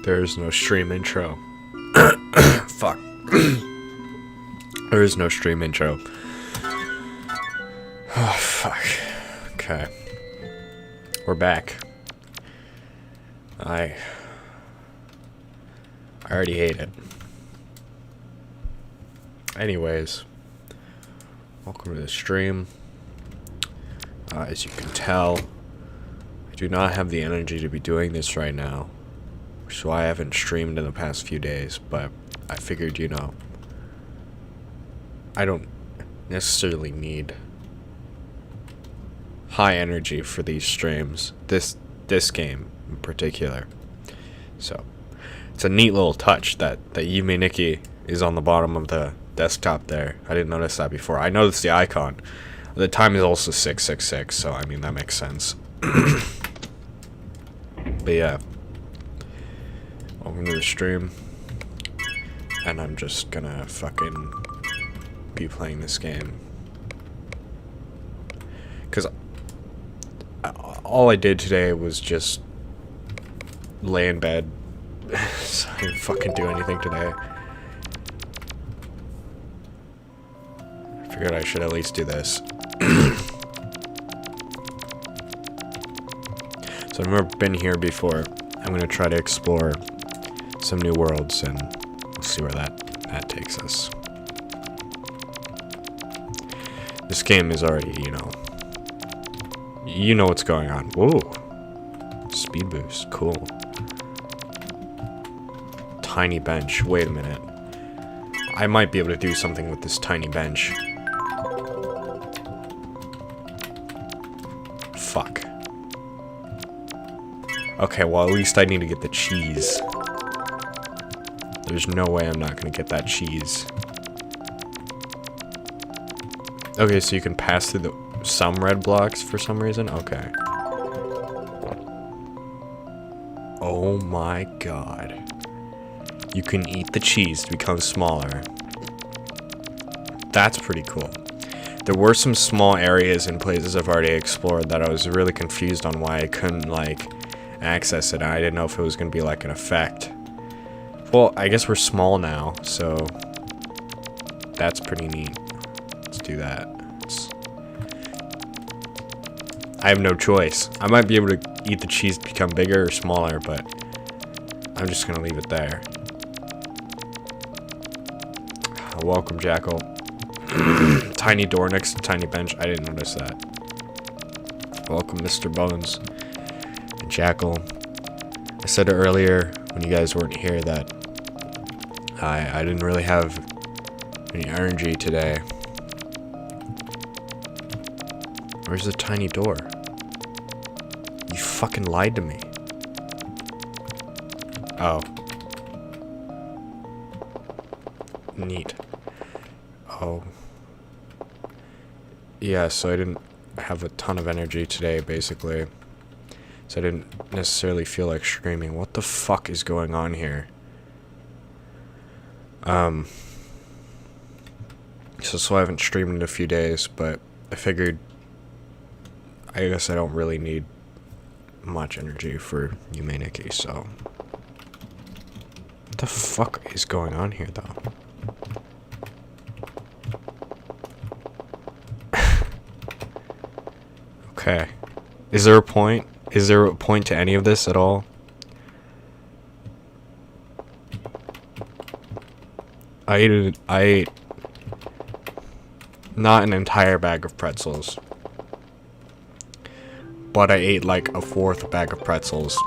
There is no stream intro. Fuck. There is no stream intro. Oh, fuck. Okay. We're back. I already hate it. Anyways. Welcome to the stream. As you can tell, I do not have the energy to be doing this right now. Which is why I haven't streamed in the past few days, but I figured, you know, I don't necessarily need high energy for these streams. This game in particular. So it's a neat little touch that Yume 2kki is on the bottom of the desktop there. I didn't notice that before. I noticed the icon. The time is also 666, so I mean that makes sense. But yeah. Welcome to the stream. And I'm just gonna fucking be playing this game. Cause all I did today was just lay in bed. So I didn't fucking do anything today. I figured I should at least do this. So I've never been here before. I'm gonna try to explore some new worlds and we'll see where that takes us. This game is already, you know what's going on. Whoa. Speed boost, cool. Tiny bench, wait a minute. I might be able to do something with this tiny bench. Fuck. Okay, well at least I need to get the cheese. There's no way I'm not gonna get that cheese. Okay, so you can pass through some red blocks for some reason? Okay. Oh my god. You can eat the cheese to become smaller. That's pretty cool. There were some small areas and places I've already explored that I was really confused on why I couldn't, access it. I didn't know if it was gonna be, an effect. Well, I guess we're small now, so that's pretty neat. Let's do that. I have no choice. I might be able to eat the cheese to become bigger or smaller, but I'm just gonna leave it there. Welcome, Jackal. Tiny door next to tiny bench. I didn't notice that. Welcome, Mr. Bones. And Jackal. I said earlier when you guys weren't here that I didn't really have any energy today. Where's the tiny door? You fucking lied to me. Oh. Neat. Oh. Yeah, so I didn't have a ton of energy today, basically. So I didn't necessarily feel like streaming. What the fuck is going on here? So I haven't streamed in a few days, but I figured I guess I don't really need much energy for Yume 2kki, so what the fuck is going on here though? Okay. Is there a point? Is there a point to any of this at all? I ate not an entire bag of pretzels, but I ate like a fourth bag of pretzels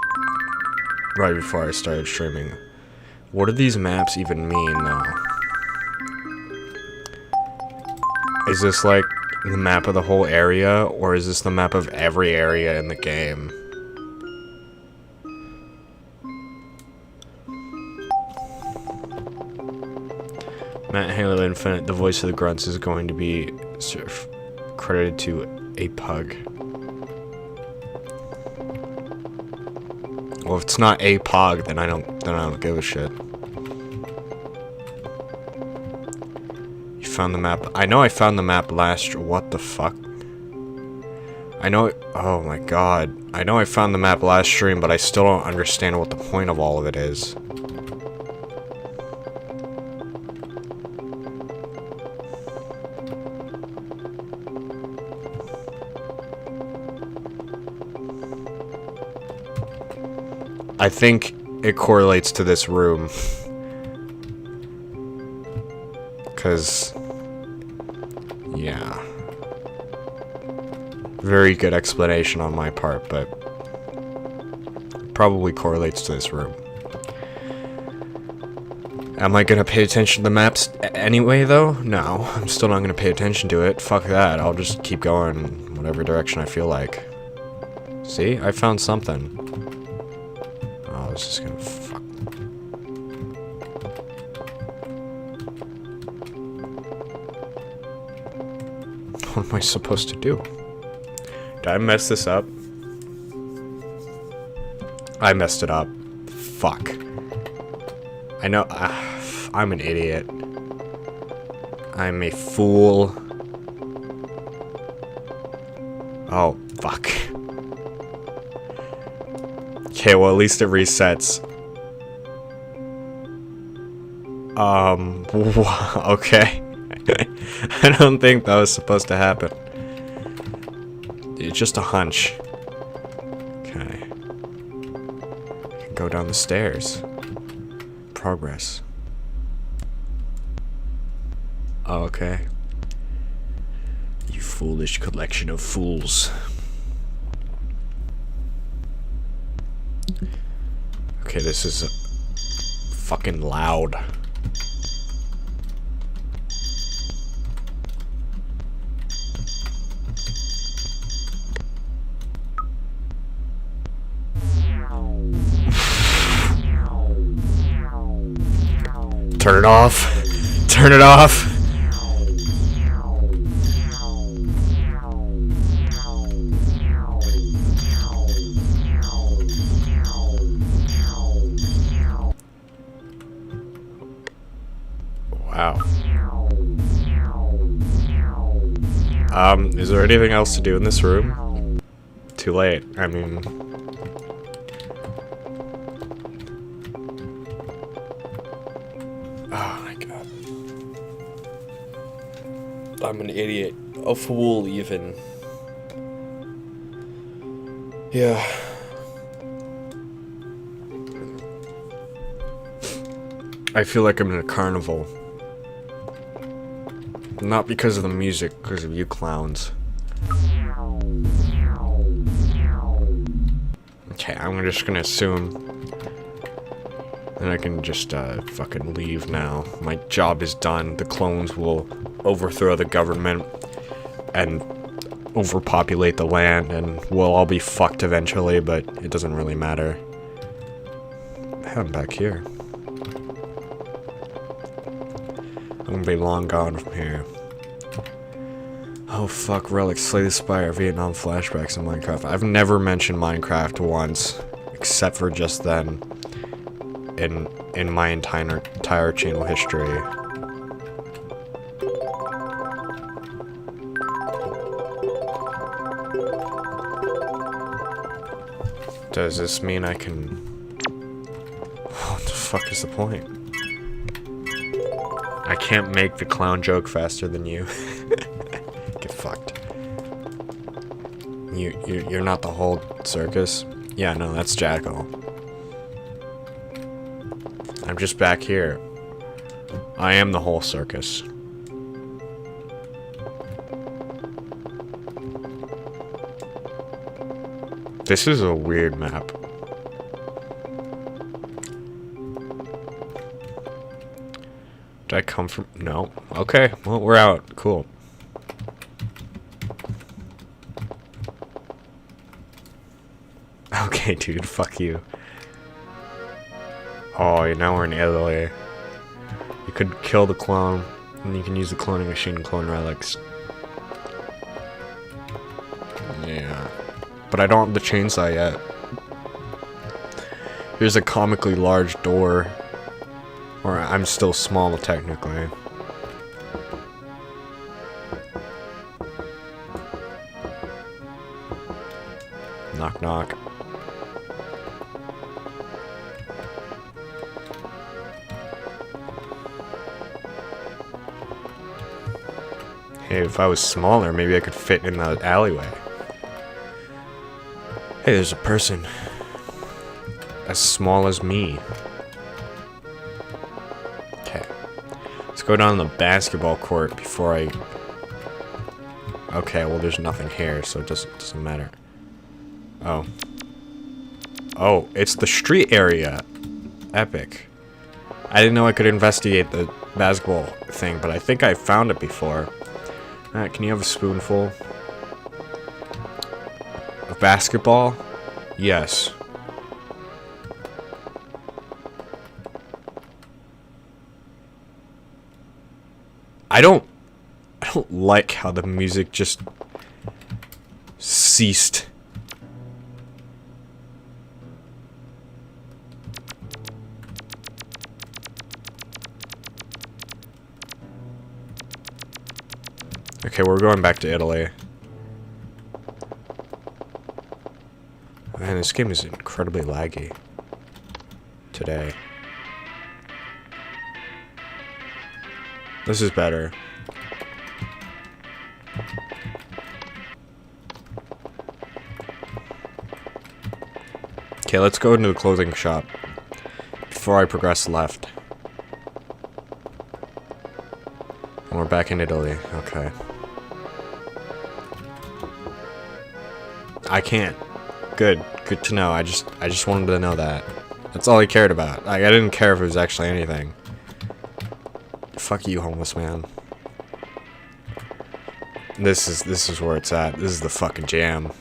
right before I started streaming. What do these maps even mean though? Is this like the map of the whole area, or is this the map of every area in the game? Matt Halo Infinite, the voice of the grunts, is going to be credited to a pug. Well, if it's not a pog, then I don't give a shit. You found the map. I know I found the map last. What the fuck? I know it, oh my god. I know I found the map last stream, but I still don't understand what the point of all of it is. I think it correlates to this room. Cause yeah. Very good explanation on my part, but probably correlates to this room. Am I gonna pay attention to the maps anyway, though? No, I'm still not gonna pay attention to it. Fuck that. I'll just keep going whatever direction I feel like. See? I found something. Oh, this is gonna fuck. What am I supposed to do? Did I mess this up? I messed it up. Fuck. I know. I'm an idiot. I'm a fool. Oh, fuck. Okay, well, at least it resets. Okay. I don't think that was supposed to happen. It's just a hunch. Okay. I can go down the stairs. Progress. Oh, okay. You foolish collection of fools. Okay, this is fucking loud. Turn it off. Turn it off. Wow. Is there anything else to do in this room? Too late. I mean... Oh my god. I'm an idiot. A fool, even. Yeah. I feel like I'm in a carnival. Not because of the music, because of you clowns. Okay, I'm just gonna assume. And I can just, fucking leave now. My job is done. The clones will overthrow the government and overpopulate the land, and we'll all be fucked eventually, but it doesn't really matter. I'm back here. I'm gonna be long gone from here. Oh fuck, relics, Slay the Spire, Vietnam flashbacks in Minecraft. I've never mentioned Minecraft once, except for just then. In my entire channel history. Does this mean I can... What the fuck is the point? I can't make the clown joke faster than you. Get fucked. You're not the whole circus? Yeah, no, that's Jackal. I'm just back here. I am the whole circus. This is a weird map. Did I come from... No. Okay, well, we're out. Cool. Okay, dude, fuck you. Oh, now we're in Italy. You could kill the clone, and you can use the cloning machine and clone relics. Yeah. But I don't have the chainsaw yet. Here's a comically large door. Or I'm still small, technically. Knock, knock. Hey, if I was smaller, maybe I could fit in the alleyway. Hey, there's a person as small as me. Okay. Let's go down to the basketball court before I... Okay, well, there's nothing here, so it doesn't matter. Oh. Oh, it's the street area. Epic. I didn't know I could investigate the basketball thing, but I think I found it before. Alright, can you have a spoonful of basketball? Yes. I don't like how the music just ceased. Okay, we're going back to Italy. Man, this game is incredibly laggy today. This is better. Okay, let's go into the clothing shop before I progress left. And we're back in Italy. Okay. I can't. Good. Good to know. I just wanted to know that. That's all I cared about. Like, I didn't care if it was actually anything. Fuck you, homeless man. This is where it's at. This is the fucking jam.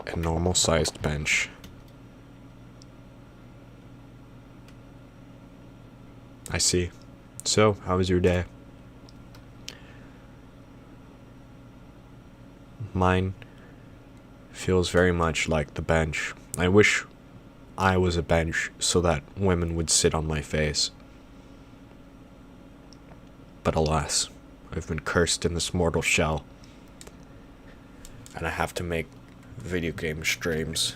A normal sized bench. I see. So, how was your day? Mine feels very much like the bench. I wish I was a bench so that women would sit on my face. But alas, I've been cursed in this mortal shell. And I have to make video game streams.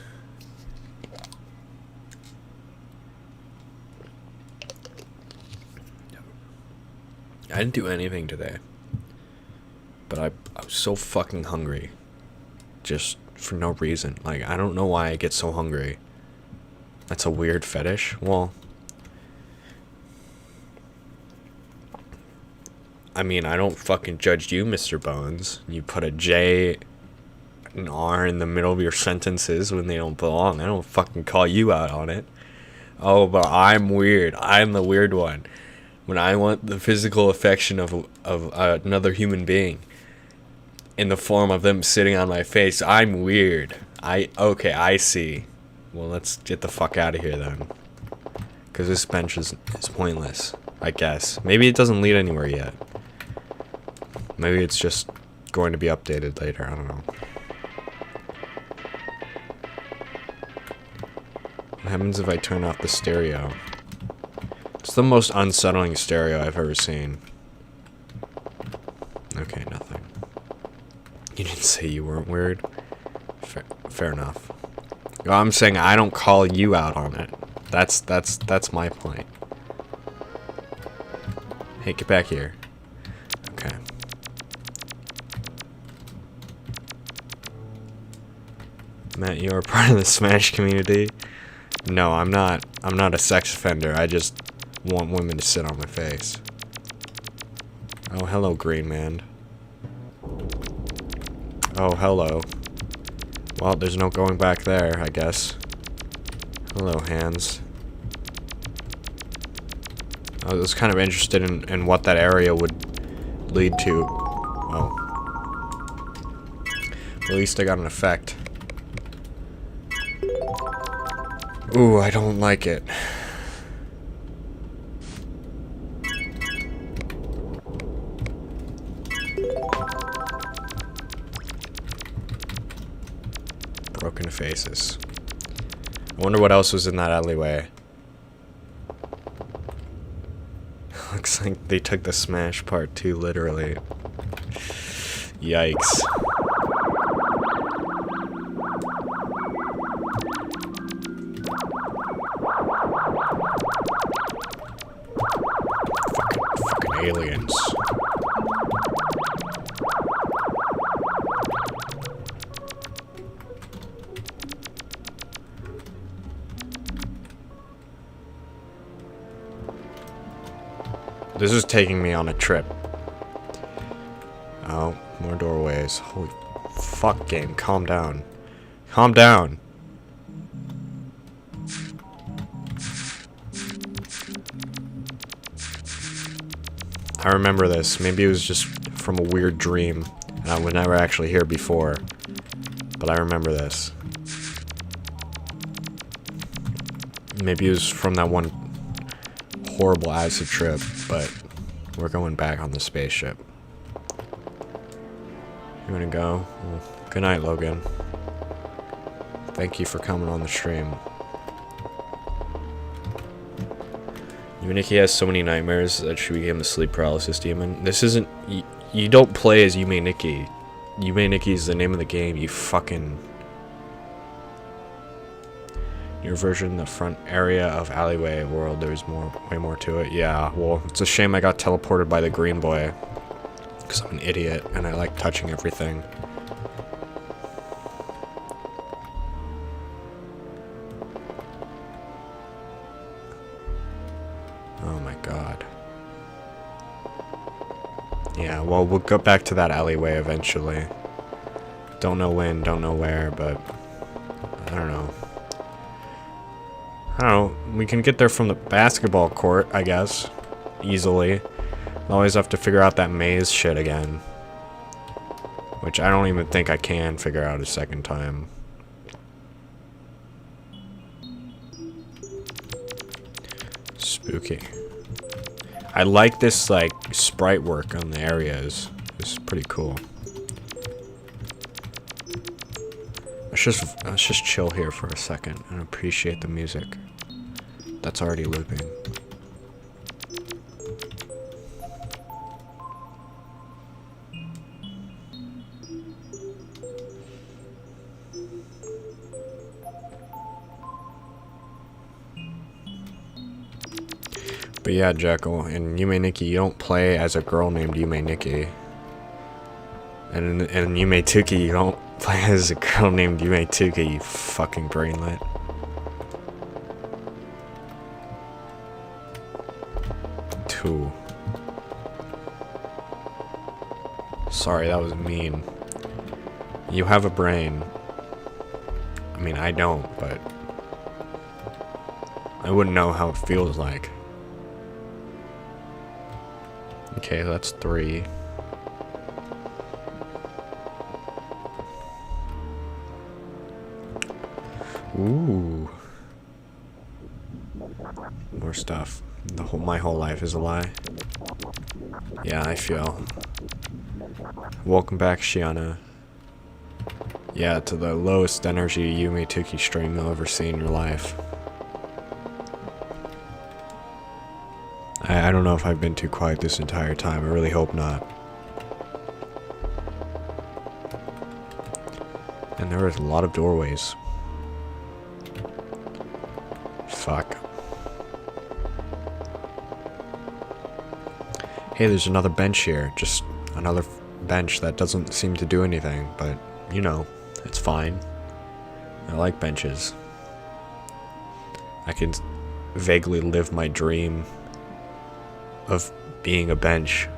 I didn't do anything today. But I was so fucking hungry. Just for no reason. Like, I don't know why I get so hungry. That's a weird fetish. Well, I mean, I don't fucking judge you, Mr. Bones. You put a J and R in the middle of your sentences when they don't belong. I don't fucking call you out on it. Oh, but I'm weird. I'm the weird one. When I want the physical affection of another human being in the form of them sitting on my face, I'm weird. Okay, I see. Well, let's get the fuck out of here then. Because this bench is pointless, I guess. Maybe it doesn't lead anywhere yet. Maybe it's just going to be updated later, I don't know. What happens if I turn off the stereo? It's the most unsettling stereo I've ever seen. Okay, nothing. You didn't say you weren't weird? Fair enough. Well, I'm saying I don't call you out on it. That's my point. Hey, get back here. Okay. Matt, you are part of the Smash community? No, I'm not. I'm not a sex offender. I just want women to sit on my face. Oh, hello, green man. Oh, hello. Well, there's no going back there, I guess. Hello, hands. I was kind of interested in what that area would lead to. Oh. At least I got an effect. Ooh, I don't like it. Broken faces. I wonder what else was in that alleyway. Looks like they took the Smash part too literally. Yikes. Fucking aliens. This is taking me on a trip. Oh, more doorways. Holy fuck, game. Calm down. Calm down. I remember this. Maybe it was just from a weird dream, and I was never actually here before. But I remember this. Maybe it was from that one horrible acid trip, but we're going back on the spaceship. You wanna go? Well, good night, Logan. Thank you for coming on the stream. Yume 2kki has so many nightmares that she became the sleep paralysis demon. This isn't... You don't play as Yume 2kki. Yume 2kki is the name of the game, you fucking... Your version, the front area of alleyway world, there's way more to it. Yeah, well, it's a shame I got teleported by the green boy. Because I'm an idiot, and I like touching everything. Oh my god. Yeah, well, we'll go back to that alleyway eventually. Don't know when, don't know where, but... I don't know. I don't know, we can get there from the basketball court, I guess. Easily. I'll always have to figure out that maze shit again. Which I don't even think I can figure out a second time. Spooky. I like this, like, sprite work on the areas. It's pretty cool. Let's just chill here for a second and appreciate the music that's already looping. But yeah, Jekyll, in Yume 2kki, you don't play as a girl named Yume 2kki. And in Yume 2kki, you don't play as a girl named Yume 2kki, you fucking brainlet. Two. Sorry, that was mean. You have a brain. I mean, I don't, but... I wouldn't know how it feels like. Okay, that's 3. Ooh. More stuff. My whole life is a lie. Yeah, I feel. Welcome back, Shiana. Yeah, to the lowest energy Yume 2kki stream you'll ever see in your life. I don't know if I've been too quiet this entire time. I really hope not. And there was a lot of doorways. Fuck. Hey, there's another bench here. Just another bench that doesn't seem to do anything, but, you know, it's fine. I like benches. I can vaguely live my dream of being a bench.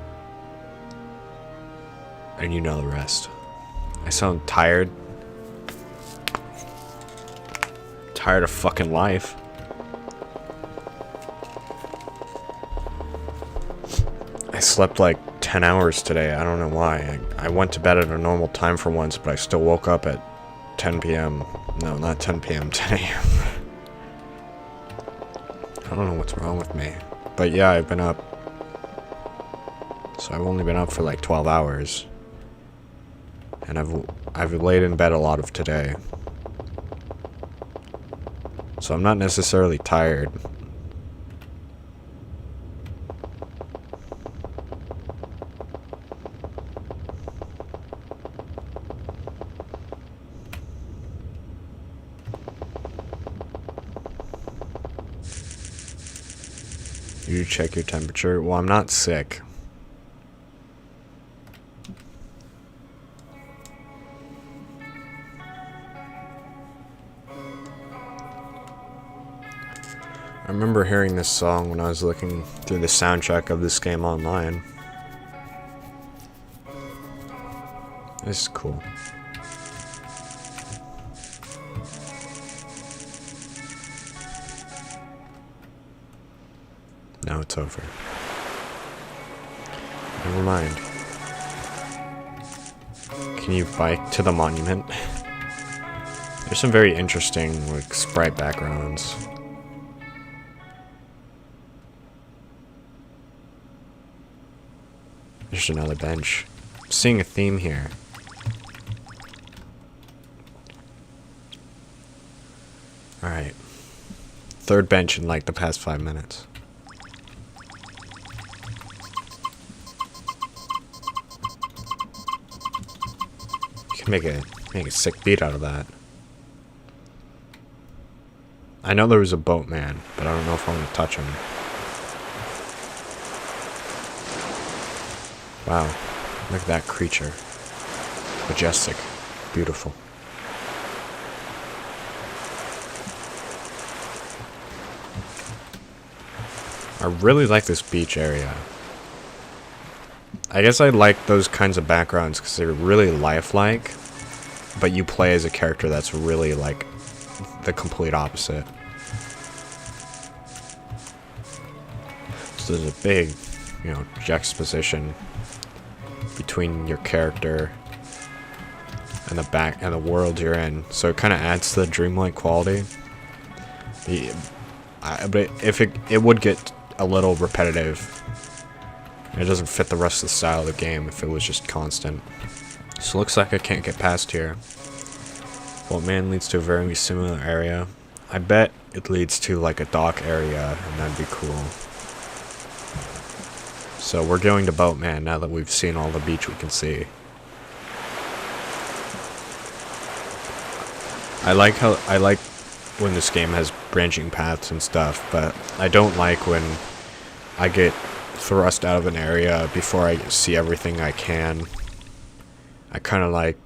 And you know the rest. I sound tired. Tired of fucking life. I slept like 10 hours today. I don't know why. I went to bed at a normal time for once, but I still woke up at 10 p.m. No, not 10 p.m. 10 a.m. I don't know what's wrong with me. But yeah, I've been up. So I've only been up for like 12 hours. And I've laid in bed a lot of today. So I'm not necessarily tired. You check your temperature. Well, I'm not sick. I remember hearing this song when I was looking through the soundtrack of this game online. This is cool. Now it's over. Never mind. Can you bike to the monument? There's some very interesting, like, sprite backgrounds. There's another bench. I'm seeing a theme here. Alright. Third bench in like the past 5 minutes. You can make a sick beat out of that. I know there was a boatman, but I don't know if I want to touch him. Wow, look at that creature. Majestic, beautiful. I really like this beach area. I guess I like those kinds of backgrounds because they're really lifelike, but you play as a character that's really like the complete opposite. So there's a big, juxtaposition between your character and the world you're in, so it kind of adds to the dreamlike quality. But if it would get a little repetitive, it doesn't fit the rest of the style of the game if it was just constant. So it looks like I can't get past here. Well, man, leads to a very similar area. I bet it leads to like a dock area, and that'd be cool. So we're going to Boatman now that we've seen all the beach we can see. I like when this game has branching paths and stuff, but I don't like when I get thrust out of an area before I see everything I can. I kind of like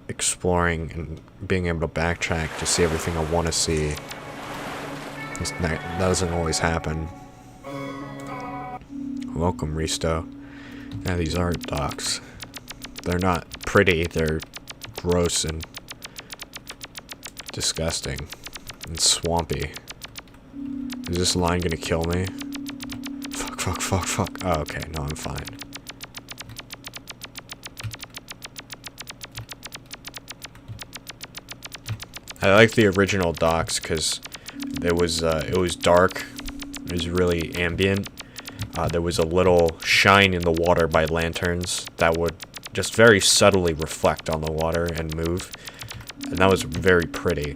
exploring and being able to backtrack to see everything I want to see. That doesn't always happen. Welcome, Risto. Now these art docks. They're not pretty, they're gross and disgusting and swampy. Is this line gonna kill me? Fuck. Oh, okay, no, I'm fine. I like the original docks because it was dark. It was really ambient. There was a little shine in the water by lanterns that would just very subtly reflect on the water and move, and that was very pretty.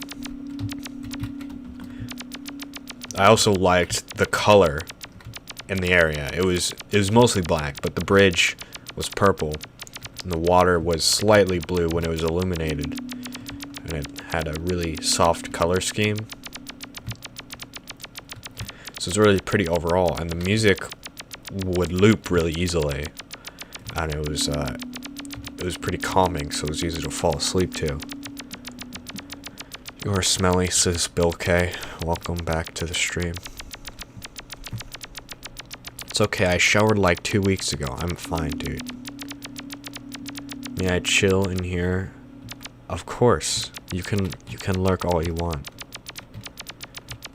I also liked the color in the area. It was mostly black, but the bridge was purple, and the water was slightly blue when it was illuminated, and it had a really soft color scheme. So it's really pretty overall, and the music would loop really easily, and it was pretty calming, so it was easy to fall asleep to. You are smelly, says Bill K. Welcome back to the stream. It's okay, I showered like 2 weeks ago. I'm fine, dude. May I chill in here? Of course. You can lurk all you want.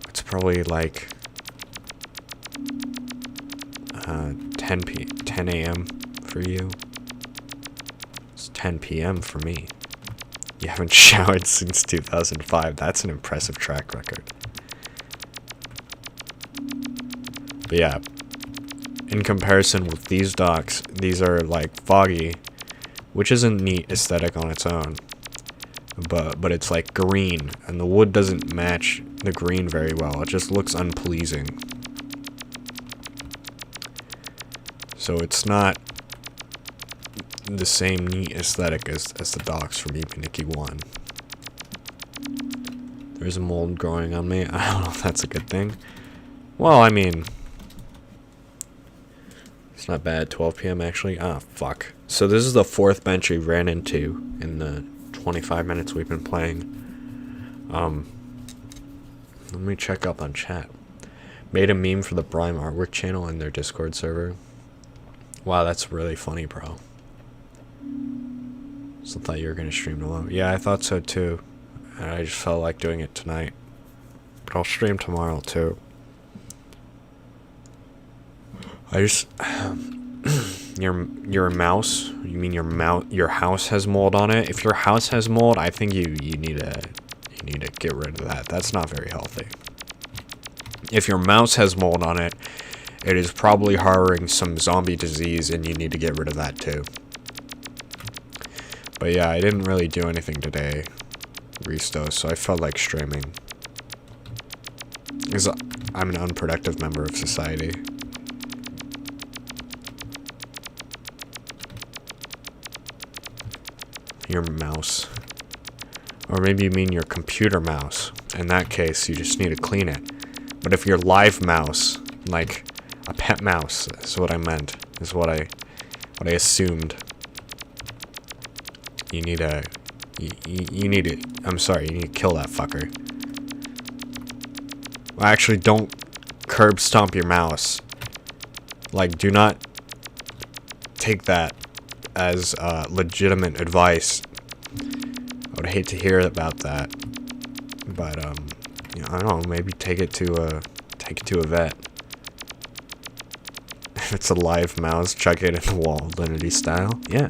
It's probably like 10 a.m. for you. It's 10 p.m. for me. You haven't showered since 2005. That's an impressive track record. But yeah, in comparison with these docks, these are like foggy, which is a neat aesthetic on its own. But it's like green, and the wood doesn't match the green very well. It just looks unpleasing. So it's not the same neat aesthetic as the docks from Yume 2kki 1. There's a mold growing on me. I don't know if that's a good thing. Well, I mean, It's not bad. 12 p.m. actually. Ah, fuck. So this is the fourth bench we ran into in the 25 minutes we've been playing. Let me check up on chat. Made a meme for the Brime Artwork channel in their Discord server. Wow, that's really funny, bro. So thought you were gonna stream tomorrow. Yeah, I thought so too. And I just felt like doing it tonight. But I'll stream tomorrow too. I just your mouse. You mean your house has mold on it? If your house has mold, I think you need to get rid of that. That's not very healthy. If your mouse has mold on it, it is probably harboring some zombie disease, and you need to get rid of that too. But yeah, I didn't really do anything today, Risto, so I felt like streaming. Because I'm an unproductive member of society. Your mouse. Or maybe you mean your computer mouse. In that case, you just need to clean it. But if your live mouse, like a pet mouse, is what I meant, is what I assumed. You need to, I'm sorry, you need to kill that fucker. Well, actually, don't curb stomp your mouse. Like, do not take that as legitimate advice. I would hate to hear about that. But, you know, I don't know, maybe take it to a vet. If it's a live mouse, chuck it in the wall, Linity style. Yeah.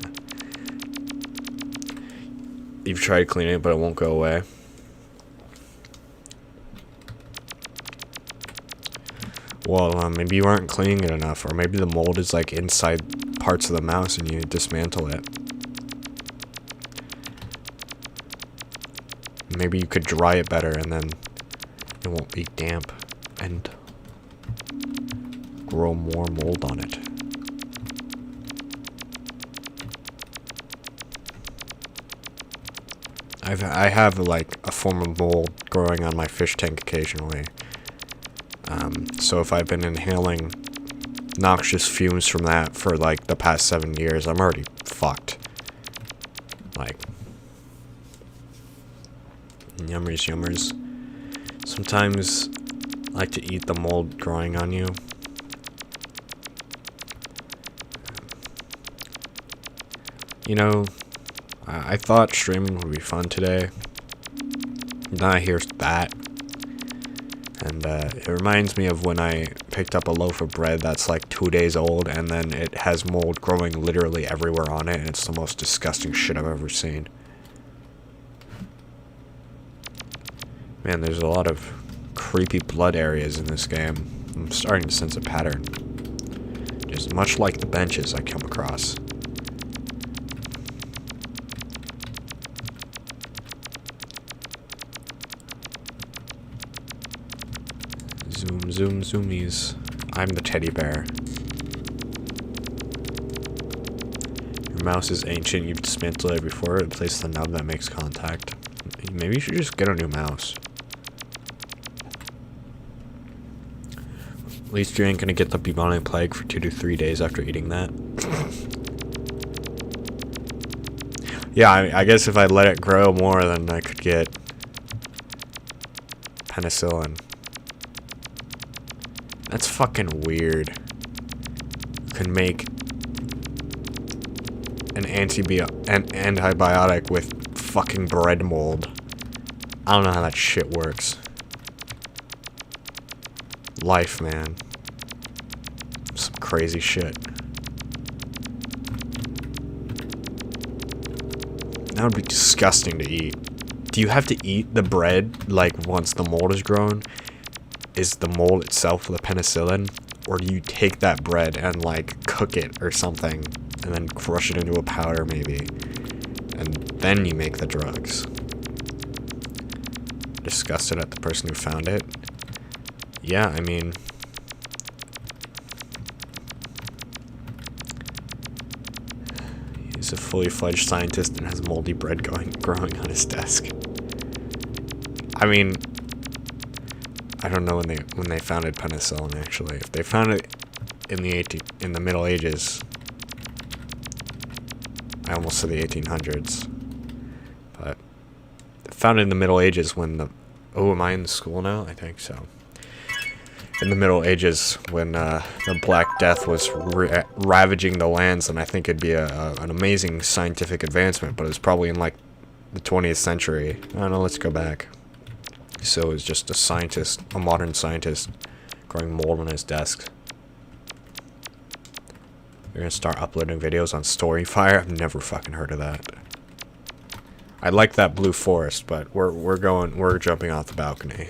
You've tried cleaning it, but it won't go away. Well, maybe you aren't cleaning it enough, or maybe the mold is like inside parts of the mouse and you dismantle it. Maybe you could dry it better and then it won't be damp and grow more mold on it. I have like a form of mold growing on my fish tank occasionally. So if I've been inhaling noxious fumes from that for like the past 7 years, I'm already fucked. Like, yummers. Sometimes I like to eat the mold growing on you. You know, I thought streaming would be fun today. Now here's that. And it reminds me of when I picked up a loaf of bread that's like 2 days old, and then it has mold growing literally everywhere on it, and it's the most disgusting shit I've ever seen. Man, there's a lot of creepy blood areas in this game. I'm starting to sense a pattern. Just much like the benches I come across. Zoom, zoomies. I'm the teddy bear. Your mouse is ancient. You've dismantled it before it replaced the nub that makes contact. Maybe you should just get a new mouse. At least you ain't gonna get the bubonic plague for 2 to 3 days after eating that. Yeah, I guess if I let it grow more, then I could get penicillin. That's fucking weird. You can make an antibiotic with fucking bread mold. I don't know how that shit works. Life, man. Some crazy shit. That would be disgusting to eat. Do you have to eat the bread, like, once the mold is grown? Is the mold itself the penicillin? Or do you take that bread and, like, cook it or something, and then crush it into a powder, maybe? And then you make the drugs. Disgusted at the person who found it. Yeah, I mean... he's a fully fledged scientist and has moldy bread growing on his desk. I mean... I don't know when they founded penicillin, actually. If they found it in the Middle Ages. I almost said the 1800s. But founded in the Middle Ages when the... Oh, am I in the school now? I think so. In the Middle Ages, when the Black Death was ravaging the lands, and I think it'd be an amazing scientific advancement, but it was probably in, like, the 20th century. I don't know, let's go back. So it was just a scientist, a modern scientist, growing mold on his desk. You're gonna start uploading videos on Storyfire? I've never fucking heard of that. I like that blue forest, but we're jumping off the balcony.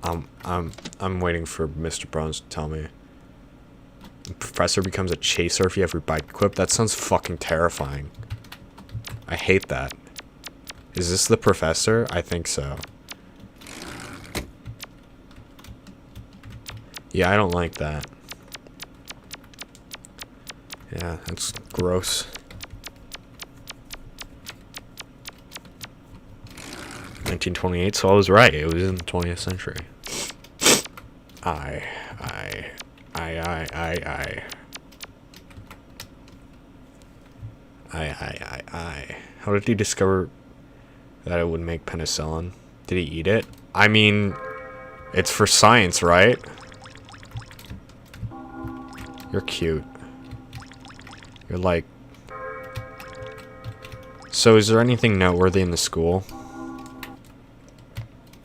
I'm waiting for Mr. Bones to tell me. The professor becomes a chaser if you have your bike equipped. That sounds fucking terrifying. I hate that. Is this the professor? I think so. Yeah, I don't like that. Yeah, that's gross. 1928, so I was right. It was in the 20th century. I. How did he discover that it would make penicillin? Did he eat it? I mean, it's for science, right? You're cute. You're like... So is there anything noteworthy in the school?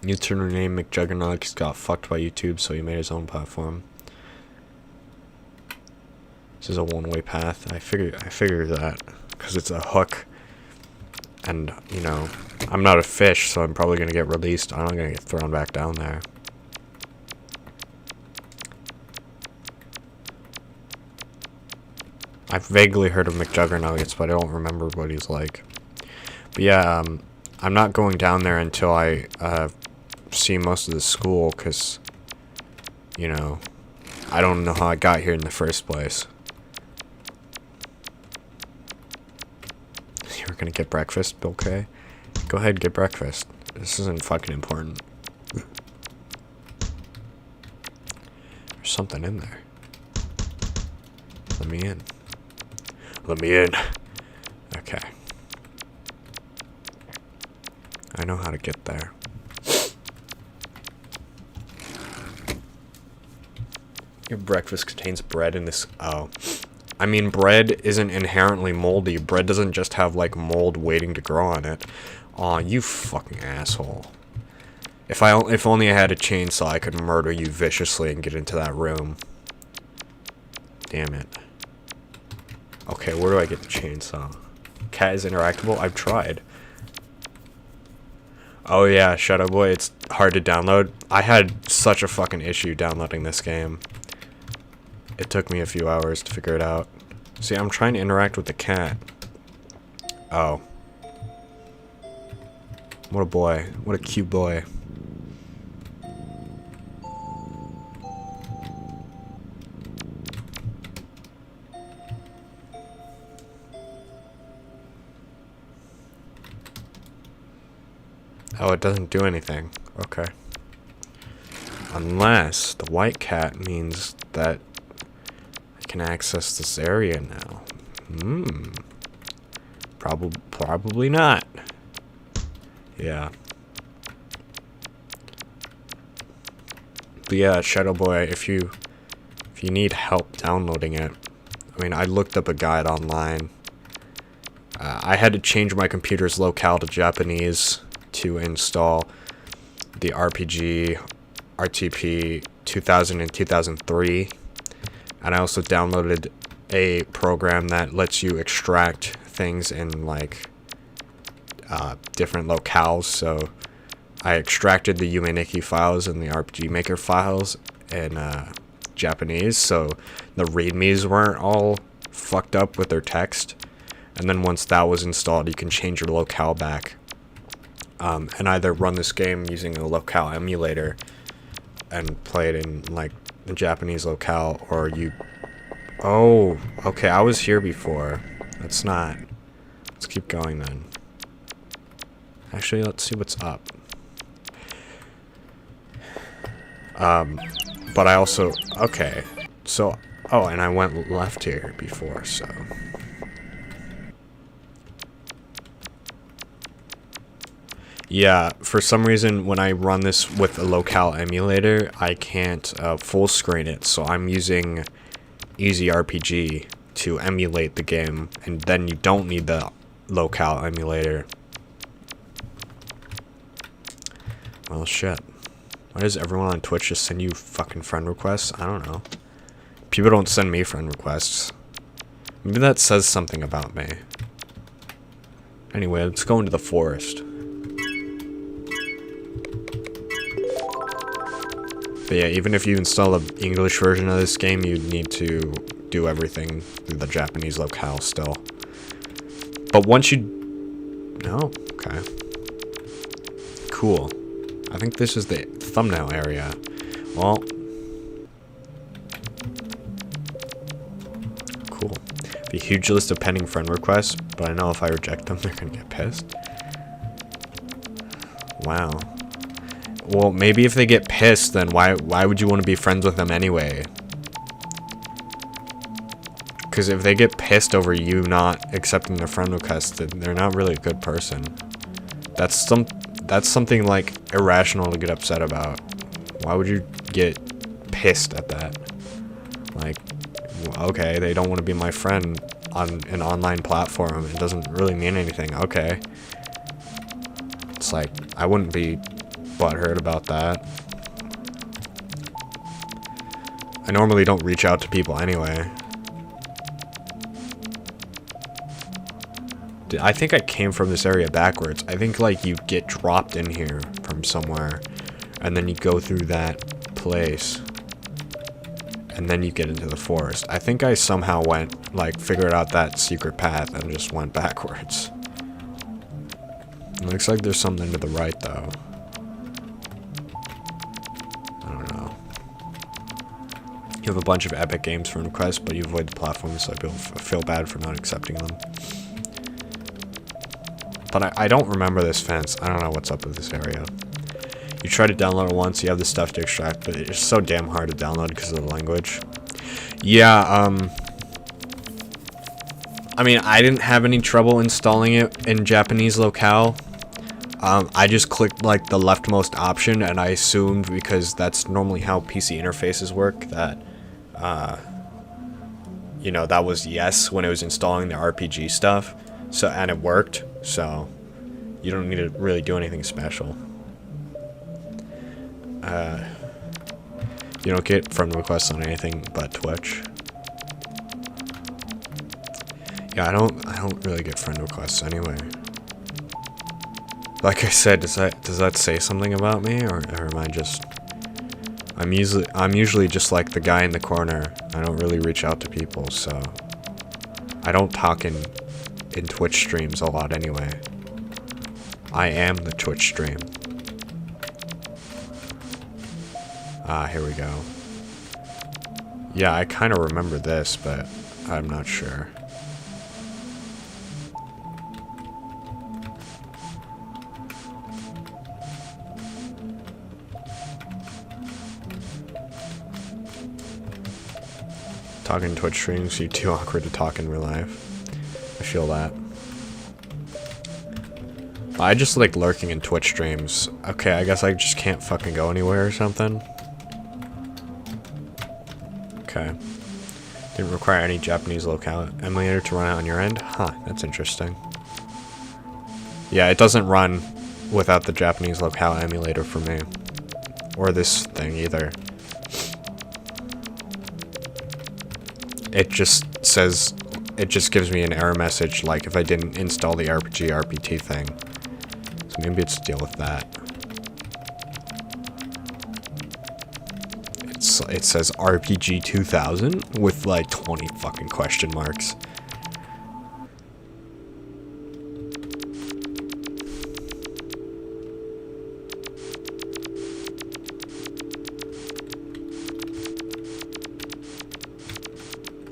YouTuber named McJuggernuggets got fucked by YouTube, so he made his own platform. This is a one-way path. I figure that because it's a hook, and you know, I'm not a fish, so I'm probably gonna get released. I'm not gonna get thrown back down there. I've vaguely heard of McJuggernuggets, but I don't remember what he's like. But yeah, I'm not going down there until I see most of the school, because, you know, I don't know how I got here in the first place. You're gonna get breakfast, okay? Go ahead, get breakfast. This isn't fucking important. There's something in there. Let me in. Let me in. Okay. I know how to get there. Your breakfast contains bread in this... Oh. I mean, bread isn't inherently moldy. Bread doesn't just have, like, mold waiting to grow on it. Aw, you fucking asshole. If only I had a chainsaw, I could murder you viciously and get into that room. Damn it. Okay, where do I get the chainsaw? Cat is interactable? I've tried. Oh yeah, Shadow Boy, it's hard to download. I had such a fucking issue downloading this game. It took me a few hours to figure it out. See, I'm trying to interact with the cat. Oh. What a boy. What a cute boy. Oh, it doesn't do anything. Okay. Unless the white cat means that I can access this area now. Probably not. Yeah. But yeah, Shadow Boy, if you need help downloading it, I mean, I looked up a guide online. I had to change my computer's locale to Japanese to install the RPG RTP 2000 and 2003, and I also downloaded a program that lets you extract things in like different locales. So I extracted the Yume 2kki files and the RPG Maker files in Japanese, so the readmes weren't all fucked up with their text. And then once that was installed, you can change your locale back. And either run this game using a locale emulator and play it in, like, the Japanese locale, or you... Oh, okay, I was here before. Let's not. Let's keep going, then. Actually, let's see what's up. But I also, okay, so, oh, and I went left here before, so. Yeah, for some reason, when I run this with a locale emulator, I can't full screen it, so I'm using Easy RPG to emulate the game, and then you don't need the locale emulator. Well, shit. Why does everyone on Twitch just send you fucking friend requests? I don't know. People don't send me friend requests. Maybe that says something about me. Anyway, let's go into the forest. But yeah, even if you install the English version of this game, you'd need to do everything through the Japanese locale still. But once you... Oh, okay. Cool. I think this is the thumbnail area. Well... Cool. A huge list of pending friend requests, but I know if I reject them, they're gonna get pissed. Wow. Well, maybe if they get pissed, then why would you want to be friends with them anyway? Because if they get pissed over you not accepting their friend request, then they're not really a good person. That's something like irrational to get upset about. Why would you get pissed at that? Like, okay, they don't want to be my friend on an online platform. It doesn't really mean anything. Okay. It's like, I wouldn't be butthurt about that. I normally don't reach out to people anyway. I think I came from this area backwards. I think like you get dropped in here from somewhere and then you go through that place and then you get into the forest. I think I somehow went, like, figured out that secret path and just went backwards. It looks like there's something to the right though. You have a bunch of Epic Games friend requests, but you avoid the platforms, so I feel bad for not accepting them. But I don't remember this fence. I don't know what's up with this area. You try to download it once, you have the stuff to extract, but it's so damn hard to download because of the language. Yeah, I mean, I didn't have any trouble installing it in Japanese locale. I just clicked like the leftmost option, and I assumed, because that's normally how PC interfaces work, that you know, that was yes when it was installing the RPG stuff. So, and it worked, so you don't need to really do anything special. You don't get friend requests on anything but Twitch. Yeah, I don't really get friend requests anyway. Like I said, does that say something about me, or am I just... I'm usually just like the guy in the corner. I don't really reach out to people, so I don't talk in Twitch streams a lot anyway. I am the Twitch stream. Ah, here we go. Yeah, I kind of remember this, but I'm not sure. Talking Twitch streams, you're too awkward to talk in real life. I feel that. I just like lurking in Twitch streams. Okay, I guess I just can't fucking go anywhere or something. Okay. Didn't require any Japanese locale emulator to run it on your end? Huh, that's interesting. Yeah, it doesn't run without the Japanese locale emulator for me. Or this thing either. It just says, it just gives me an error message, like if I didn't install the RPT thing. So maybe it's to deal with that. It says RPG 2000 with like 20 fucking question marks.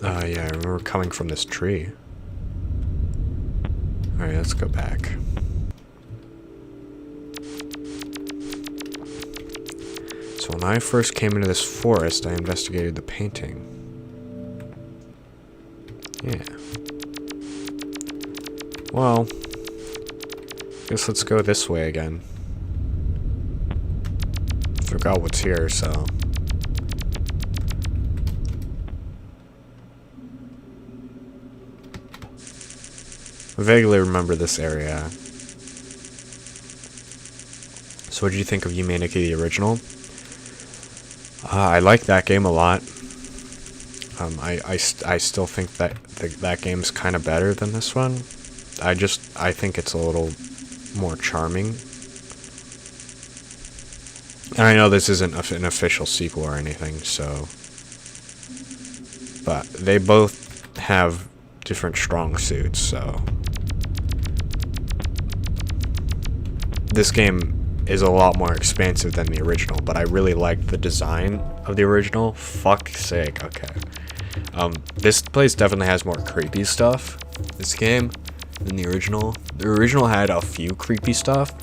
Yeah, I remember coming from this tree. Alright, let's go back. So So when I first came into this forest, I investigated the painting. Yeah. Well, guess let's go this way again. Forgot what's here, so. I vaguely remember this area. So what did you think of Yume 2kki, the original? I like that game a lot. I still think that that game's kind of better than this one. I think it's a little more charming. And I know this isn't an official sequel or anything, so. But they both have different strong suits, so. This game is a lot more expansive than the original, but I really liked the design of the original. Fuck's sake, okay. This place definitely has more creepy stuff, this game, than the original. The original had a few creepy stuff,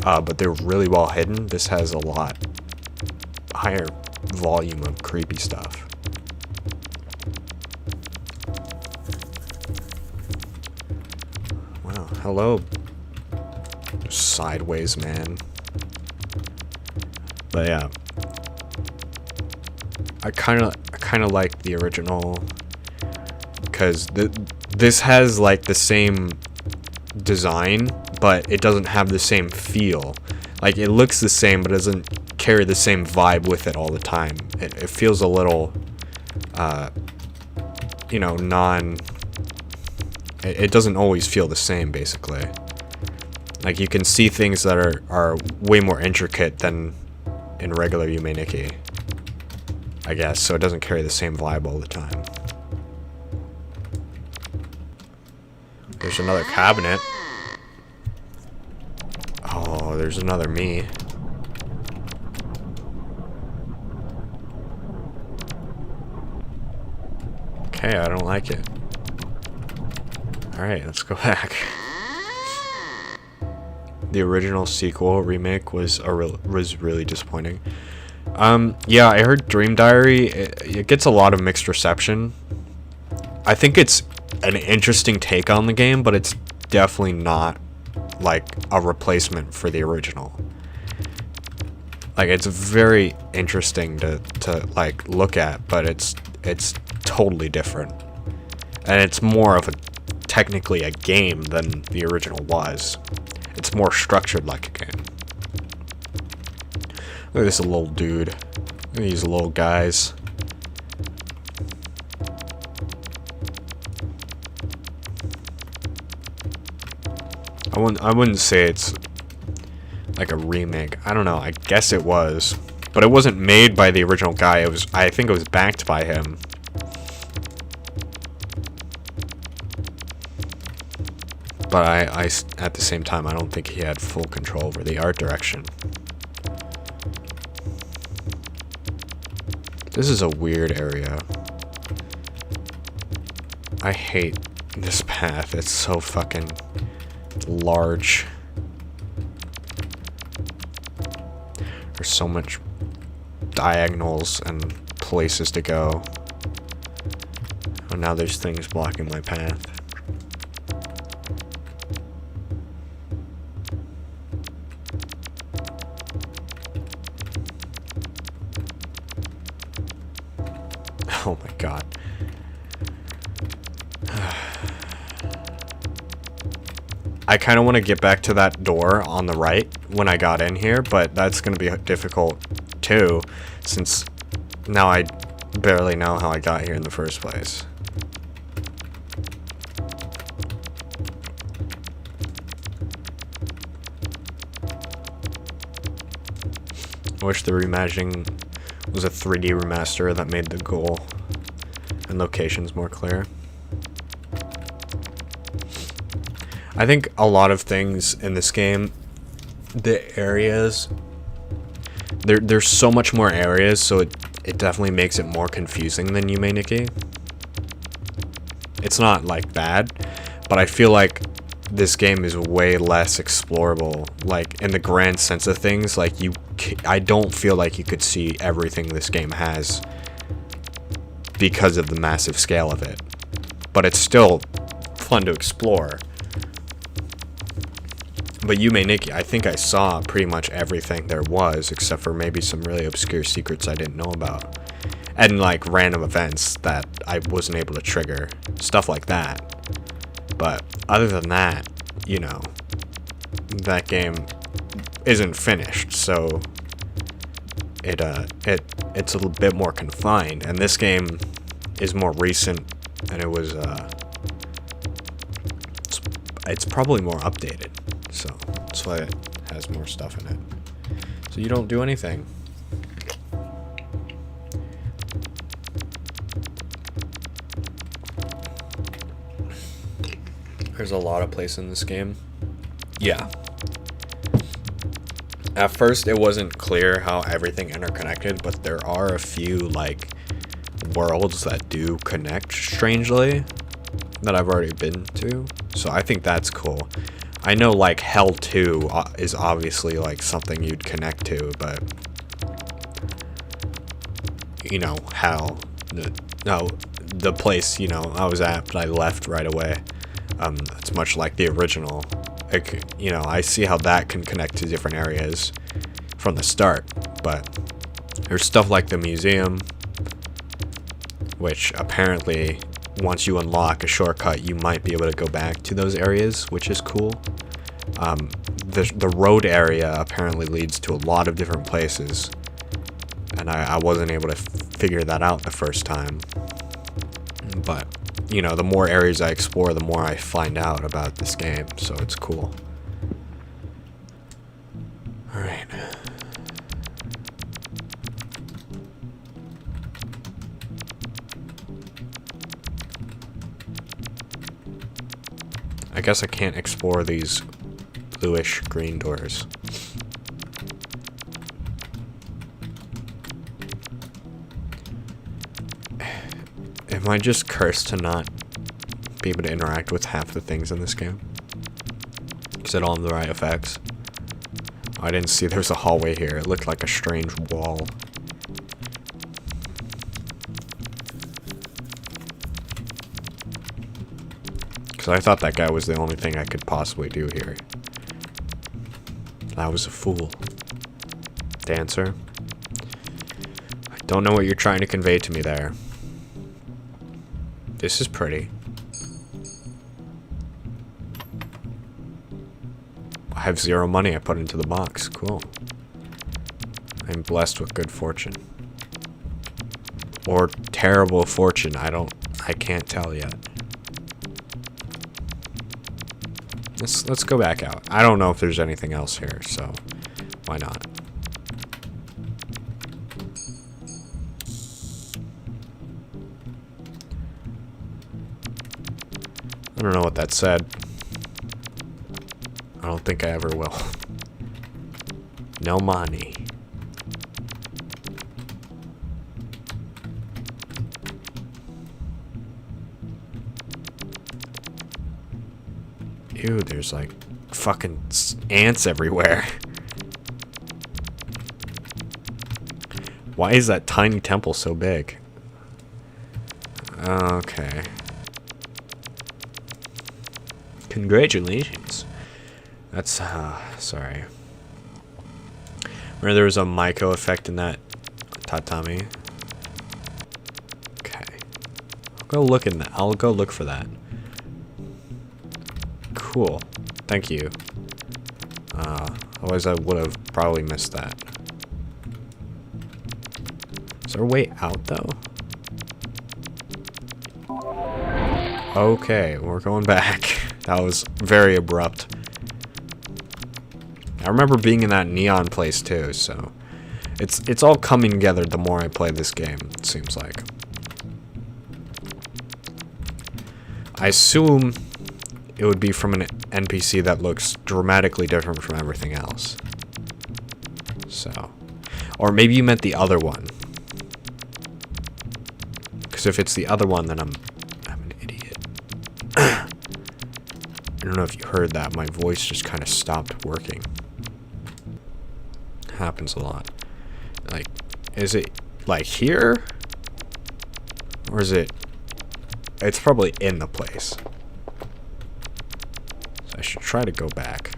but they're really well hidden. This has a lot higher volume of creepy stuff. Wow, hello, sideways man. But yeah, I kind of like the original because this has like the same design, but it doesn't have the same feel. Like it looks the same, but it doesn't carry the same vibe with it all the time. It feels a little, you know, it doesn't always feel the same, basically. Like you can see things that are way more intricate than in regular Yume 2kki, I guess, so it doesn't carry the same vibe all the time. There's another cabinet. Oh, there's another me. Okay, I don't like it. Alright, let's go back. The original sequel remake was really disappointing. Yeah, I heard Dream Diary. It gets a lot of mixed reception. I think it's an interesting take on the game, but it's definitely not like a replacement for the original. Like it's very interesting to like look at, but it's totally different, and it's more of a technically a game than the original was. It's more structured like a game. Look at this little dude. Look at these little guys. I wouldn't say it's like a remake. I don't know. I guess it was, but it wasn't made by the original guy. I think it was backed by him. But I at the same time, I don't think he had full control over the art direction. This is a weird area. I hate this path. It's so fucking large. There's so much diagonals and places to go. Oh, now there's things blocking my path. Oh my god. I kind of want to get back to that door on the right when I got in here, but that's going to be difficult too, since now I barely know how I got here in the first place. I wish the reimagining was a 3D remaster that made the goal and locations more clear. I think a lot of things in this game, the areas, there's so much more areas, so it definitely makes it more confusing than Yume 2kki. It's not like bad, but I feel like this game is way less explorable, like in the grand sense of things. Like I don't feel like you could see everything this game has because of the massive scale of it, but it's still fun to explore. But Yume 2kki, I think I saw pretty much everything there was, except for maybe some really obscure secrets I didn't know about. And like random events that I wasn't able to trigger. Stuff like that. But other than that, you know, that game isn't finished, so it's a little bit more confined. And this game is more recent, and it was it's probably more updated. So that's why it has more stuff in it. So you don't do anything. There's a lot of places in this game. Yeah. At first it wasn't clear how everything interconnected, but there are a few like worlds that do connect strangely that I've already been to. So I think that's cool. I know like Hell 2 is obviously like something you'd connect to, but you know how the place, you know, I was at, but I left right away. It's much like the original. Like, you know, I see how that can connect to different areas from the start, but there's stuff like the museum, which apparently once you unlock a shortcut, you might be able to go back to those areas, which is cool. The road area apparently leads to a lot of different places, and I wasn't able to figure that out the first time. But, you know, the more areas I explore, the more I find out about this game, so it's cool. Alright. I guess I can't explore these bluish green doors. Am I just cursed to not be able to interact with half the things in this game? Because I don't have the right effects. I didn't see there was a hallway here. It looked like a strange wall. Because I thought that guy was the only thing I could possibly do here. I was a fool. Dancer. I don't know what you're trying to convey to me there. This is pretty. I have 0 money I put into the box. Cool. I'm blessed with good fortune. Or terrible fortune. I can't tell yet. Let's go back out. I don't know if there's anything else here, so why not? I don't know what that said. I don't think I ever will. No money. Ew, there's like fucking ants everywhere. Why is that tiny temple so big? Okay. Congratulations. That's, sorry. Remember there was a Maiko effect in that tatami? Okay. I'll go look for that. Cool. Thank you. Otherwise I would have probably missed that. Is there a way out, though? Okay, we're going back. That was very abrupt. I remember being in that neon place, too, so... It's all coming together the more I play this game, it seems like. I assume it would be from an NPC that looks dramatically different from everything else. So... Or maybe you meant the other one. Because if it's the other one, then I'm an idiot. I don't know if you heard that. My voice just kind of stopped working. Happens a lot. Like, is it like here? Or is it... It's probably in the place. So I should try to go back.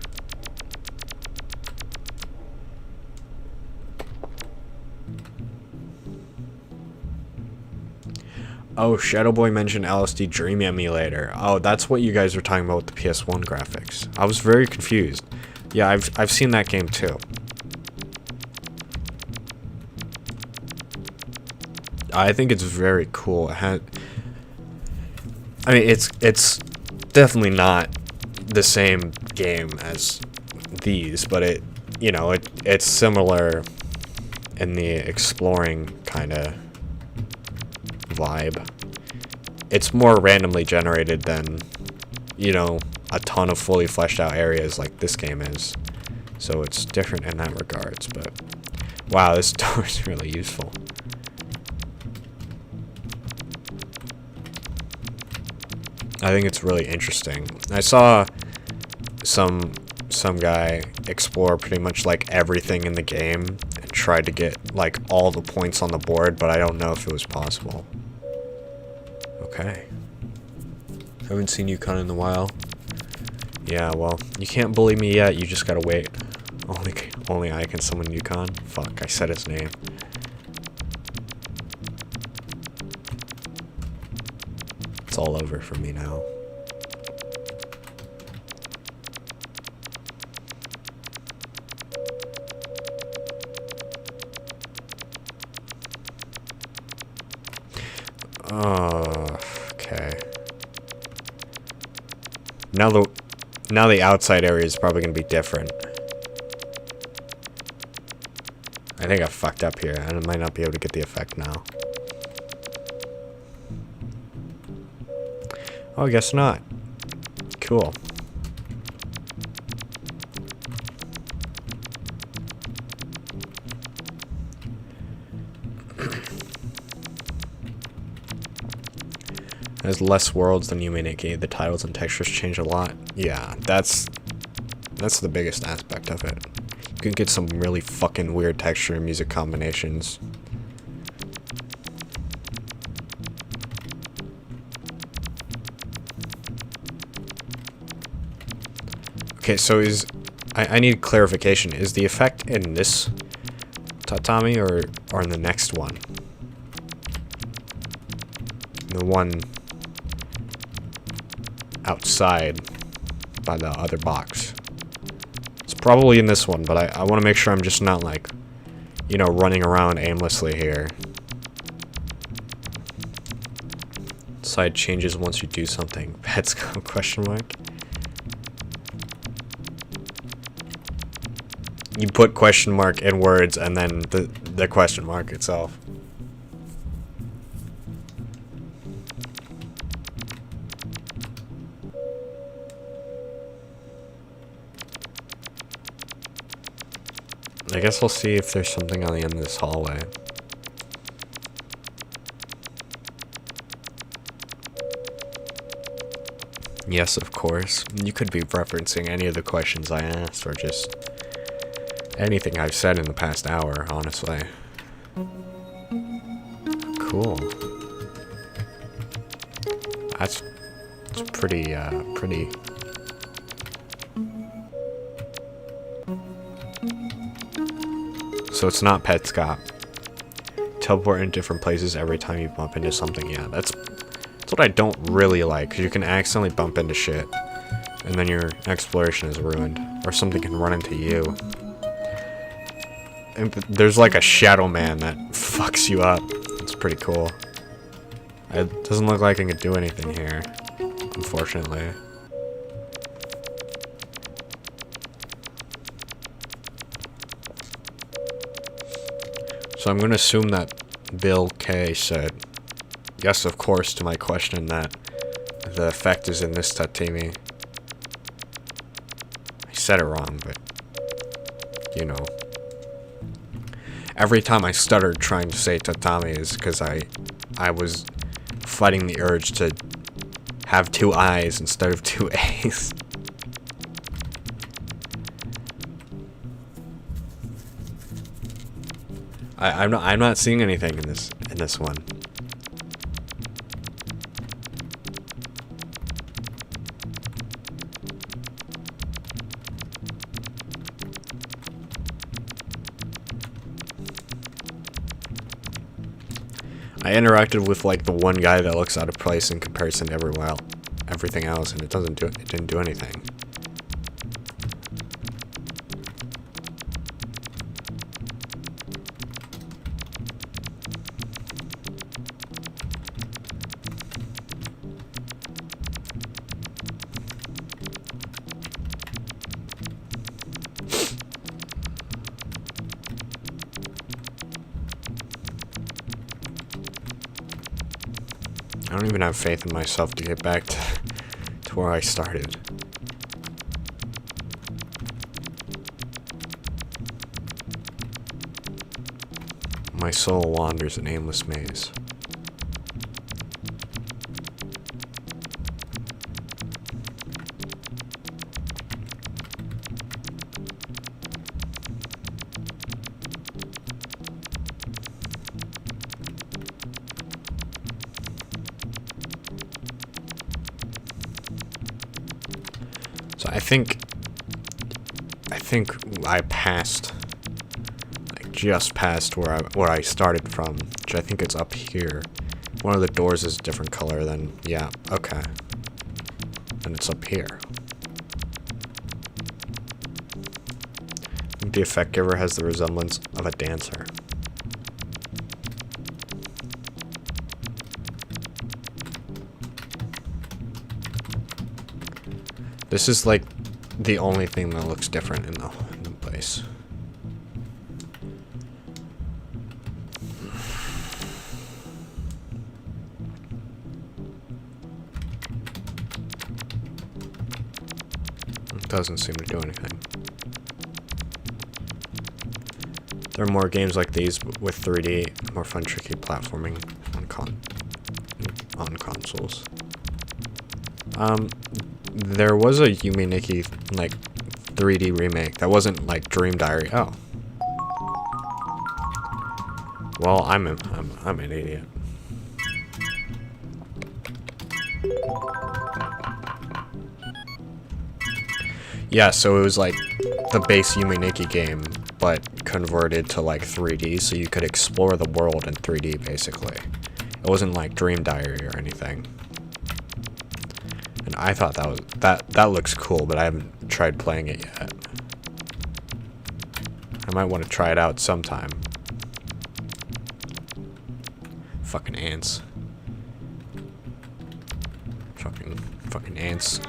Oh, Shadow Boy mentioned LSD Dream Emulator. Oh, that's what you guys were talking about with the PS1 graphics. I was very confused. Yeah, I've seen that game too. I think it's very cool. I mean, it's definitely not the same game as these, but it's similar in the exploring kind of vibe. It's more randomly generated than, a ton of fully fleshed out areas like this game is. So it's different in that regards, but wow, this door is really useful. I think it's really interesting. I saw some guy explore pretty much like everything in the game and tried to get like all the points on the board, but I don't know if it was possible. Okay. Haven't seen Yukon in a while. Yeah, well, you can't bully me yet, you just gotta wait. Only I can summon Yukon. Fuck, I said his name. It's all over for me now. Okay. Now the outside area is probably gonna be different. I think I fucked up here. I might not be able to get the effect now. Oh, I guess not. Cool. There's less worlds than Yume 2kki. The titles and textures change a lot. Yeah, that's the biggest aspect of it. You can get some really fucking weird texture and music combinations. Okay, so I need clarification. Is the effect in this tatami or in the next one? The one outside by the other box. It's probably in this one, but I want to make sure I'm just not like, running around aimlessly here. Side changes once you do something. Pets question mark. You put question mark in words and then the question mark itself. I guess we'll see if there's something on the end of this hallway. Yes, of course. You could be referencing any of the questions I asked, or just anything I've said in the past hour, honestly. Cool. That's pretty. So it's not Petscop. Teleport in different places every time you bump into something. Yeah, that's what I don't really like, because you can accidentally bump into shit, and then your exploration is ruined, or something can run into you. And there's like a shadow man that fucks you up. It's pretty cool. It doesn't look like I can do anything here, unfortunately. So I'm going to assume that Bill K said yes, of course, to my question that the effect is in this tatami. I said it wrong, but, every time I stuttered trying to say tatami is because I was fighting the urge to have two I's instead of two A's. I'm not seeing anything in this one. I interacted with like the one guy that looks out of place in comparison to everything else, and it didn't do anything. I don't even have faith in myself to get back to where I started. My soul wanders an aimless maze. So I think I passed, like just past where I started from, which I think it's up here. One of the doors is a different color than, yeah, okay. And it's up here. I think the effect giver has the resemblance of a dancer. This is like the only thing that looks different in the place. It doesn't seem to do anything. There are more games like these with 3D, more fun, tricky platforming on consoles. There was a Yume 2kki like 3D remake that wasn't like Dream Diary. Oh, well, I'm an idiot. Yeah, so it was like the base Yume 2kki game, but converted to like 3D, so you could explore the world in 3D basically. It wasn't like Dream Diary or anything. And I thought that looks cool, but I haven't tried playing it yet. I might want to try it out sometime. Fucking ants. Fucking ants.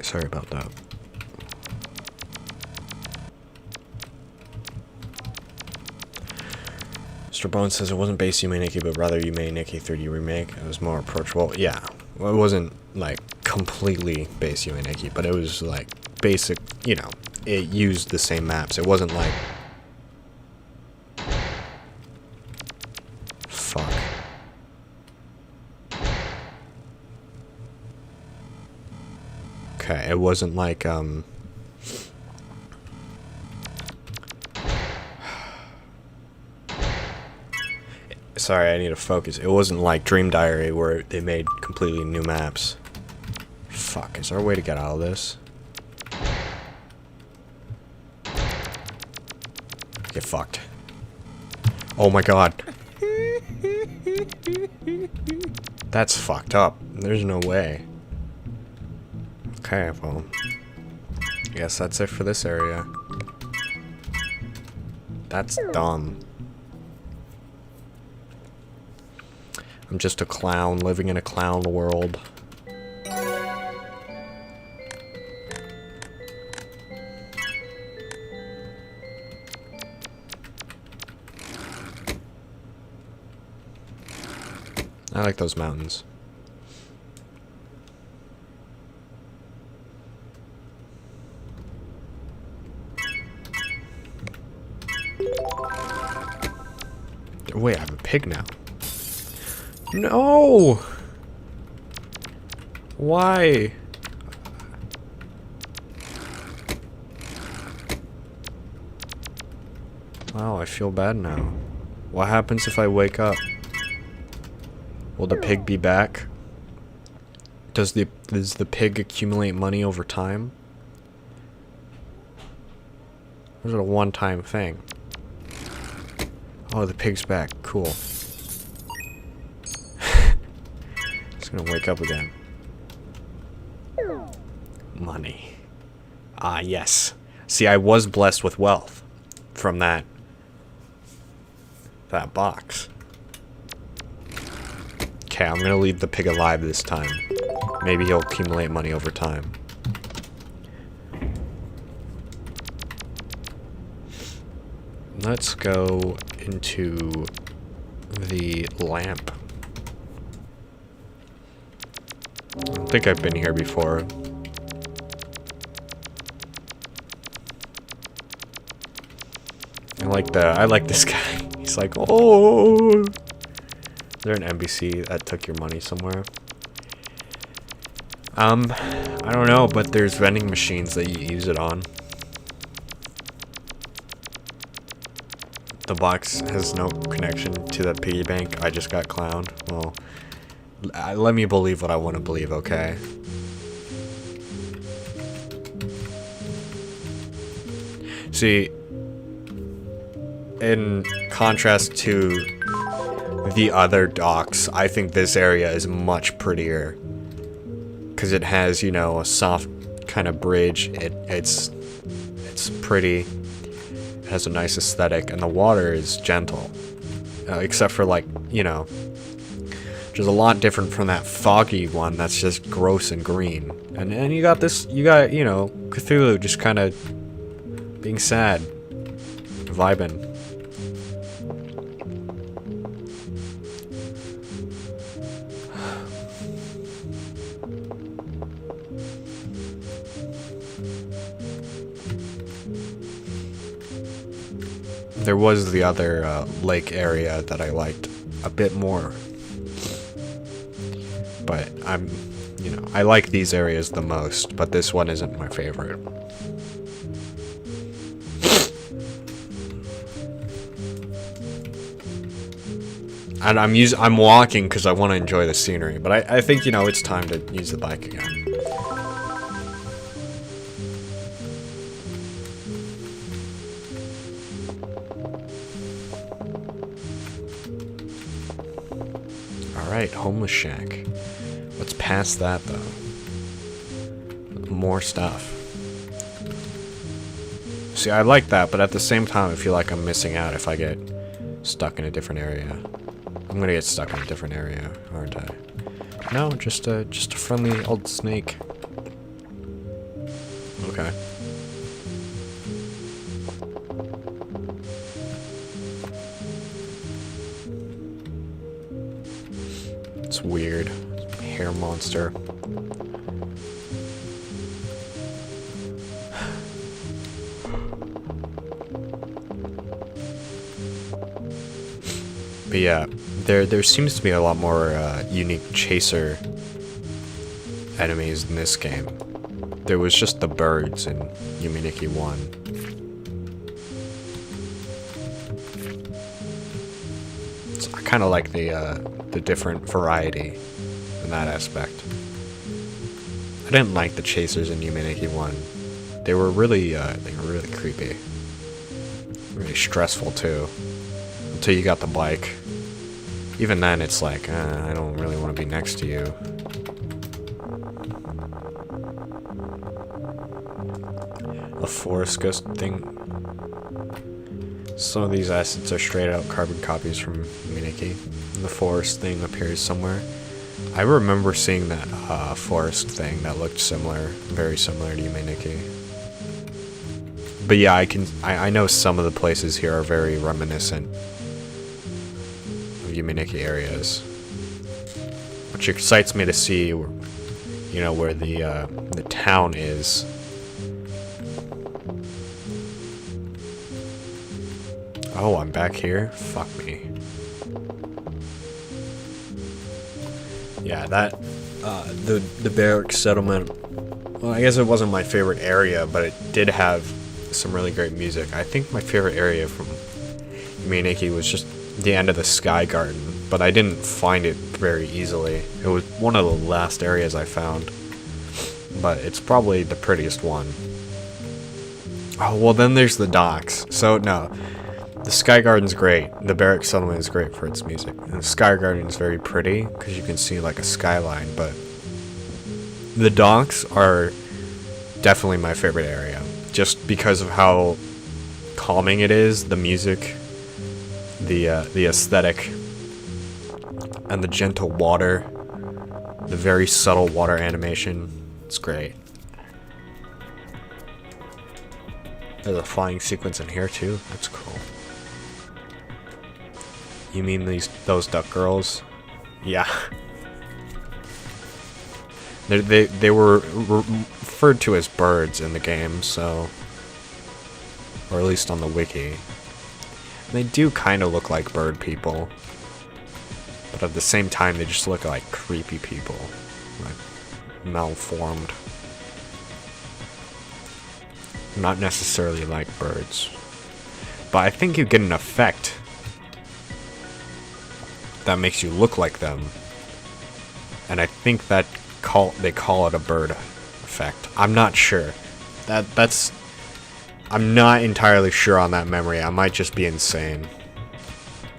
Sorry about that. Mr. Bones says it wasn't base Yume 2kki, but rather Yume 2kki 3D remake. It was more approachable. Yeah, well, it wasn't like completely base Yume 2kki, but it was like basic. You know, it used the same maps. It wasn't like fuck. Okay, it wasn't like Sorry, I need to focus. It wasn't like Dream Diary where they made completely new maps. Fuck, is there a way to get out of this? Get fucked. Oh my god. That's fucked up. There's no way. Okay, well. I guess that's it for this area. That's dumb. I'm just a clown living in a clown world. I like those mountains. Wait, I have a pig now. No! Why? Wow, I feel bad now. What happens if I wake up? Will the pig be back? Does the pig accumulate money over time? Or is it a one-time thing? Oh, the pig's back. Cool. It's gonna wake up again. Money. Ah, yes. See, I was blessed with wealth from that box. Okay, I'm gonna leave the pig alive this time. Maybe he'll accumulate money over time. Let's go into the lamp. I don't think I've been here before. I like this guy. He's like, oh. Is there an NPC that took your money somewhere? I don't know, but there's vending machines that you use it on. The box has no connection to the piggy bank. I just got clowned. Well, let me believe what I want to believe, okay? See, in contrast to the other docks, I think this area is much prettier. Because it has, you know, a soft kind of bridge. It's pretty. It has a nice aesthetic, and the water is gentle. Except for, like, you know, which is a lot different from that foggy one that's just gross and green. And you got this, you know, Cthulhu just kind of being sad, vibing. There was the other lake area that I liked a bit more. But you know, I like these areas the most, but this one isn't my favorite. And I'm walking because I want to enjoy the scenery, but I think, you know, it's time to use the bike again. Alright, homeless shack. Let's pass that, though. More stuff. See, I like that, but at the same time, I feel like I'm missing out if I get stuck in a different area. I'm gonna get stuck in a different area, aren't I? No, just a friendly old snake. Okay. It's weird. Hair monster. But yeah, there seems to be a lot more unique chaser enemies in this game. There was just the birds in Yume 2kki 1. I kind of like the different variety in that aspect. I didn't like the chasers in Yume 2kki 1. They were really creepy. Really stressful too. Until you got the bike. Even then, it's like, I don't really want to be next to you. A forest ghost thing. Some of these assets are straight out carbon copies from Yume 2kki. The forest thing appears somewhere. I remember seeing that forest thing that looked similar, very similar to Yume 2kki. But yeah, I know some of the places here are very reminiscent of Yume 2kki areas, which excites me to see, you know, where the town is. Oh, I'm back here? Fuck me. Yeah, that, the barrack settlement, well, I guess it wasn't my favorite area, but it did have some really great music. I think my favorite area from Yume 2kki was just the end of the Sky Garden, but I didn't find it very easily. It was one of the last areas I found, but it's probably the prettiest one. Oh, well then there's the docks. So, no. The Sky Garden's great. The barrack settlement is great for its music. And the Sky Garden is very pretty, because you can see like a skyline, but the docks are definitely my favorite area. Just because of how calming it is, the music, the aesthetic, and the gentle water, the very subtle water animation. It's great. There's a flying sequence in here too. That's cool. You mean those duck girls? Yeah. They were referred to as birds in the game, so, or at least on the wiki. And they do kind of look like bird people, but at the same time they just look like creepy people, like malformed. Not necessarily like birds, but I think you get an effect that makes you look like them, and I think that they call it a bird effect. I'm not sure. I'm not entirely sure on that memory. I might just be insane.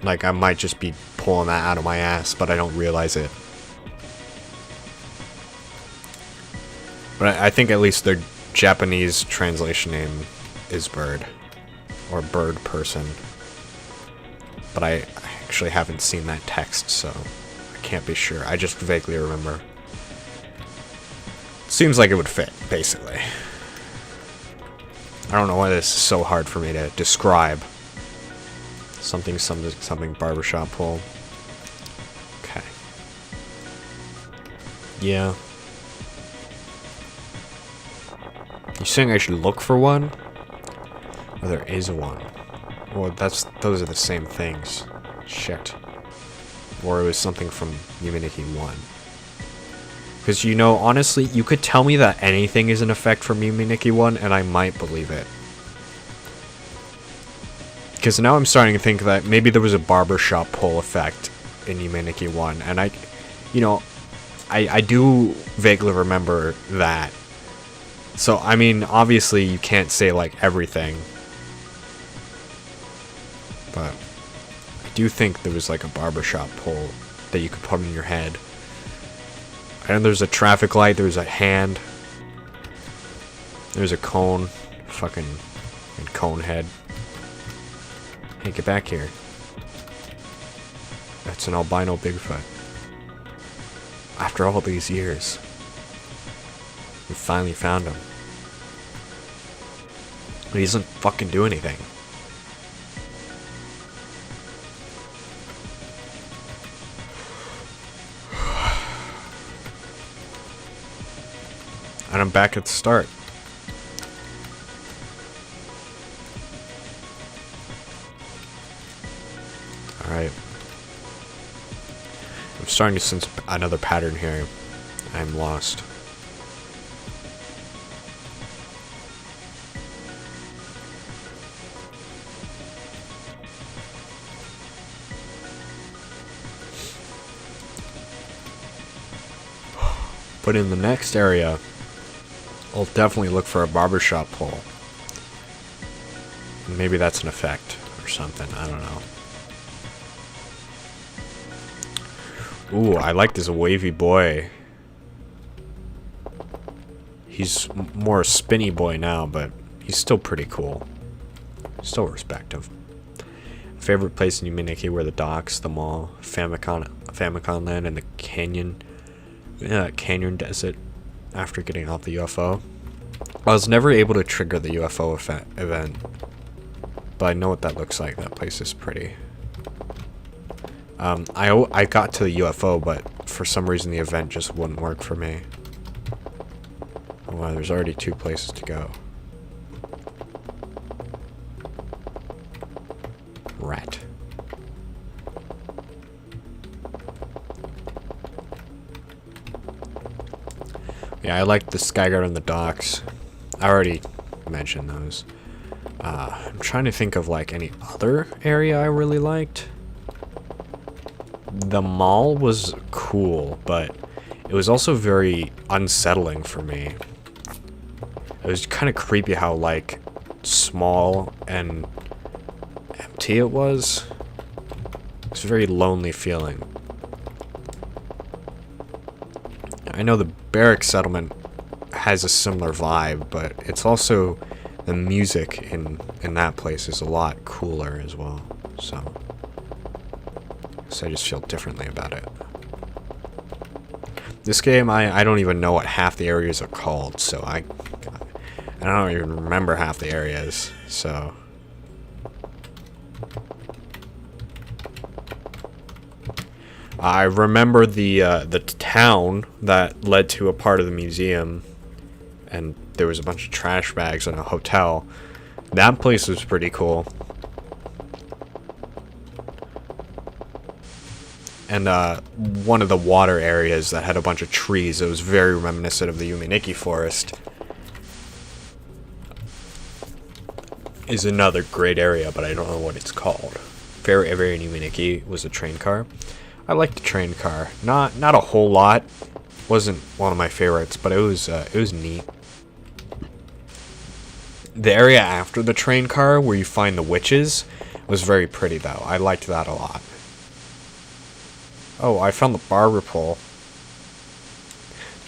Like, I might just be pulling that out of my ass, but I don't realize it. But I think at least their Japanese translation name is bird, or bird person. But I actually haven't seen that text, so I can't be sure. I just vaguely remember. Seems like it would fit, basically. I don't know why this is so hard for me to describe. Something barbershop pole. Okay. Yeah. You saying I should look for one? Or there is one? Well, those are the same things. Shit. Or it was something from Yume 2kki 1. Because, you know, honestly, you could tell me that anything is an effect from Yume 2kki 1, and I might believe it. Because now I'm starting to think that maybe there was a barbershop pole effect in Yume 2kki 1, and I do vaguely remember that. So, I mean, obviously you can't say, like, everything. But I do think there was, like, a barbershop pole that you could put in your head. And there's a traffic light, there's a hand. There's a cone. Fucking cone head. Hey, get back here. That's an albino Bigfoot. After all these years. We finally found him. But he doesn't fucking do anything. And I'm back at the start. Alright. I'm starting to sense another pattern here. I'm lost. But in the next area, I'll definitely look for a barbershop pole. Maybe that's an effect or something. I don't know. Ooh, I like this wavy boy. He's more a spinny boy now, but he's still pretty cool. Still respect him. Favorite place in Yume 2kki were the docks, the mall, Famicom Land, and the canyon desert after getting off the UFO. I was never able to trigger the UFO event, but I know what that looks like. That place is pretty. I got to the UFO, but for some reason the event just wouldn't work for me. Oh wow, there's already 2 places to go. Rat. Yeah, I like the Skyguard on the docks. I already mentioned those. I'm trying to think of like any other area I really liked. The mall was cool, but it was also very unsettling for me. It was kind of creepy how like small and empty it was. It's a very lonely feeling. I know the barrack settlement has a similar vibe, but it's also the music in that place is a lot cooler as well. So I just feel differently about it. This game, I don't even know what half the areas are called, so I don't even remember half the areas, so. I remember the town that led to a part of the museum, and there was a bunch of trash bags in a hotel. That place was pretty cool. And one of the water areas that had a bunch of trees, it was very reminiscent of the Yume 2kki forest, is another great area, but I don't know what it's called. Favorite area in Yume 2kki was the train car. I liked the train car. Not a whole lot. Wasn't one of my favorites, but it was neat. The area after the train car, where you find the witches, was very pretty though. I liked that a lot. Oh, I found the barber pole.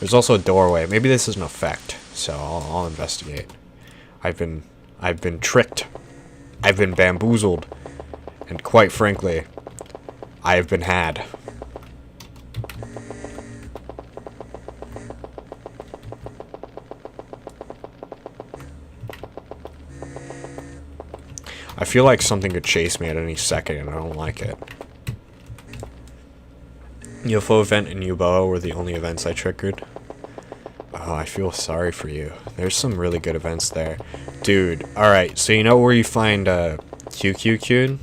There's also a doorway. Maybe this is an effect, so I'll investigate. I've been tricked. I've been bamboozled, and quite frankly, I have been had. I feel like something could chase me at any second, and I don't like it. UFO event and Yuboa were the only events I triggered. Oh, I feel sorry for you. There's some really good events there. Dude, alright, so you know where you find QQQ?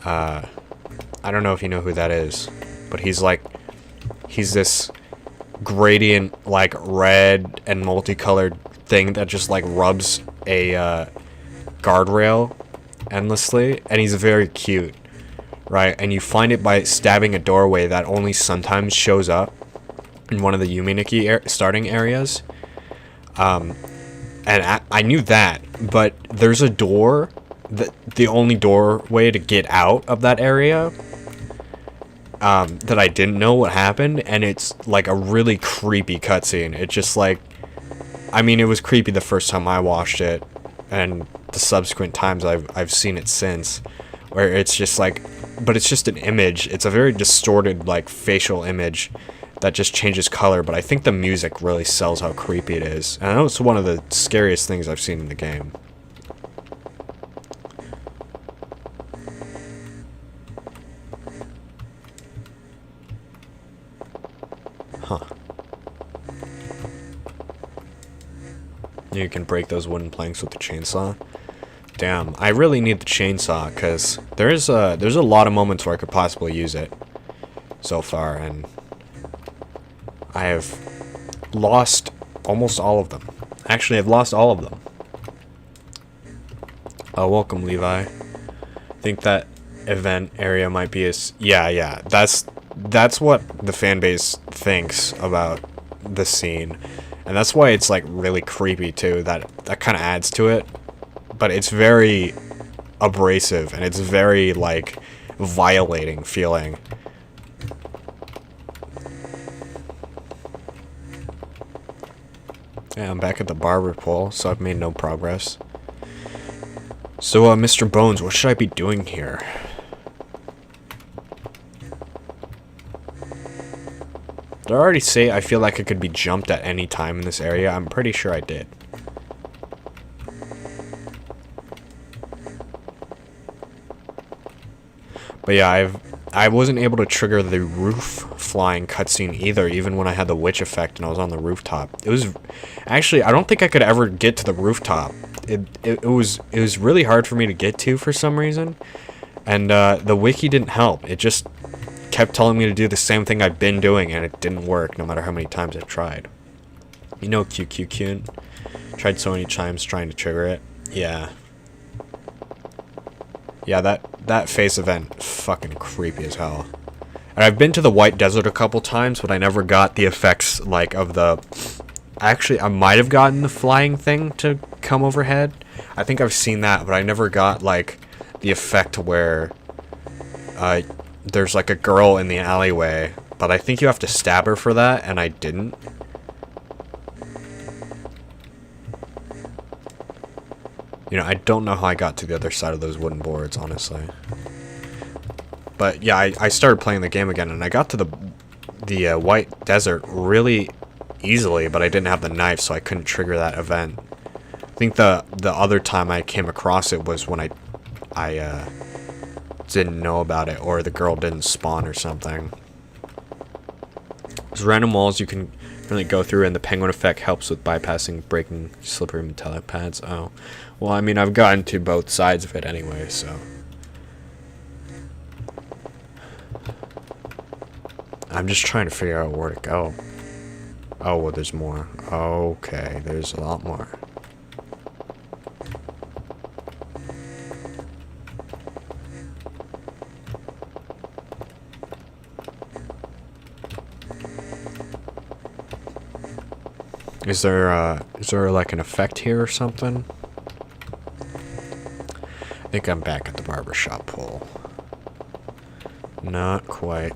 I don't know if you know who that is, but he's this gradient, like, red and multicolored thing that just, like, rubs a guardrail endlessly, and he's very cute. Right, and you find it by stabbing a doorway that only sometimes shows up in one of the Yume 2kki starting areas. And I knew that, but there's a door, the only doorway to get out of that area, that I didn't know what happened, and it's like a really creepy cutscene. It just like, I mean, it was creepy the first time I watched it, and the subsequent times I've seen it since, where it's just like, but it's just an image. It's a very distorted, like, facial image that just changes color, but I think the music really sells how creepy it is. And I know it's one of the scariest things I've seen in the game. Huh. You can break those wooden planks with the chainsaw. Damn, I really need the chainsaw, because there's a lot of moments where I could possibly use it so far, and I have lost almost all of them. Actually, I've lost all of them. Welcome, Levi. I think that event area might be yeah, that's what the fan base thinks about the scene. And that's why it's like really creepy too. That kind of adds to it. But it's very abrasive and it's very like violating feeling. Yeah, I'm back at the barber pole, so I've made no progress. So, Mr. Bones, what should I be doing here? Did I already say I feel like I could be jumped at any time in this area? I'm pretty sure I did. But yeah, I wasn't able to trigger the roof flying cutscene either, even when I had the witch effect and I was on the rooftop. It was actually, I don't think I could ever get to the rooftop. It was really hard for me to get to for some reason, and the wiki didn't help. It just kept telling me to do the same thing I've been doing, and it didn't work no matter how many times I've tried. You know, QQQ tried so many times trying to trigger it. Yeah. Yeah, that face event, fucking creepy as hell. And I've been to the White Desert a couple times, but I never got the effects, like, of the... Actually, I might have gotten the flying thing to come overhead. I think I've seen that, but I never got, like, the effect where... there's, like, a girl in the alleyway, but I think you have to stab her for that, and I didn't. You know, I don't know how I got to the other side of those wooden boards, honestly. But yeah, I started playing the game again, and I got to the White Desert really easily, but I didn't have the knife, so I couldn't trigger that event. I think the other time I came across it was when I didn't know about it, or the girl didn't spawn or something. There's random walls you can really go through, and the penguin effect helps with bypassing breaking slippery metallic pads. Oh, well, I mean, I've gotten to both sides of it anyway, so. I'm just trying to figure out where to go. Oh, well, there's more. Okay, there's a lot more. Is there like an effect here or something? I think I'm back at the barbershop pole. Not quite.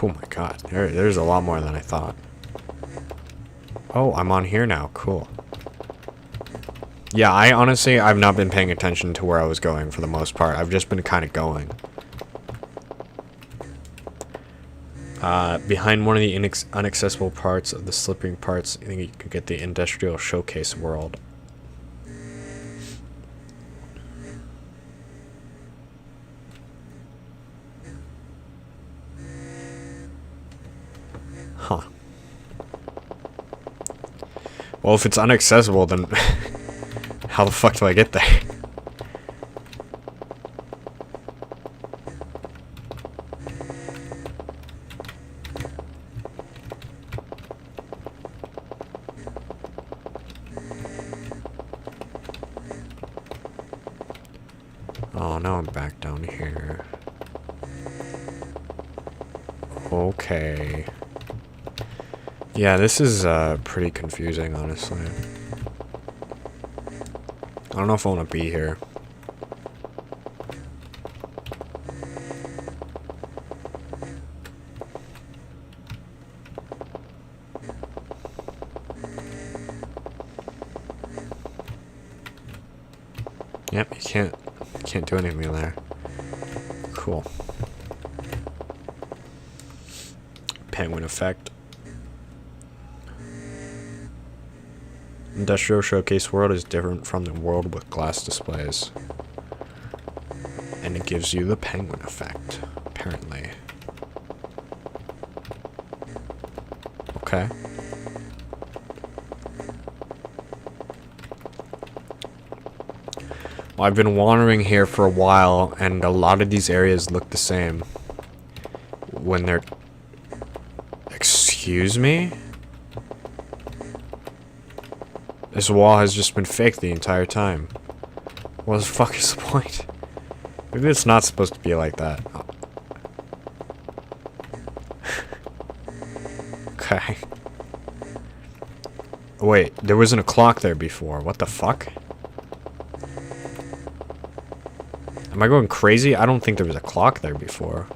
Oh my god, there's a lot more than I thought. Oh, I'm on here now, cool. Yeah, I've not been paying attention to where I was going for the most part. I've just been kind of going. Behind one of the inaccessible parts of the slipping parts, I think you can get the industrial showcase world. Huh. Well, if it's inaccessible, then how the fuck do I get there? Oh, now I'm back down here. Okay. Yeah, this is pretty confusing, honestly. I don't know if I want to be here. Yep, you can't do anything there. Cool. Penguin effect. Industrial Showcase World is different from the world with glass displays. And it gives you the penguin effect, apparently. Okay. Well, I've been wandering here for a while, and a lot of these areas look the same. When they're... Excuse me? This wall has just been fake the entire time. What the fuck is the point? Maybe it's not supposed to be like that. Oh. Okay. Wait, there wasn't a clock there before. What the fuck? Am I going crazy? I don't think there was a clock there before.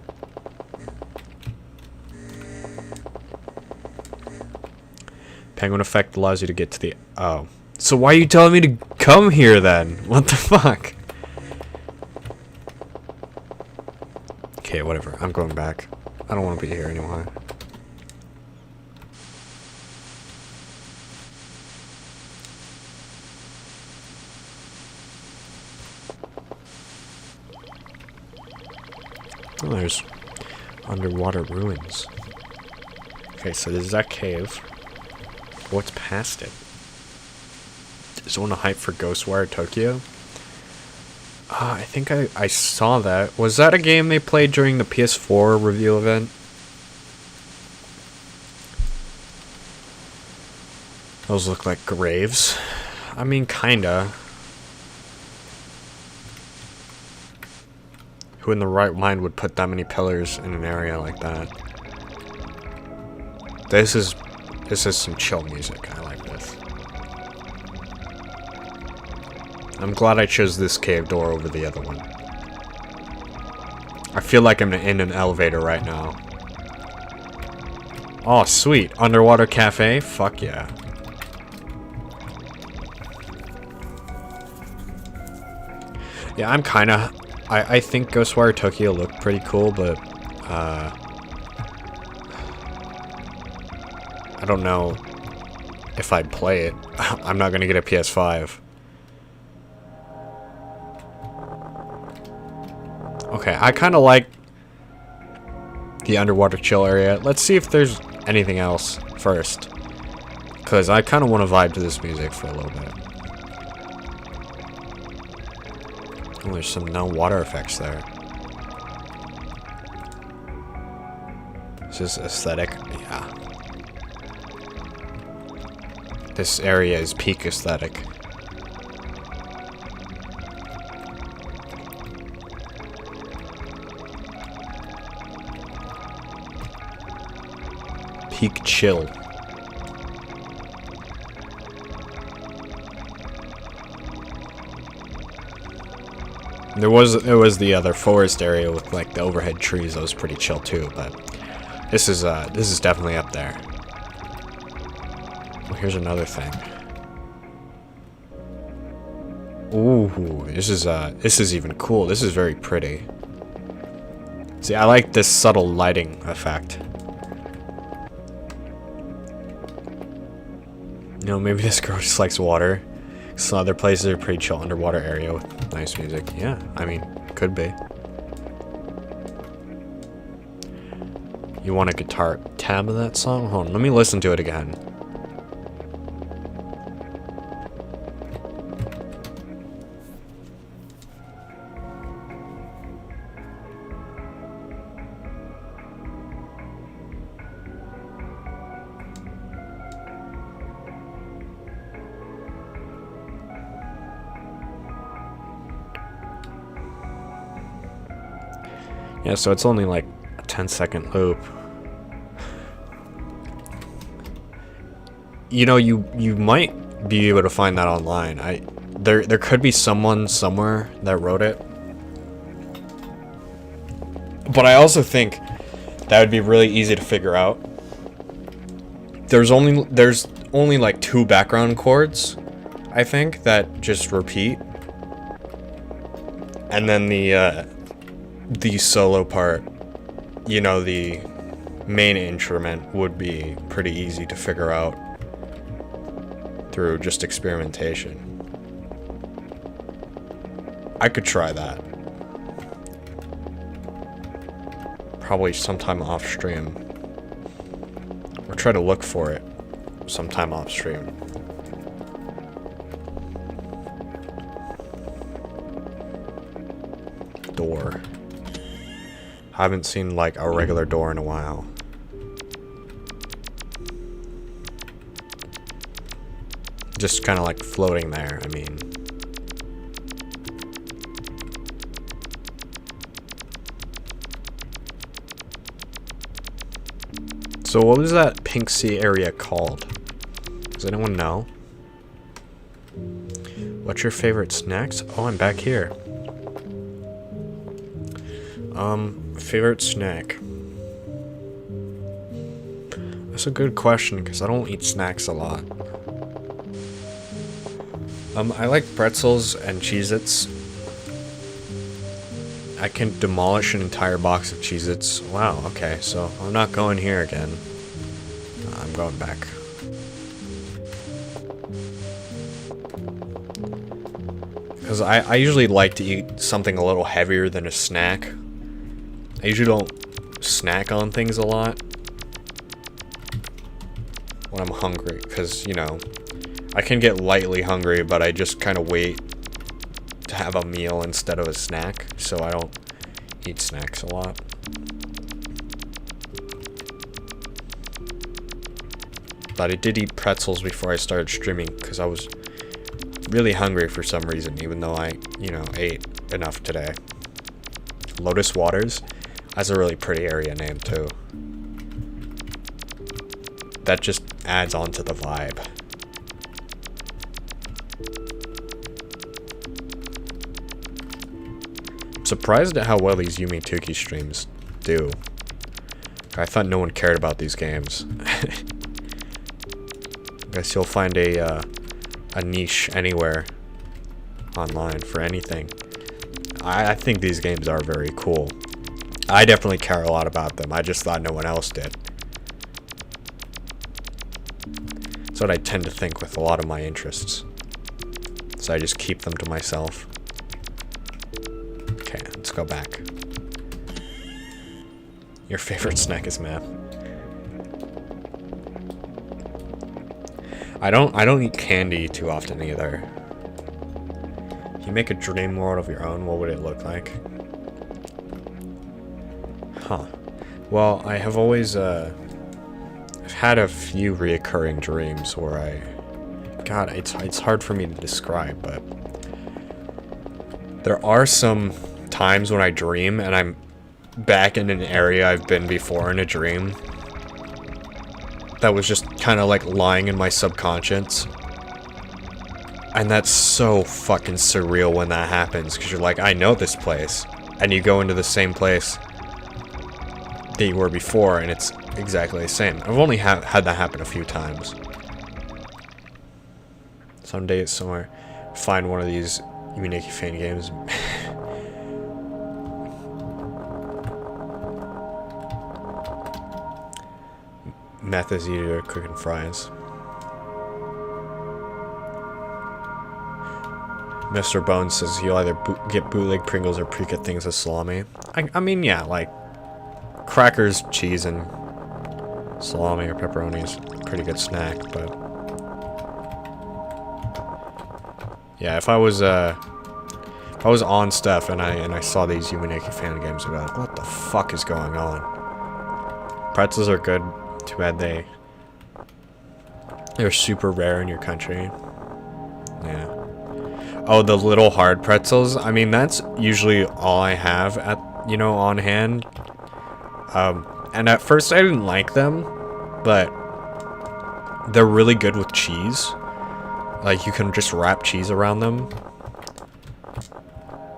Penguin effect allows you to get to the... Oh. So why are you telling me to come here then? What the fuck? Okay, whatever. I'm going back. I don't want to be here anymore. Oh, there's underwater ruins. Okay, so there's that cave. What's past it? Is one hype for Ghostwire Tokyo? I think I saw that. Was that a game they played during the PS4 review event? Those look like graves. I mean, kinda. Who in the right mind would put that many pillars in an area like that? This is some chill music. I like this. I'm glad I chose this cave door over the other one. I feel like I'm in an elevator right now. Oh, sweet. Underwater cafe? Fuck yeah. Yeah, I'm kinda... I think Ghostwire Tokyo looked pretty cool, but... I don't know if I'd play it. I'm not gonna get a PS5. Okay, I kind of like the underwater chill area. Let's see if there's anything else first. Because I kind of want to vibe to this music for a little bit. Oh, there's some no water effects there. This is aesthetic. Yeah. This area is peak aesthetic. Peak chill. There was the other forest area with like the overhead trees that was pretty chill too, but this is definitely up there. Well, here's another thing. Ooh, this is even cool. This is very pretty. See, I like this subtle lighting effect. You know, maybe this girl just likes water. Some other places are pretty chill underwater area with nice music. Yeah, I mean, could be. You want a guitar tab of that song? Hold on, let me listen to it again. Yeah, so it's only like a 10-second loop. You know, you might be able to find that online. There could be someone somewhere that wrote it. But I also think that would be really easy to figure out. There's only like 2 background chords, I think, that just repeat. And then the solo part, you know, the main instrument would be pretty easy to figure out through just experimentation. I could try that. Probably sometime off stream. Or try to look for it sometime off stream. Door. I haven't seen like a regular door in a while. Just kind of like floating there, I mean. So what was that pink sea area called? Does anyone know? What's your favorite snacks? Oh, I'm back here. Favorite snack. That's a good question, because I don't eat snacks a lot. I like pretzels and Cheez-Its. I can demolish an entire box of Cheez-Its. Wow, okay, so I'm not going here again. I'm going back. Because I usually like to eat something a little heavier than a snack. I usually don't snack on things a lot when I'm hungry, because, you know, I can get lightly hungry, but I just kind of wait to have a meal instead of a snack, so I don't eat snacks a lot. But I did eat pretzels before I started streaming, because I was really hungry for some reason, even though I, you know, ate enough today. Lotus Waters. That's a really pretty area name, too. That just adds on to the vibe. I'm surprised at how well these Yume 2kki streams do. I thought no one cared about these games. Guess you'll find a niche anywhere online for anything. I think these games are very cool. I definitely care a lot about them. I just thought no one else did. That's what I tend to think with a lot of my interests. So I just keep them to myself. Okay, let's go back. Your favorite snack is map. I don't eat candy too often either. If you make a dream world of your own, what would it look like? Huh. Well, I have always I've had a few reoccurring dreams where God, it's hard for me to describe, but there are some times when I dream and I'm back in an area I've been before in a dream that was just kind of like lying in my subconscious. And that's so fucking surreal when that happens, because you're like, I know this place. And you go into the same place that you were before, and it's exactly the same. I've only had that happen a few times. Someday it's somewhere. Find one of these Yume 2kki fan games. Meth is easier cooking fries. Mr. Bones says you'll either get bootleg Pringles or pre-cut things with salami. I mean, yeah, like crackers, cheese, and salami or pepperoni is a pretty good snack, but yeah, if I was on stuff and I saw these Yume 2kki fan games, I'd be like, what the fuck is going on? Pretzels are good. Too bad they're super rare in your country. Yeah. Oh, the little hard pretzels. I mean, that's usually all I have on hand. And at first I didn't like them, but they're really good with cheese. Like, you can just wrap cheese around them.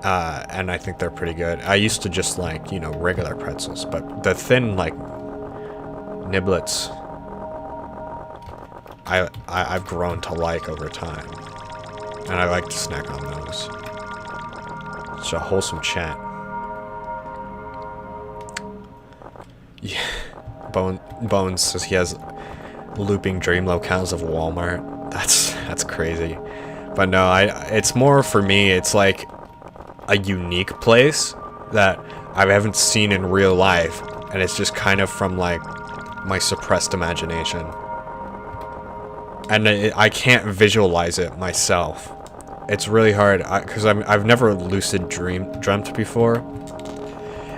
And I think they're pretty good. I used to just like, regular pretzels, but the thin, like, niblets, I've grown to like over time. And I like to snack on those. It's a wholesome chat. Yeah. Bones says he has looping dream locales of Walmart. That's crazy. But no, it's more for me, it's like a unique place that I haven't seen in real life. And it's just kind of from like my suppressed imagination. And I can't visualize it myself. It's really hard, because I've never lucid dreamt before.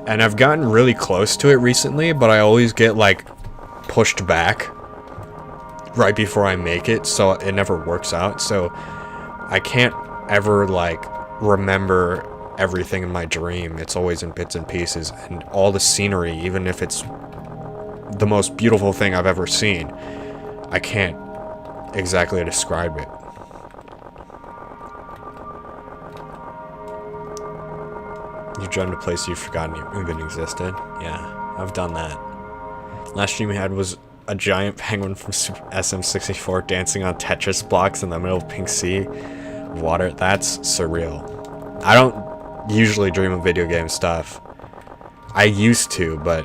And I've gotten really close to it recently, but I always get, like, pushed back right before I make it, so it never works out. So I can't ever, like, remember everything in my dream. It's always in bits and pieces. And all the scenery, even if it's the most beautiful thing I've ever seen. I can't exactly describe it. You dreamt a place you've forgotten even existed? Yeah, I've done that. Last dream I had was a giant penguin from SM64 dancing on Tetris blocks in the middle of Pink Sea of water. That's surreal. I don't usually dream of video game stuff. I used to, but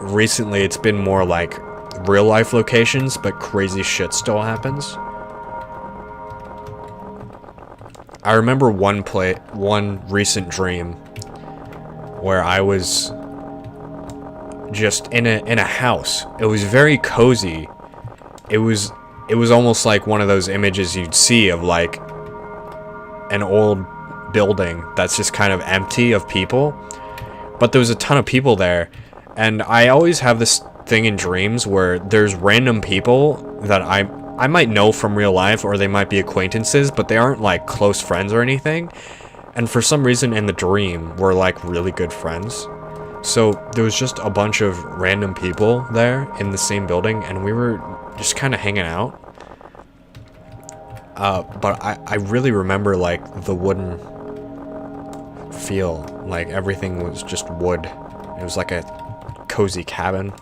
recently it's been more like real life locations, but crazy shit still happens. I remember one recent dream where I was just in a house. It was very cozy. It was almost like one of those images you'd see of like an old building that's just kind of empty of people, but there was a ton of people there. And I always have this thing in dreams where there's random people that I might know from real life, or they might be acquaintances, but they aren't like close friends or anything. And for some reason in the dream, we're like really good friends. So there was just a bunch of random people there in the same building, and we were just kind of hanging out. But I really remember like the wooden feel, like everything was just wood. It was like a cozy cabin.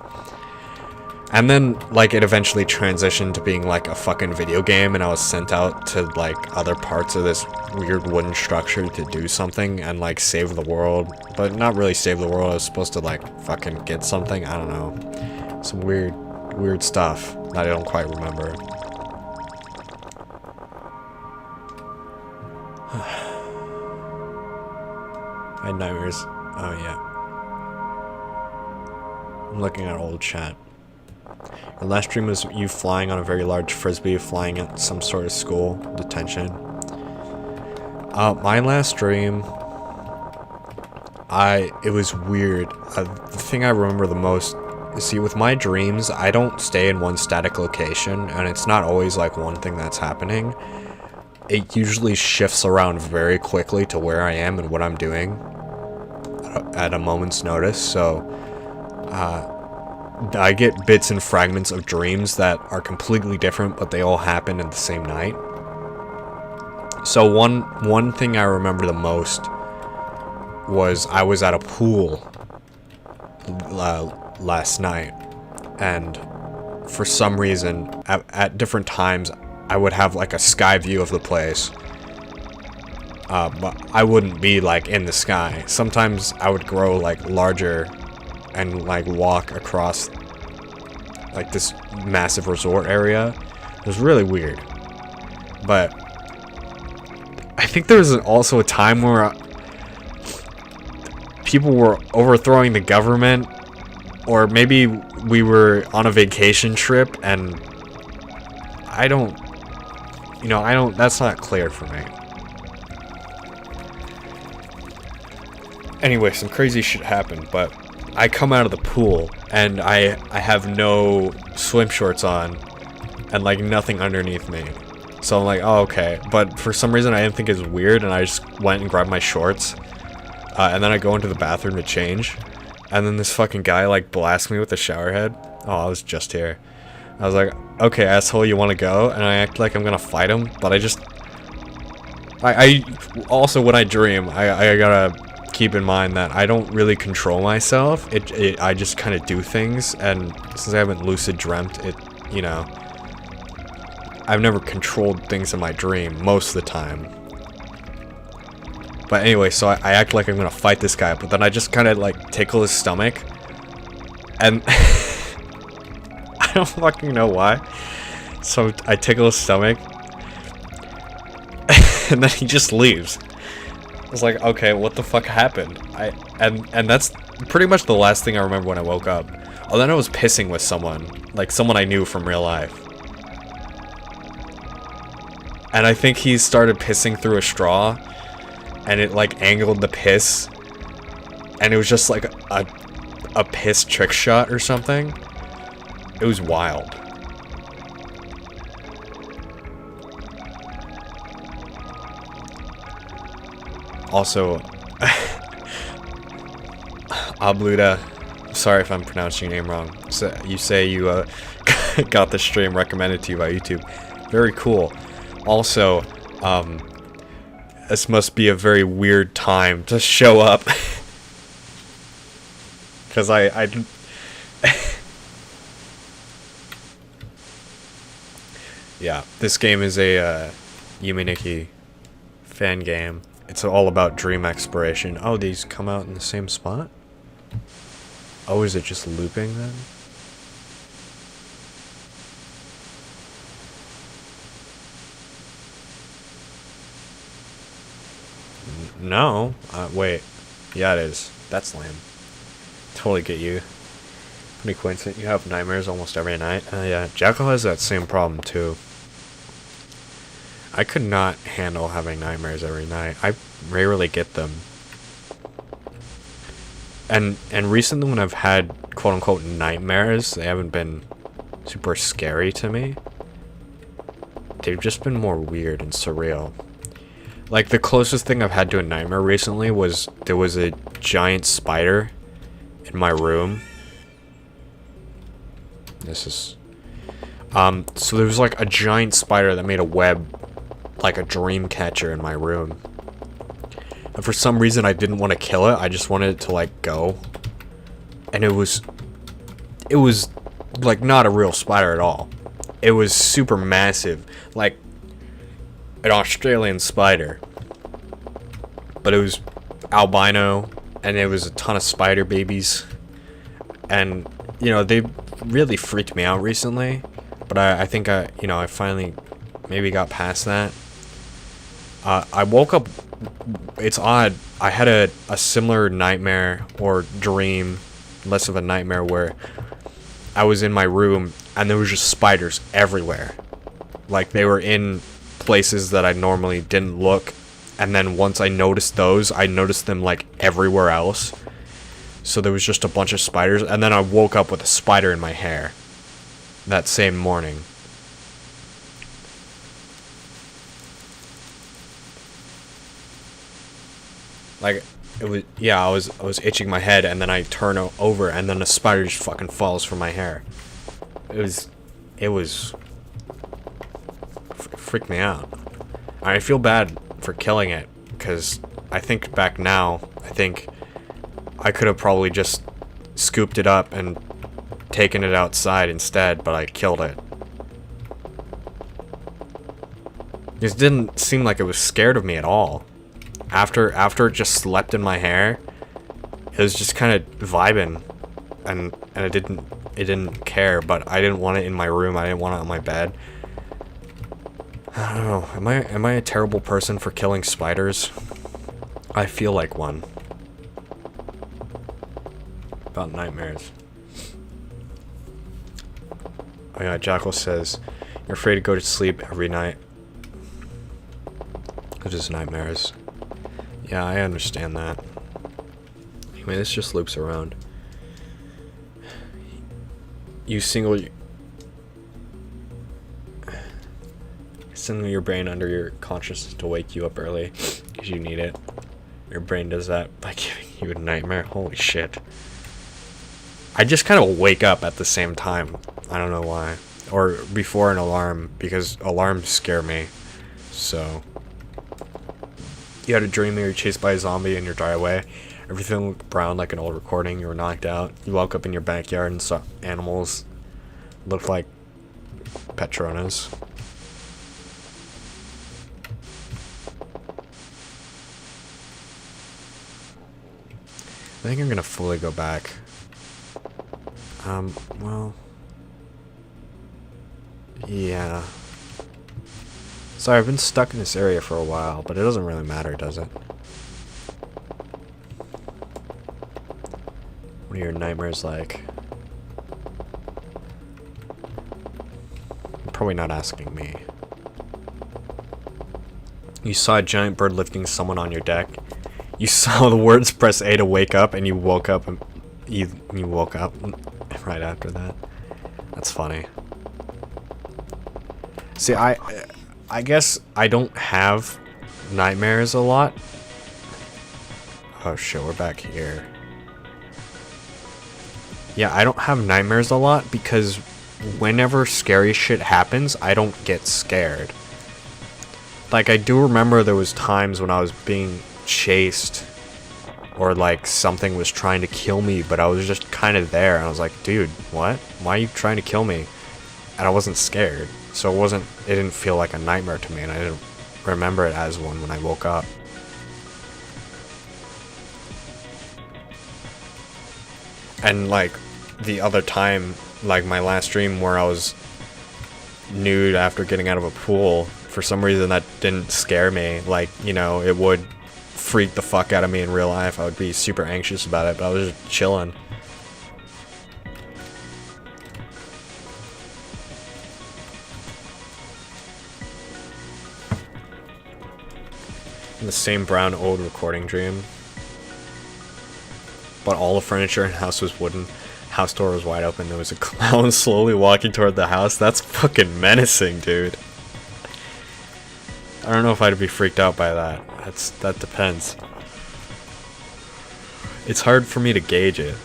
And then like it eventually transitioned to being like a fucking video game, and I was sent out to like other parts of this weird wooden structure to do something and like save the world, but not really save the world. I was supposed to like fucking get something, I don't know, some weird stuff that I don't quite remember. I had nightmares. Oh yeah, I'm looking at old chat. Your last dream was you flying on a very large frisbee, flying at some sort of school detention. My last dream, it was weird. The thing I remember the most, see, with my dreams, I don't stay in one static location, and it's not always like one thing that's happening. It usually shifts around very quickly to where I am and what I'm doing at a moment's notice. So, I get bits and fragments of dreams that are completely different, but they all happen in the same night. So one thing I remember the most was I was at a pool last night, and for some reason at different times I would have like a sky view of the place, but I wouldn't be like in the sky. Sometimes I would grow like larger and like walk across like this massive resort area. It was really weird. But I think there was also a time where people were overthrowing the government, or maybe we were on a vacation trip, and I don't, that's not clear for me. Anyway, some crazy shit happened, but I come out of the pool and I have no swim shorts on and like nothing underneath me. So I'm like, oh, okay. But for some reason I didn't think it was weird, and I just went and grabbed my shorts. And then I go into the bathroom to change. And then this fucking guy like blasts me with a shower head. Oh, I was just here. I was like, okay, asshole, you want to go? And I act like I'm gonna fight him, but I also, when I dream, I gotta keep in mind that I don't really control myself. I just kind of do things, and since I haven't lucid dreamt it, I've never controlled things in my dream most of the time. But anyway, so I act like I'm gonna fight this guy, but then I just kind of like tickle his stomach, and I don't fucking know why. So I tickle his stomach, and then he just leaves. I was like, okay, what the fuck happened? And that's pretty much the last thing I remember when I woke up. Oh, then I was pissing with someone, like someone I knew from real life. And I think he started pissing through a straw, and it like angled the piss, and it was just like a piss trick shot or something. It was wild. Also, Abluda, sorry if I'm pronouncing your name wrong. So you say you got the stream recommended to you by YouTube. Very cool. Also, this must be a very weird time to show up. Because I yeah, this game is a Yume 2kki fan game. It's all about dream exploration. Oh, these come out in the same spot? Oh, is it just looping then? No. Wait. Yeah, it is. That's lame. Totally get you. Pretty coincident. You have nightmares almost every night. Yeah, Jackal has that same problem too. I could not handle having nightmares every night. I rarely get them. And recently when I've had quote-unquote nightmares, they haven't been super scary to me. They've just been more weird and surreal. Like, the closest thing I've had to a nightmare recently was there was a giant spider in my room. This is... so there was like a giant spider that made a web, like a dream catcher in my room. And for some reason I didn't want to kill it, I just wanted it to like go. And it was like not a real spider at all. It was super massive, like an Australian spider. But it was albino, and it was a ton of spider babies. And, you know, they really freaked me out recently. But I think I finally maybe got past that. I woke up, it's odd, I had a similar nightmare or dream, less of a nightmare, where I was in my room and there was just spiders everywhere. Like, they were in places that I normally didn't look, and then once I noticed those, I noticed them like everywhere else. So there was just a bunch of spiders, and then I woke up with a spider in my hair that same morning. Like, it was, yeah, I was itching my head, and then I turn over, and then a spider just fucking falls from my hair. It was freaked me out. I feel bad for killing it, because I think back now, I think I could have probably just scooped it up and taken it outside instead, but I killed it. It didn't seem like it was scared of me at all. After it just slept in my hair, it was just kind of vibing, and it didn't care. But I didn't want it in my room. I didn't want it on my bed. I don't know. Am I a terrible person for killing spiders? I feel like one. About nightmares. Oh yeah, Jackal says you're afraid to go to sleep every night. It's just nightmares. Yeah, I understand that. Anyway, this just loops around. You single your brain under your consciousness to wake you up early because you need it. Your brain does that by giving you a nightmare. Holy shit. I just kind of wake up at the same time. I don't know why. Or before an alarm, because alarms scare me. So... You had a dream that you were chased by a zombie in your driveway. Everything looked brown like an old recording. You were knocked out. You woke up in your backyard and saw animals looked like Petronas. I think I'm gonna fully go back. Well... Yeah... Sorry, I've been stuck in this area for a while, but it doesn't really matter, does it? What are your nightmares like? You're probably not asking me. You saw a giant bird lifting someone on your deck. You saw the words press A to wake up, and you woke up, and you woke up right after that. That's funny. See, I guess I don't have nightmares a lot. Oh shit, we're back here. Yeah, I don't have nightmares a lot because whenever scary shit happens, I don't get scared. Like, I do remember there was times when I was being chased or like something was trying to kill me, but I was just kind of there and I was like, dude, what? Why are you trying to kill me? And I wasn't scared. So it didn't feel like a nightmare to me, and I didn't remember it as one when I woke up. And like the other time, like my last dream where I was nude after getting out of a pool, for some reason that didn't scare me. Like, you know, it would freak the fuck out of me in real life. I would be super anxious about it, but I was just chilling. In the same brown old recording dream. But all the furniture in the house was wooden. House door was wide open. There was a clown slowly walking toward the house. That's fucking menacing, dude. I don't know if I'd be freaked out by that. That depends. It's hard for me to gauge it.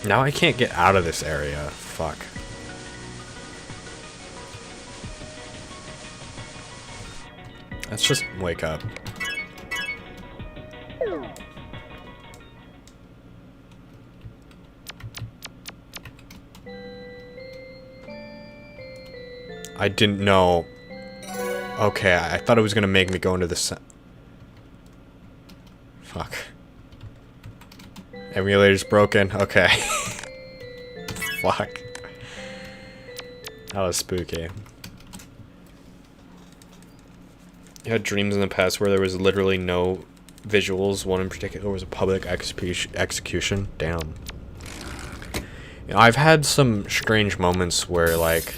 Now I can't get out of this area. Fuck. Let's just wake up. I didn't know. Okay, I thought it was gonna make me go into the fuck. Emulator's broken. Okay. Fuck. That was spooky. You had dreams in the past where there was literally no visuals. One in particular was a public execution. Damn. You know, I've had some strange moments where, like...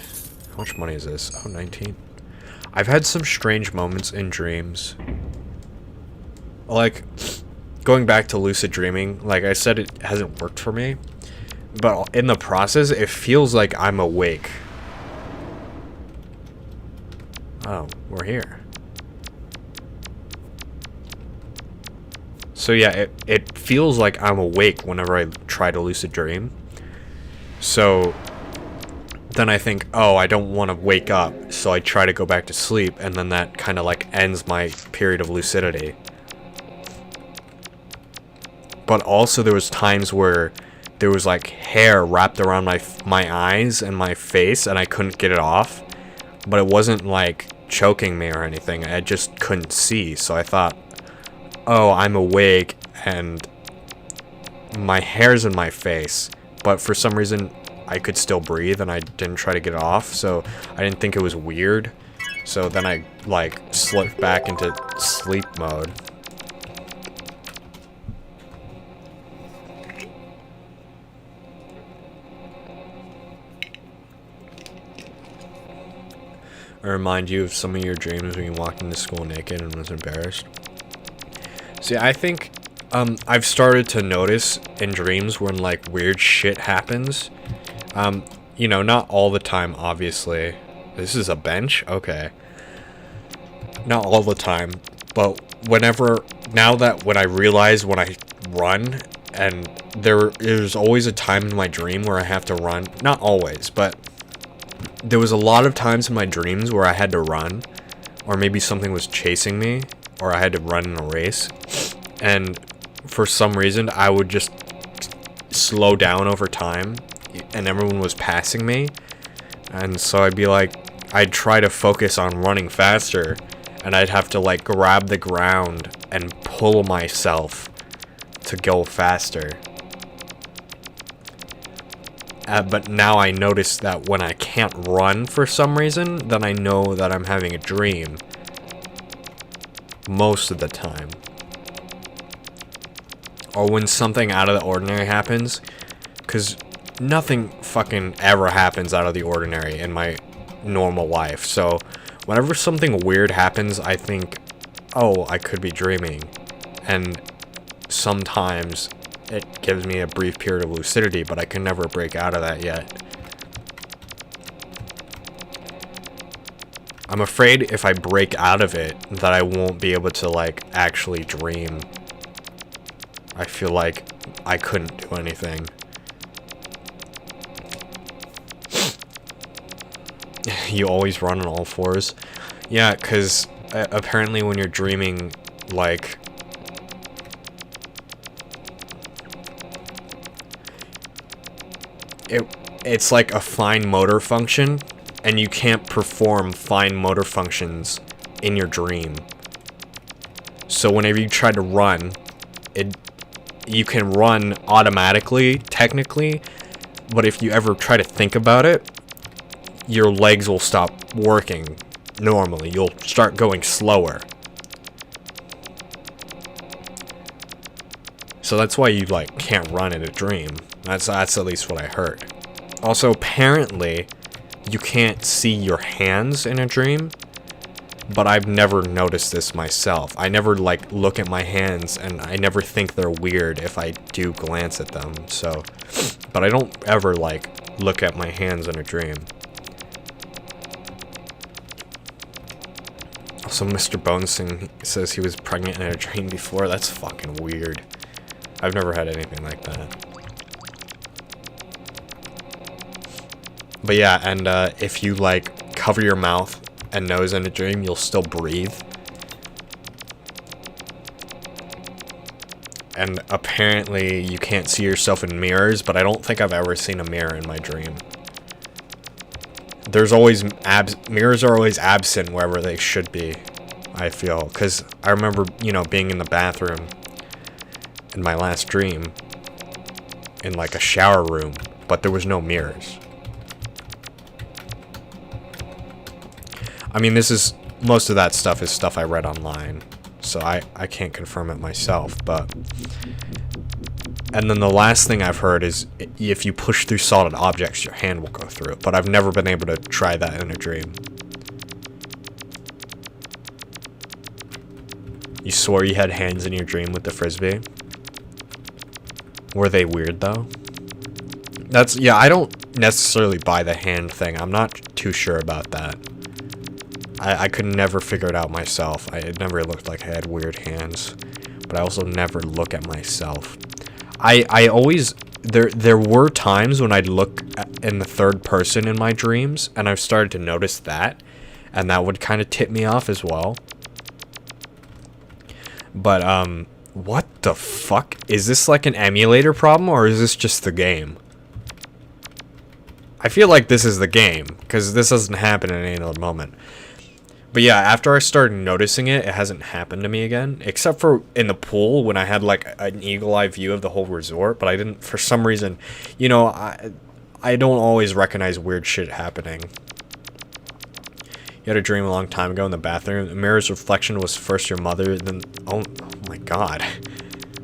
How much money is this? Oh, 19. I've had some strange moments in dreams. Like, going back to lucid dreaming, like I said, it hasn't worked for me. But in the process, it feels like I'm awake. Oh, we're here. So yeah, it feels like I'm awake whenever I try to lucid dream. So then I think, oh, I don't want to wake up, so I try to go back to sleep, and then that kind of like ends my period of lucidity. But also there was times where there was like hair wrapped around my eyes and my face, and I couldn't get it off. But it wasn't like choking me or anything. I just couldn't see, so I thought, oh, I'm awake and my hair's in my face, but for some reason I could still breathe and I didn't try to get it off, so I didn't think it was weird. So then I like slipped back into sleep mode. I remind you of some of your dreams when you walked into school naked and was embarrassed. See, I think I've started to notice in dreams when like weird shit happens. You know, not all the time, obviously. This is a bench? Okay. Not all the time, but whenever, now that when I realize when I run, and there's always a time in my dream where I have to run. Not always, but there was a lot of times in my dreams where I had to run, or maybe something was chasing me, or I had to run in a race, and for some reason I would just slow down over time, and everyone was passing me, and so I'd be like, I'd try to focus on running faster, and I'd have to like grab the ground and pull myself to go faster. But now I notice that when I can't run for some reason, then I know that I'm having a dream. Most of the time. Or when something out of the ordinary happens. Because nothing fucking ever happens out of the ordinary in my normal life. So whenever something weird happens, I think, oh, I could be dreaming. And sometimes it gives me a brief period of lucidity, but I can never break out of that yet. I'm afraid if I break out of it, that I won't be able to, like, actually dream. I feel like I couldn't do anything. You always run on all fours. Yeah, because apparently when you're dreaming, like... It's like a fine motor function, and you can't perform fine motor functions in your dream. So whenever you try to run, you can run automatically, technically, but if you ever try to think about it, your legs will stop working normally. You'll start going slower. So that's why you, like, can't run in a dream. That's at least what I heard. Also, apparently, you can't see your hands in a dream, but I've never noticed this myself. I never, like, look at my hands, and I never think they're weird if I do glance at them, so... But I don't ever, like, look at my hands in a dream. Also, Mr. Bonesing says he was pregnant in a dream before. That's fucking weird. I've never had anything like that. But yeah, and if you, like, cover your mouth and nose in a dream, you'll still breathe. And apparently you can't see yourself in mirrors, but I don't think I've ever seen a mirror in my dream. There's always mirrors are always absent wherever they should be, I feel. Because I remember, you know, being in the bathroom in my last dream in, like, a shower room, but there was no mirrors. I mean, most of that stuff is stuff I read online, so I can't confirm it myself, but... And then the last thing I've heard is if you push through solid objects, your hand will go through it, but I've never been able to try that in a dream. You swore you had hands in your dream with the frisbee? Were they weird, though? Yeah, I don't necessarily buy the hand thing. I'm not too sure about that. I could never figure it out myself. It never looked like I had weird hands. But I also never look at myself. I always... There were times when I'd look in the third person in my dreams, and I've started to notice that. And that would kind of tip me off as well. But, what the fuck? Is this like an emulator problem, or is this just the game? I feel like this is the game, because this doesn't happen at any other moment. But yeah, after I started noticing it, it hasn't happened to me again. Except for in the pool, when I had, like, an eagle-eye view of the whole resort. But I didn't, for some reason, you know, I don't always recognize weird shit happening. You had a dream a long time ago in the bathroom. The mirror's reflection was first your mother, then... Oh my god.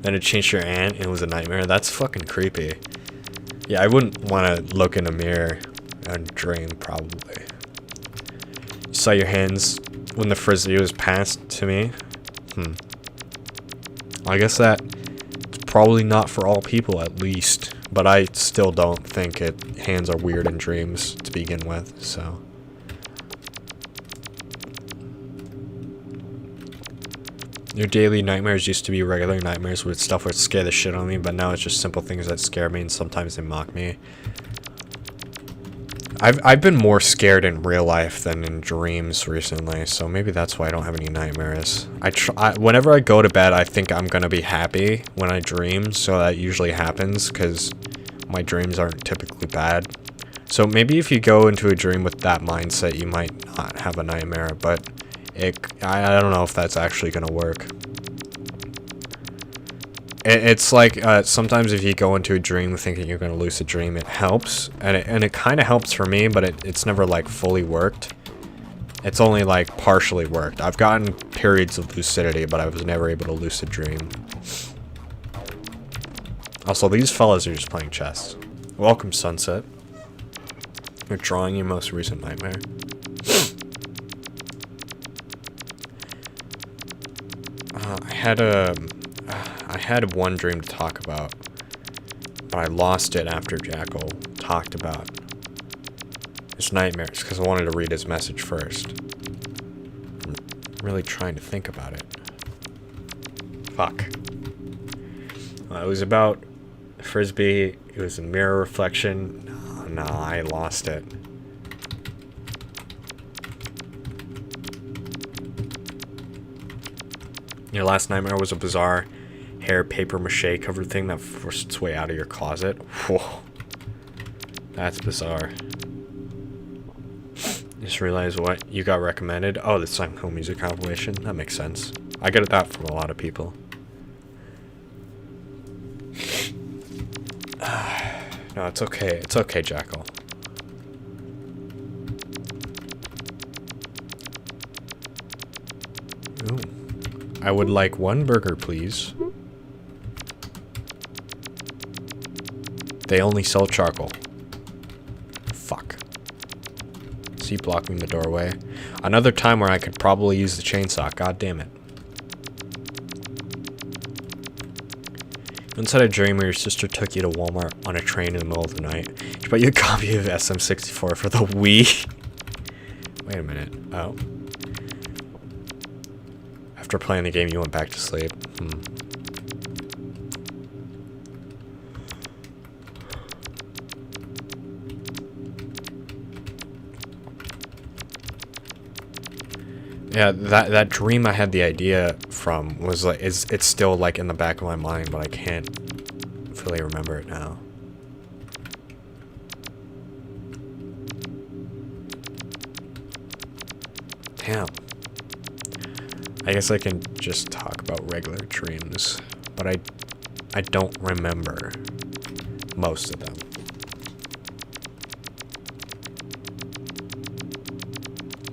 Then it changed your aunt, and it was a nightmare. That's fucking creepy. Yeah, I wouldn't want to look in a mirror and dream, probably. You saw your hands when the frisbee was passed to me? I guess that's probably not for all people, at least. But I still don't think hands are weird in dreams to begin with, so... Your daily nightmares used to be regular nightmares with stuff that would scare the shit out of me, but now it's just simple things that scare me, and sometimes they mock me. I've been more scared in real life than in dreams recently, so maybe that's why I don't have any nightmares. Whenever I go to bed, I think I'm gonna be happy when I dream, so that usually happens, because my dreams aren't typically bad. So maybe if you go into a dream with that mindset, you might not have a nightmare, but... I don't know if that's actually gonna work. It's like, sometimes if you go into a dream thinking you're gonna lucid dream, it helps. And it kind of helps for me, but it's never, like, fully worked. It's only, like, partially worked. I've gotten periods of lucidity, but I was never able to lucid dream. Also, these fellas are just playing chess. Welcome, Sunset. You're drawing your most recent nightmare. I had one dream to talk about, but I lost it after Jackal talked about his nightmares, because I wanted to read his message first. I'm really trying to think about it. Fuck. It was about Frisbee. It was a mirror reflection. No, I lost it. Your last nightmare was a bizarre hair paper mache covered thing that forced its way out of your closet. Whoa. That's bizarre. Just realized what you got recommended. Oh, the Silent Hill music compilation. That makes sense. I get that from a lot of people. No, it's okay. It's okay, Jackal. Ooh. I would like 1 burger, please. They only sell charcoal. Fuck. Is he blocking the doorway? Another time where I could probably use the chainsaw. God damn it. Once had a dream where your sister took you to Walmart on a train in the middle of the night. She bought you a copy of SM64 for the Wii. Wait a minute. Oh. After playing the game, you went back to sleep. Yeah, that dream I had the idea from was like it's still like in the back of my mind, but I can't fully remember it now. Damn. I guess I can just talk about regular dreams, but I don't remember most of them.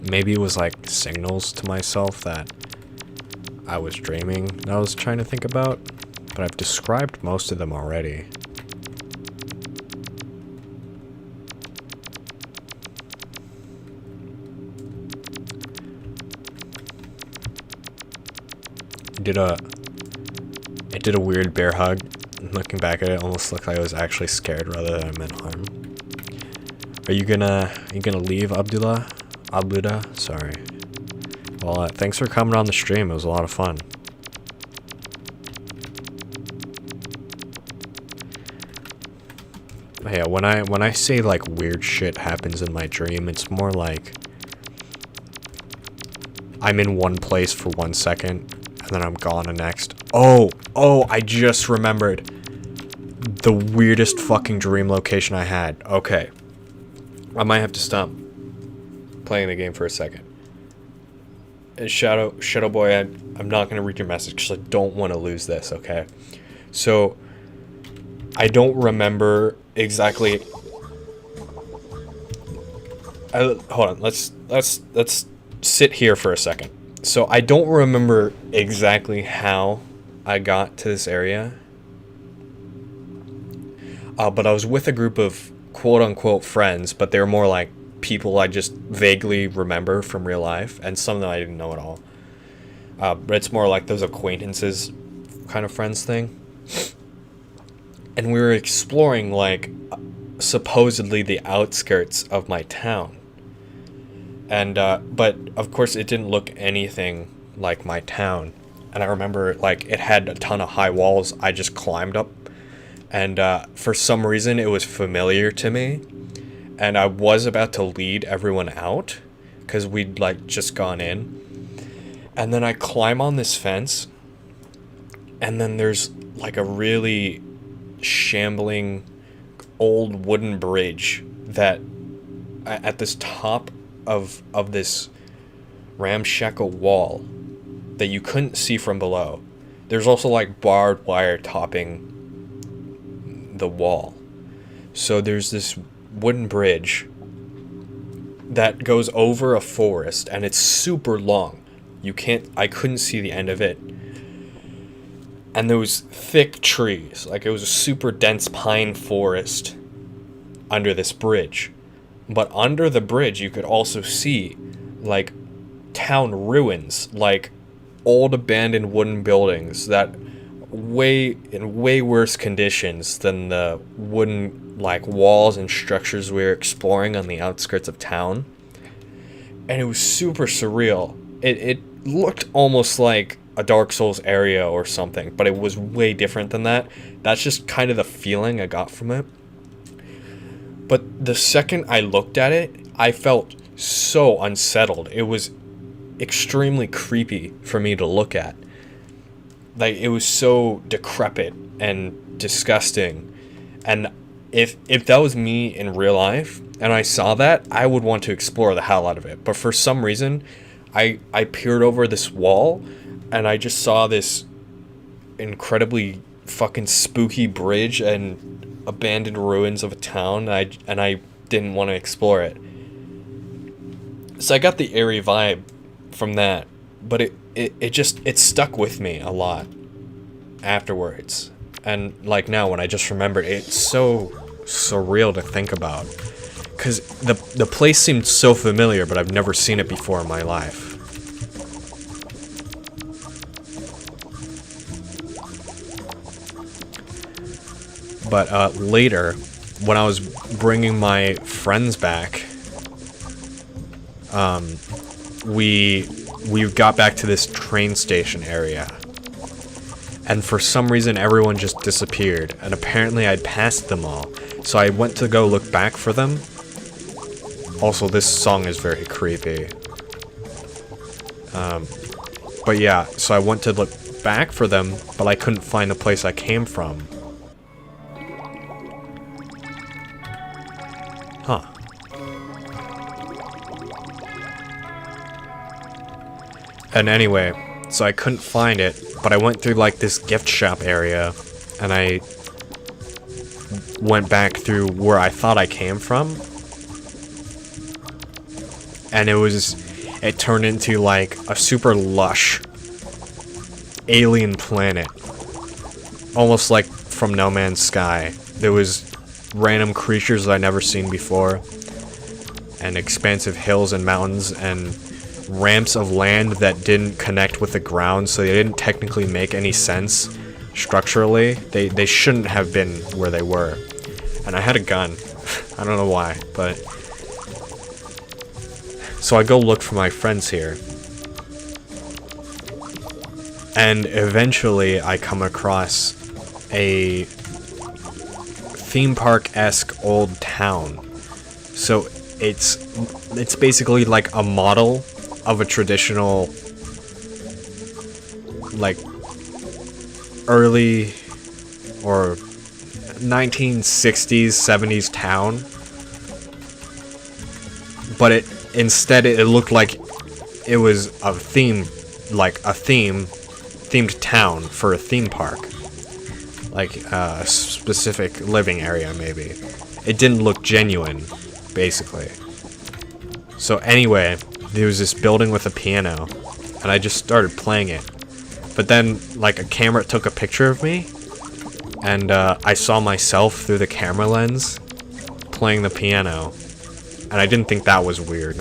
Maybe it was like signals to myself that I was dreaming that I was trying to think about, but I've described most of them already. It did a weird bear hug. Looking back at it, almost looked like I was actually scared rather than I meant harm. Are you gonna leave, Abdullah? Sorry. Well, thanks for coming on the stream. It was a lot of fun. Yeah, when I say like weird shit happens in my dream, it's more like I'm in one place for 1 second and then I'm gone the next. Oh, I just remembered the weirdest fucking dream location I had. Okay. I might have to stop playing the game for a second. Shadow Boy, I'm not going to read your message because I don't want to lose this, okay? So, I don't remember exactly... hold on, let's sit here for a second. So, I don't remember exactly how I got to this area. But I was with a group of quote-unquote friends, but they were more like people I just vaguely remember from real life, and some of them I didn't know at all. But it's more like those acquaintances kind of friends thing. And we were exploring, like, supposedly the outskirts of my town. And, but, of course, it didn't look anything like my town. And I remember, like, it had a ton of high walls I just climbed up. And, for some reason, it was familiar to me. And I was about to lead everyone out, because we'd, like, just gone in. And then I climb on this fence, and then there's, like, a really shambling old wooden bridge that, at this top of this ramshackle wall that you couldn't see from below. There's also, like, barbed wire topping the wall. So there's this wooden bridge that goes over a forest, and it's super long. I couldn't see the end of it. And there was thick trees, like it was a super dense pine forest under this bridge. But under the bridge you could also see like town ruins, like old abandoned wooden buildings that in way worse conditions than the wooden like walls and structures we were exploring on the outskirts of town. And it was super surreal. It looked almost like a Dark Souls area or something, but it was way different than that. That's just kind of the feeling I got from it. But the second I looked at it, I felt so unsettled. It was extremely creepy for me to look at. Like, it was so decrepit and disgusting. And if that was me in real life and I saw that, I would want to explore the hell out of it. But for some reason, I peered over this wall and I just saw this incredibly fucking spooky bridge and abandoned ruins of a town, and I didn't want to explore it. So I got the eerie vibe from that, but it stuck with me a lot afterwards. And like now when I just remembered, it's so surreal to think about, because the place seemed so familiar, but I've never seen it before in my life. But later, when I was bringing my friends back, we got back to this train station area, and for some reason everyone just disappeared, and apparently I'd passed them all. So I went to go look back for them. Also, this song is very creepy. But yeah, so I went to look back for them, but I couldn't find the place I came from. Huh. And anyway, so I couldn't find it, but I went through like this gift shop area, and I went back through where I thought I came from, and it turned into like a super lush alien planet, almost like from No Man's Sky. There was random creatures that I'd never seen before, and expansive hills and mountains, and ramps of land that didn't connect with the ground, so they didn't technically make any sense structurally. They shouldn't have been where they were. And I had a gun. I don't know why, but... So I go look for my friends here. And eventually I come across a theme park-esque old town. So it's basically like a model of a traditional, like, early or 1960s, 70s town. But it looked like it was a theme, like a themed town for a theme park. Like a specific living area, maybe. It didn't look genuine, basically. So anyway, there was this building with a piano, and I just started playing it. But then, like, a camera took a picture of me, and I saw myself through the camera lens playing the piano, and I didn't think that was weird.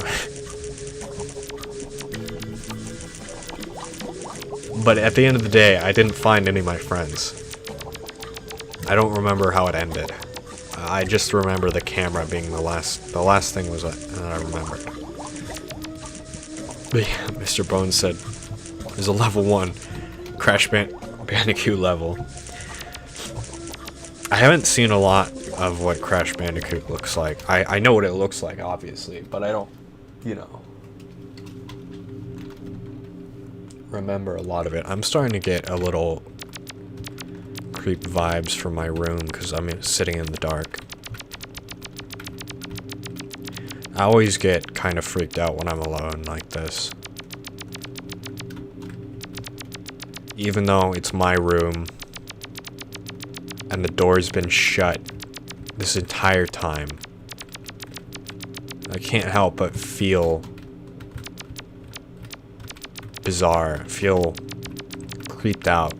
But at the end of the day, I didn't find any of my friends. I don't remember how it ended. I just remember the camera being the last thing was that I remembered. But yeah, Mr. Bones said there's a level 1 Crash Bandicoot level. I haven't seen a lot of what Crash Bandicoot looks like. I know what it looks like, obviously, but I don't, remember a lot of it. I'm starting to get a little creep vibes from my room because I'm sitting in the dark. I always get kind of freaked out when I'm alone like this. Even though it's my room and the door's been shut this entire time, I can't help but feel bizarre, feel creeped out,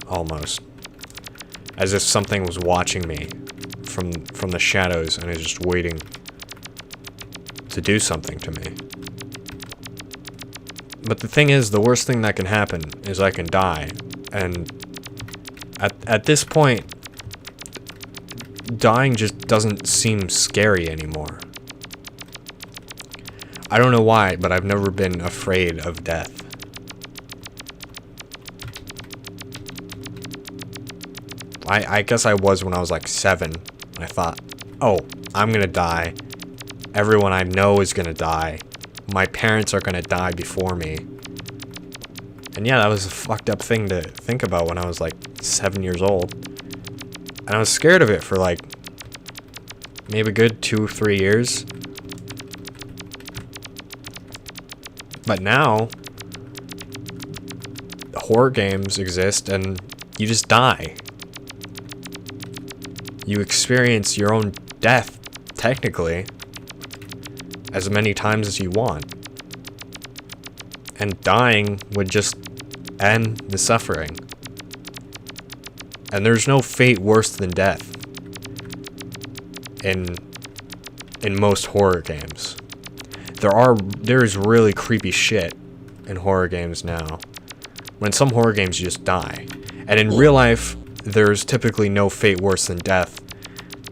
almost. As if something was watching me from the shadows and is just waiting to do something to me. But the thing is, the worst thing that can happen is I can die. And at this point, dying just doesn't seem scary anymore. I don't know why, but I've never been afraid of death. I guess I was when I was like 7. I thought, oh, I'm gonna die. Everyone I know is gonna die. My parents are gonna die before me. And yeah, that was a fucked up thing to think about when I was like 7 years old. And I was scared of it for like maybe a good 2-3 years. But now, horror games exist and you just die. You experience your own death, technically, as many times as you want. And dying would just end the suffering. And there's no fate worse than death in most horror games. There is really creepy shit in horror games now. When some horror games you just die. And in real life, there's typically no fate worse than death.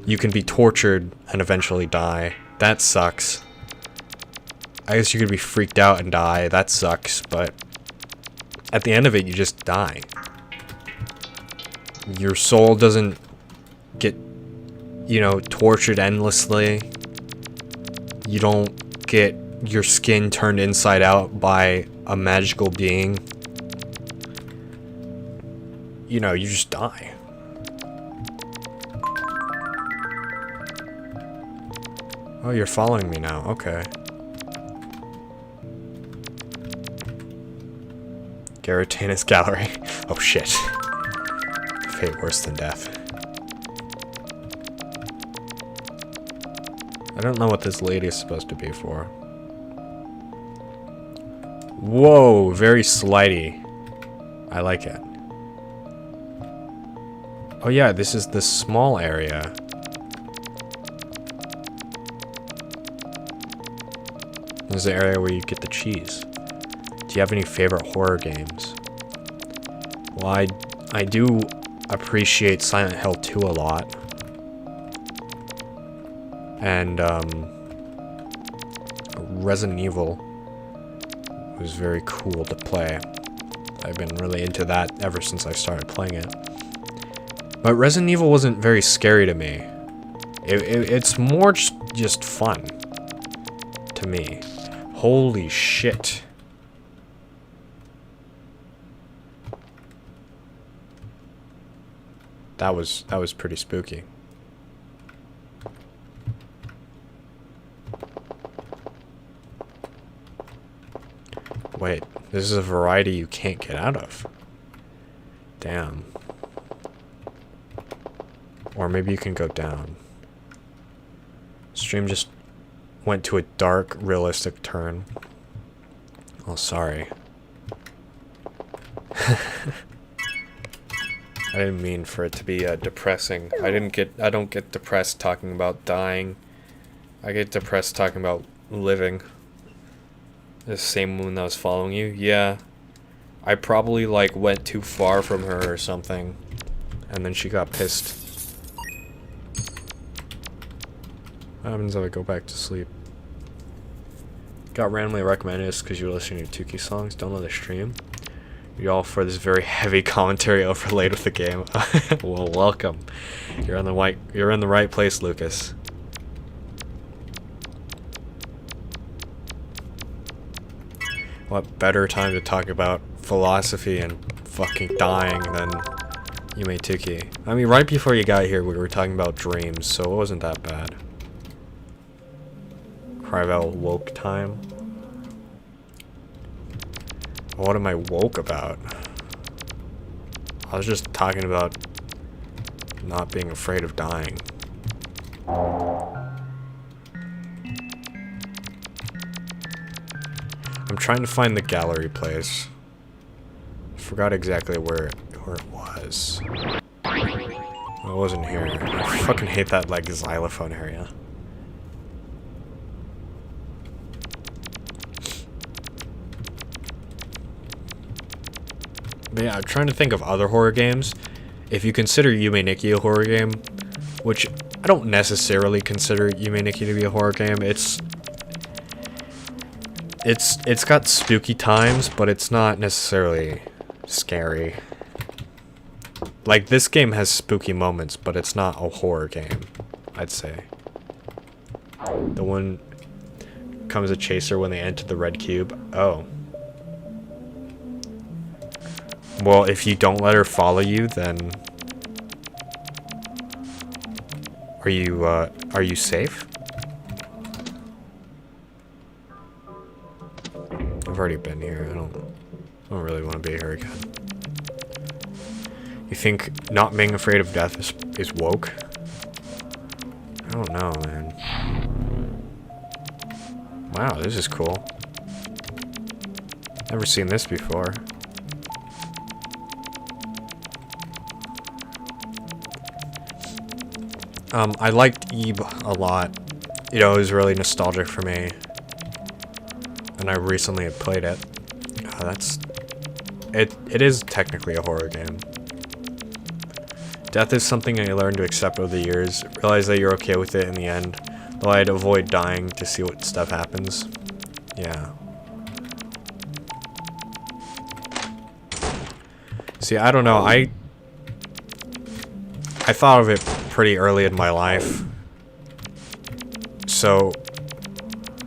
You can be tortured and eventually die. That sucks. I guess you could be freaked out and die. That sucks, but at the end of it, you just die. Your soul doesn't get, tortured endlessly. You don't get your skin turned inside out by a magical being. You just die. Oh, you're following me now. Okay. Garatana's gallery. Oh shit. Fate worse than death. I don't know what this lady is supposed to be for. Whoa, very slidey. I like it. Oh yeah, this is the small area. This is the area where you get the cheese. Do you have any favorite horror games? Well, I do appreciate Silent Hill 2 a lot. And, Resident Evil was very cool to play. I've been really into that ever since I started playing it. But Resident Evil wasn't very scary to me. It's more just fun to me. Holy shit. That was pretty spooky. Wait, this is a variety you can't get out of. Damn. Or maybe you can go down. Stream just went to a dark, realistic turn. Oh, sorry. I didn't mean for it to be depressing. I don't get depressed talking about dying. I get depressed talking about living. The same woman that was following you? Yeah. I probably went too far from her or something. And then she got pissed. What happens if I go back to sleep? Got randomly recommended this because you were listening to 2kki songs. Don't know the stream. You all for this very heavy commentary overlaid with the game. Well, welcome. You're in the right place, Lucas. What better time to talk about philosophy and fucking dying than Yume 2kki? I mean, right before you got here, we were talking about dreams, so it wasn't that bad. Cryveil woke time. What am I woke about? I was just talking about not being afraid of dying. I'm trying to find the gallery place. I forgot exactly where it was. It wasn't here. I fucking hate that xylophone area. But yeah, I'm trying to think of other horror games. If you consider Yume 2kki a horror game, which I don't necessarily consider Yume 2kki to be a horror game, it's got spooky times, but it's not necessarily scary. Like, this game has spooky moments, but it's not a horror game, I'd say. The one comes a chaser when they enter the red cube. Oh. Well, if you don't let her follow you, then are you safe? I've already been here. I don't really want to be here again. You think not being afraid of death is woke? I don't know, man. Wow, this is cool. Never seen this before. I liked Eve a lot. You know, it was really nostalgic for me. And I recently had played it. It is technically a horror game. Death is something I learned to accept over the years. Realize that you're okay with it in the end. Though I'd avoid dying to see what stuff happens. Yeah. See, I don't know. I thought of it pretty early in my life. So,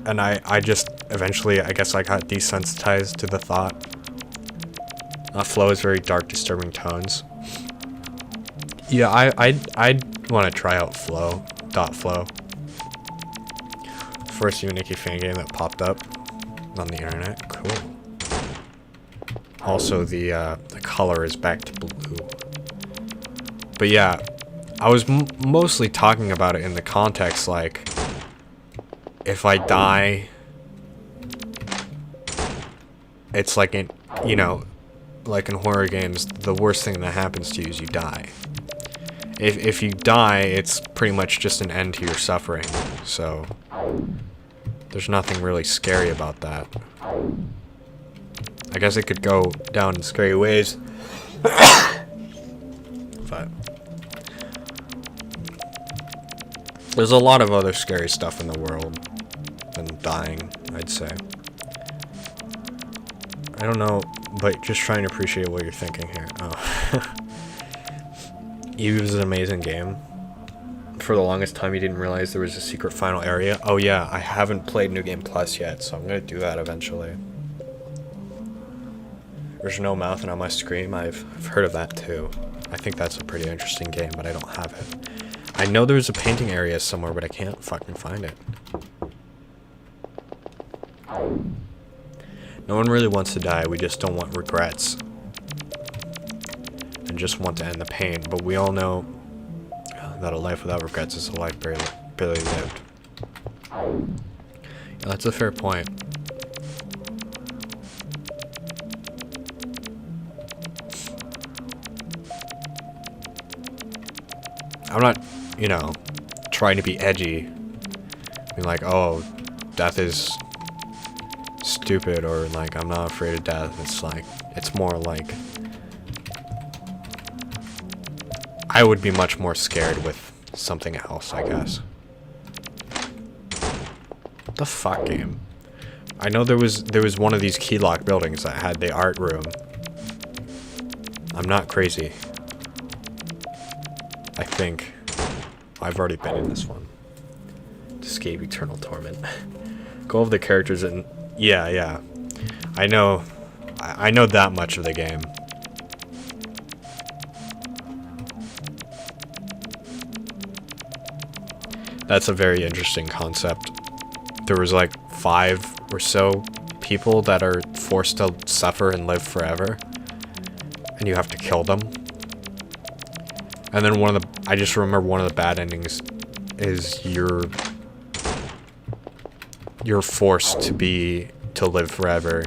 and I just eventually, I guess I got desensitized to the thought. Flow is very dark, disturbing tones. Yeah, I'd want to try out Flow. .flow. First Yume 2kki fan game that popped up on the internet. Cool. Also, the color is back to blue. But yeah, I was mostly talking about it in the context like, if I die, it's like in, you know, like in horror games, the worst thing that happens to you is you die. If you die, it's pretty much just an end to your suffering. So there's nothing really scary about that. I guess it could go down in scary ways. But there's a lot of other scary stuff in the world than dying, I'd say. I don't know, but just trying to appreciate what you're thinking here. Oh. Eve is an amazing game. For the longest time, you didn't realize there was a secret final area. Oh yeah, I haven't played New Game Plus yet, so I'm gonna do that eventually. There's no mouthing on my screen. I've heard of that too. I think that's a pretty interesting game, but I don't have it. I know there's a painting area somewhere, but I can't fucking find it. No one really wants to die, we just don't want regrets. And just want to end the pain, but we all know that a life without regrets is a life barely lived. Yeah, that's a fair point. I'm not, you know, trying to be edgy. I mean, like, oh, death is stupid, or like, I'm not afraid of death. It's like, it's more like, I would be much more scared with something else, I guess. What the fuck, game? I know there was one of these key lock buildings that had the art room. I'm not crazy. I think I've already been in this one. To escape eternal torment. Go over the characters and yeah. I know that much of the game. That's a very interesting concept. There was like 5 or so people that are forced to suffer and live forever, and you have to kill them. And then I just remember one of the bad endings is you're forced to live forever,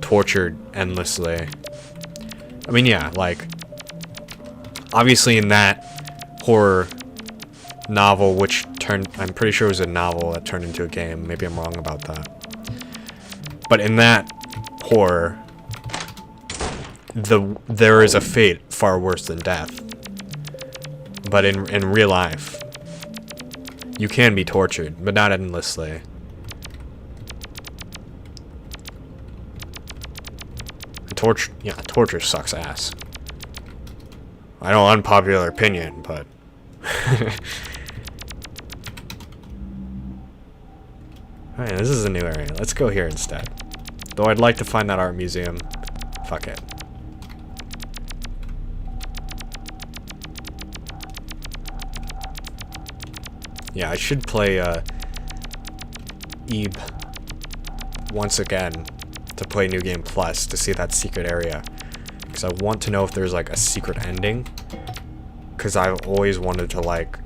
tortured endlessly. I mean, yeah, like, obviously in that horror novel, which I'm pretty sure it was a novel that turned into a game. Maybe I'm wrong about that. But in that horror, there is a fate far worse than death. But in real life, you can be tortured, but not endlessly. Torture sucks ass. I know, unpopular opinion, but alright, this is a new area. Let's go here instead. Though I'd like to find that art museum. Fuck it. Yeah, I should play Ebe once again to play New Game Plus to see that secret area. Because I want to know if there's like a secret ending. Because I've always wanted to like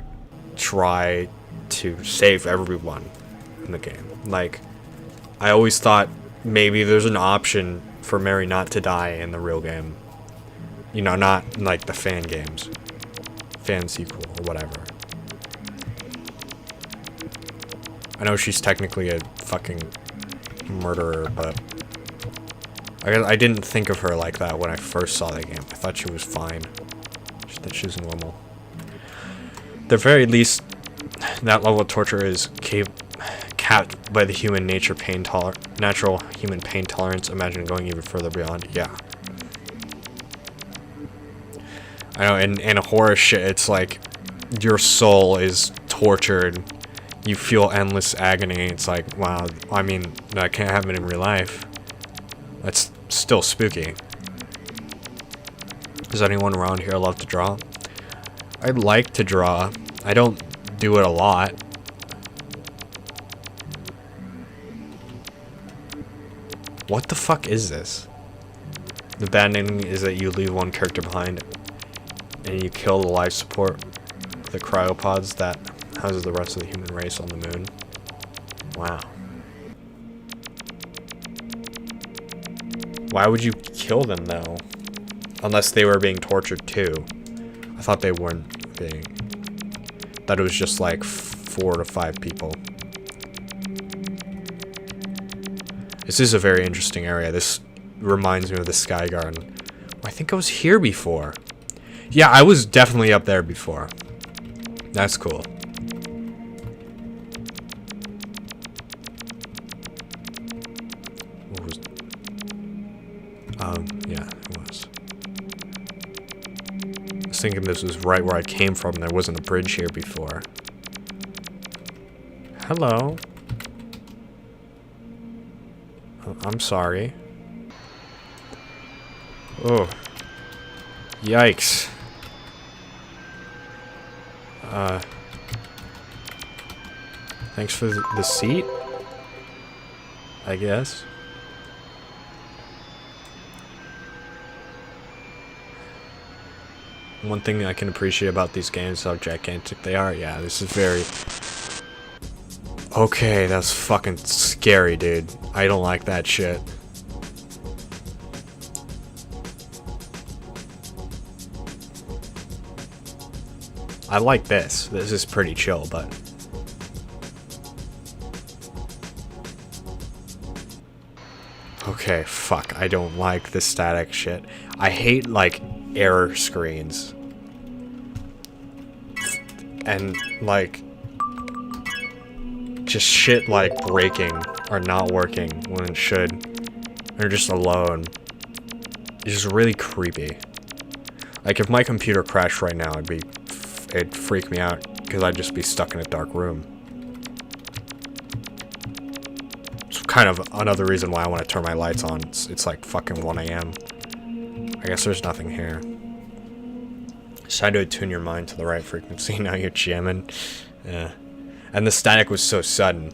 try to save everyone in the game. Like, I always thought maybe there's an option for Mary not to die in the real game. You know, not like the fan games. Fan sequel or whatever. I know she's technically a fucking murderer, but I didn't think of her like that when I first saw the game. I thought she was fine. That she was normal. At the very least, that level of torture is capped by the human nature natural human pain tolerance. Imagine going even further beyond. Yeah. I know, in a horror shit, it's like your soul is tortured. You feel endless agony. It's like, wow, I mean, that can't happen in real life. That's still spooky. Does anyone around here love to draw? I like to draw. I don't do it a lot. What the fuck is this? The bad ending is that you leave one character behind and you kill the life support, the cryopods that houses the rest of the human race on the moon. Wow. Why would you kill them though? Unless they were being tortured too. I thought they weren't being. That it was just like 4 to 5 people. This is a very interesting area. This reminds me of the Sky Garden. I think I was here before. Yeah, I was definitely up there before. That's cool. What was... yeah, it was. I was thinking this was right where I came from. There wasn't a bridge here before. Hello. I'm sorry. Oh. Yikes. Thanks for the seat, I guess. One thing I can appreciate about these games is how gigantic they are. Yeah, this is very... Okay, that's fucking scary, dude. I don't like that shit. I like this. This is pretty chill, but... Okay, fuck. I don't like the static shit. I hate, like, error screens. And, like... just shit like breaking or not working when it should. Or just alone. It's just really creepy. Like, if my computer crashed right now, it'd freak me out, because I'd just be stuck in a dark room. It's kind of another reason why I want to turn my lights on. It's like fucking 1 AM. I guess there's nothing here. Just had to attune your mind to the right frequency. Now you're jamming. Yeah. And the static was so sudden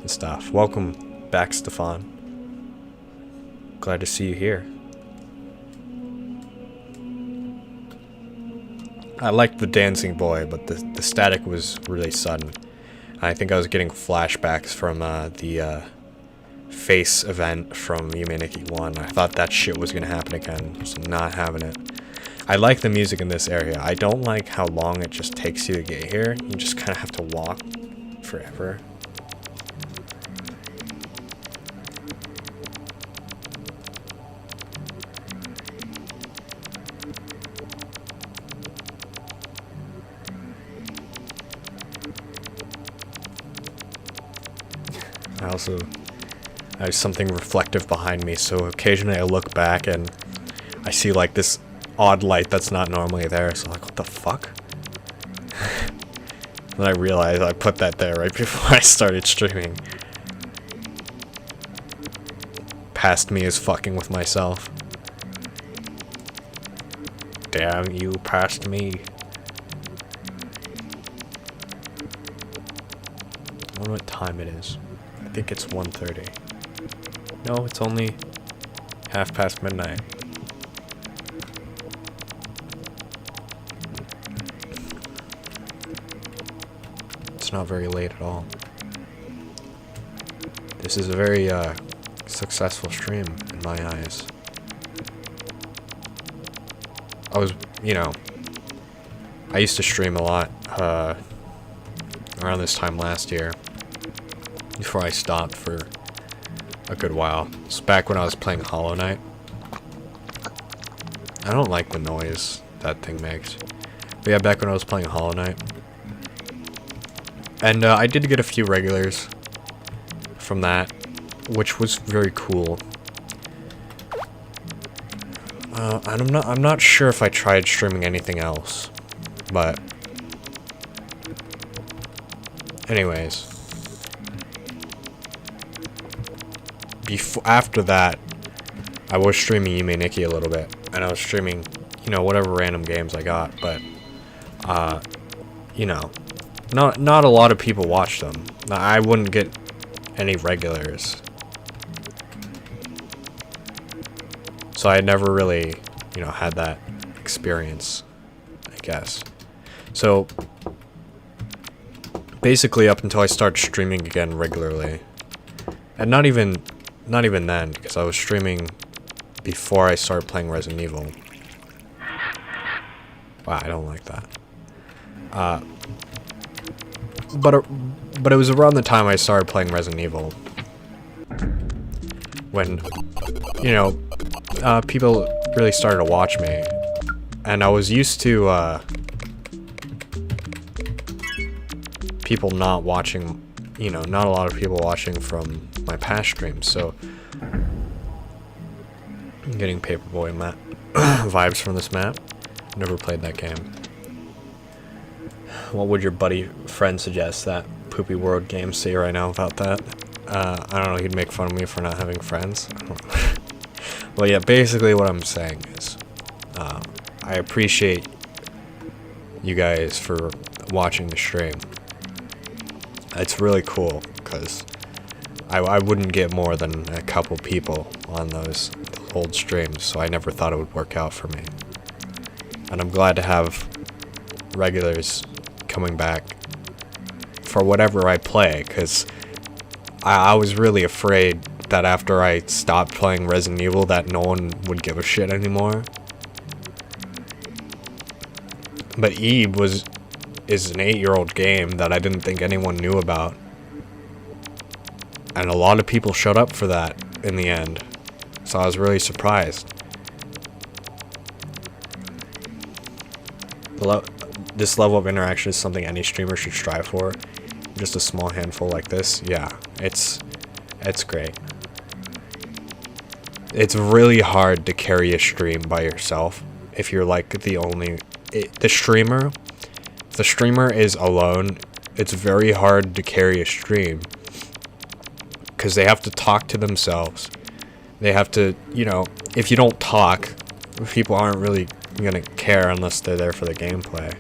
and stuff. Welcome back, Stefan. Glad to see you here. I liked the dancing boy, but the static was really sudden. I think I was getting flashbacks from the face event from Yume 2kki 1. I thought that shit was gonna happen again. Just not having it. I like the music in this area. I don't like how long it just takes you to get here. You just kind of have to walk forever. I have something reflective behind me, so occasionally I look back and I see like this odd light that's not normally there, so like, what the fuck? Then I realized I put that there right before I started streaming. Past me is fucking with myself. Damn you, past me. wonder what time it is. I think it's 1:30. No, it's only 1/2 midnight. It's not very late at all. This is a very successful stream in my eyes. I used to stream a lot around this time last year before I stopped for a good while. It's back when I was playing Hollow Knight. I don't like the noise that thing makes. But yeah, back when I was playing Hollow Knight. And I did get a few regulars from that, which was very cool. And I'm not sure if I tried streaming anything else, but anyways, after that, I was streaming Yume 2kki a little bit, and I was streaming, whatever random games I got, but not a lot of people watch them. I wouldn't get any regulars. So I never really, had that experience, I guess. So basically up until I started streaming again regularly. And not even then, because I was streaming before I started playing Resident Evil. Wow, I don't like that. But it was around the time I started playing Resident Evil when, people really started to watch me, and I was used to people not watching, not a lot of people watching from my past streams, so I'm getting Paperboy map vibes from this map. Never played that game. What would your friend suggest that Poopy World game say right now about that? I don't know, he'd make fun of me for not having friends. Well, yeah, basically what I'm saying is, I appreciate you guys for watching the stream. It's really cool, because I wouldn't get more than a couple people on those old streams, so I never thought it would work out for me. And I'm glad to have regulars coming back for whatever I play, because I was really afraid that after I stopped playing Resident Evil that no one would give a shit anymore. But Eve is an 8-year-old game that I didn't think anyone knew about. And a lot of people showed up for that in the end. So I was really surprised. This level of interaction is something any streamer should strive for. Just a small handful like this, yeah, it's great. It's really hard to carry a stream by yourself if you're like the streamer. If the streamer is alone, it's very hard to carry a stream because they have to talk to themselves. They have to, if you don't talk, people aren't really gonna care unless they're there for the gameplay.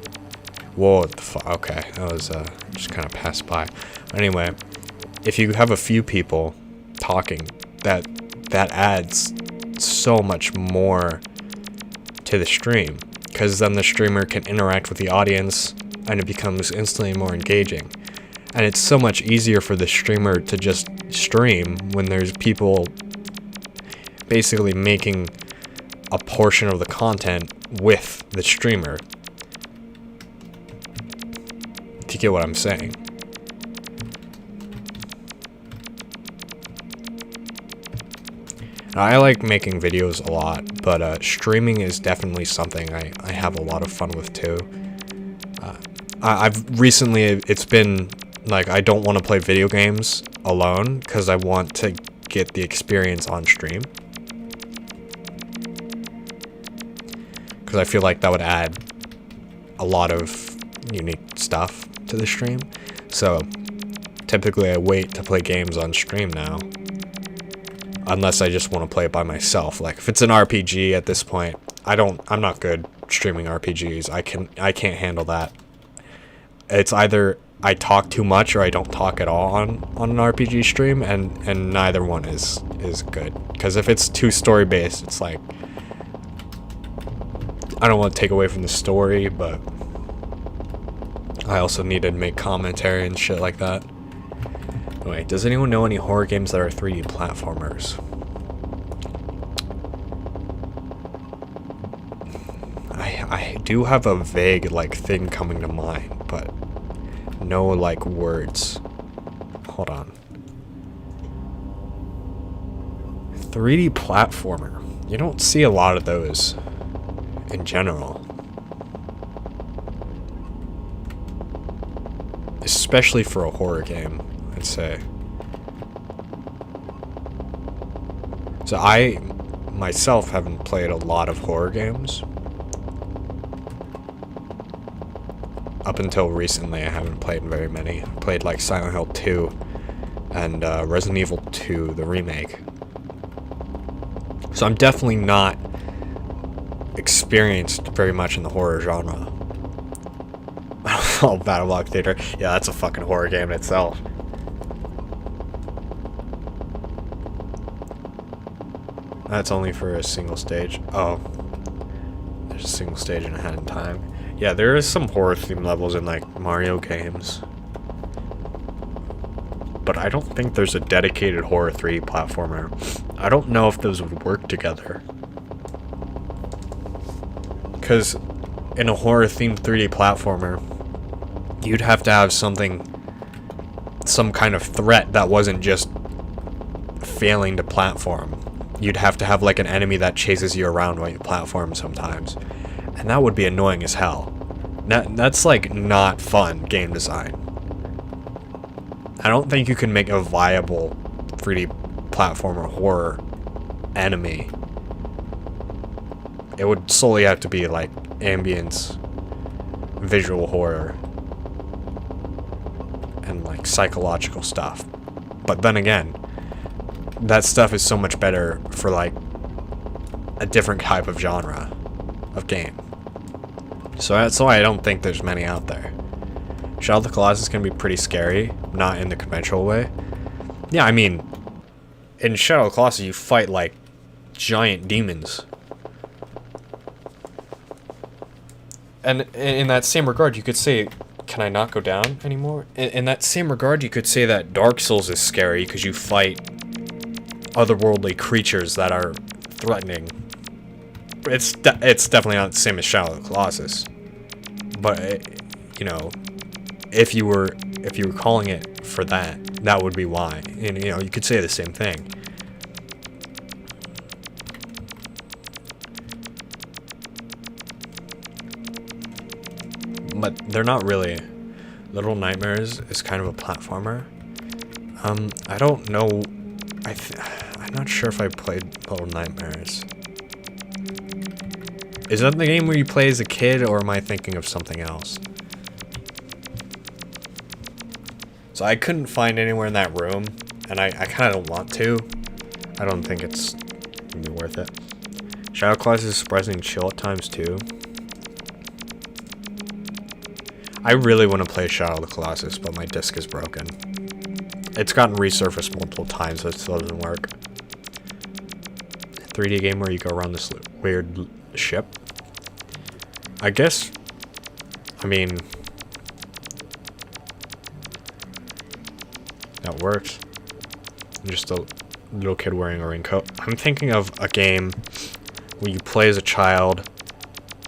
Whoa, what the fuck? Okay, that was just kind of passed by. Anyway, if you have a few people talking, that adds so much more to the stream, because then the streamer can interact with the audience and it becomes instantly more engaging. And it's so much easier for the streamer to just stream when there's people basically making a portion of the content with the streamer. If you get what I'm saying. I like making videos a lot, but streaming is definitely something I have a lot of fun with too. I've recently, it's been like I don't want to play video games alone because I want to get the experience on stream. Because I feel like that would add a lot of unique stuff to the stream. So typically I wait to play games on stream now. Unless I just want to play it by myself. Like if it's an RPG at this point, I'm not good streaming RPGs. I can't handle that. It's either I talk too much or I don't talk at all on an RPG stream, and neither one is good. Because if it's too story based, it's like, I don't want to take away from the story, but I also need to make commentary and shit like that. Anyway, does anyone know any horror games that are 3D platformers? I do have a vague, like, thing coming to mind, but no, like, words. Hold on. 3D platformer. You don't see a lot of those in general. Especially for a horror game, I'd say. So I, myself, haven't played a lot of horror games. Up until recently, I haven't played very many. I played like Silent Hill 2 and Resident Evil 2, the remake. So I'm definitely not experienced very much in the horror genre. Oh, Battle Block Theater. Yeah, that's a fucking horror game in itself. That's only for a single stage. Oh. There's a single stage and ahead in time. Yeah, there is some horror theme levels in like Mario games. But I don't think there's a dedicated horror 3D platformer. I don't know if those would work together. Because in a horror themed 3D platformer, you'd have to have something, some kind of threat that wasn't just failing to platform. You'd have to have like an enemy that chases you around while you platform sometimes. And that would be annoying as hell. That's like not fun game design. I don't think you can make a viable 3D platformer horror enemy. It would solely have to be like ambience, visual horror, and like psychological stuff. But then again, that stuff is so much better for like a different type of genre of game. So that's why I don't think there's many out there. Shadow of the Colossus can be pretty scary, not in the conventional way. Yeah, I mean, in Shadow of the Colossus you fight like giant demons. And in that same regard, you could say, can I not go down anymore? In that same regard, you could say that Dark Souls is scary because you fight otherworldly creatures that are threatening. It's definitely not the same as Shadow of the Colossus. But, you know, if you were calling it for that, that would be why. And, you know, you could say the same thing. But they're not really. Little Nightmares is kind of a platformer. I don't know. I'm not sure if I played Little Nightmares. Is that the game where you play as a kid, or am I thinking of something else? So I couldn't find anywhere in that room, and I kind of don't want to. I don't think it's gonna be worth it. Shadow Claws is surprisingly chill at times too. I really want to play Shadow of the Colossus, but my disc is broken. It's gotten resurfaced multiple times, but it still doesn't work. 3D game where you go around this weird ship. I guess, I mean, that works. I'm just a little kid wearing a raincoat. I'm thinking of a game where you play as a child.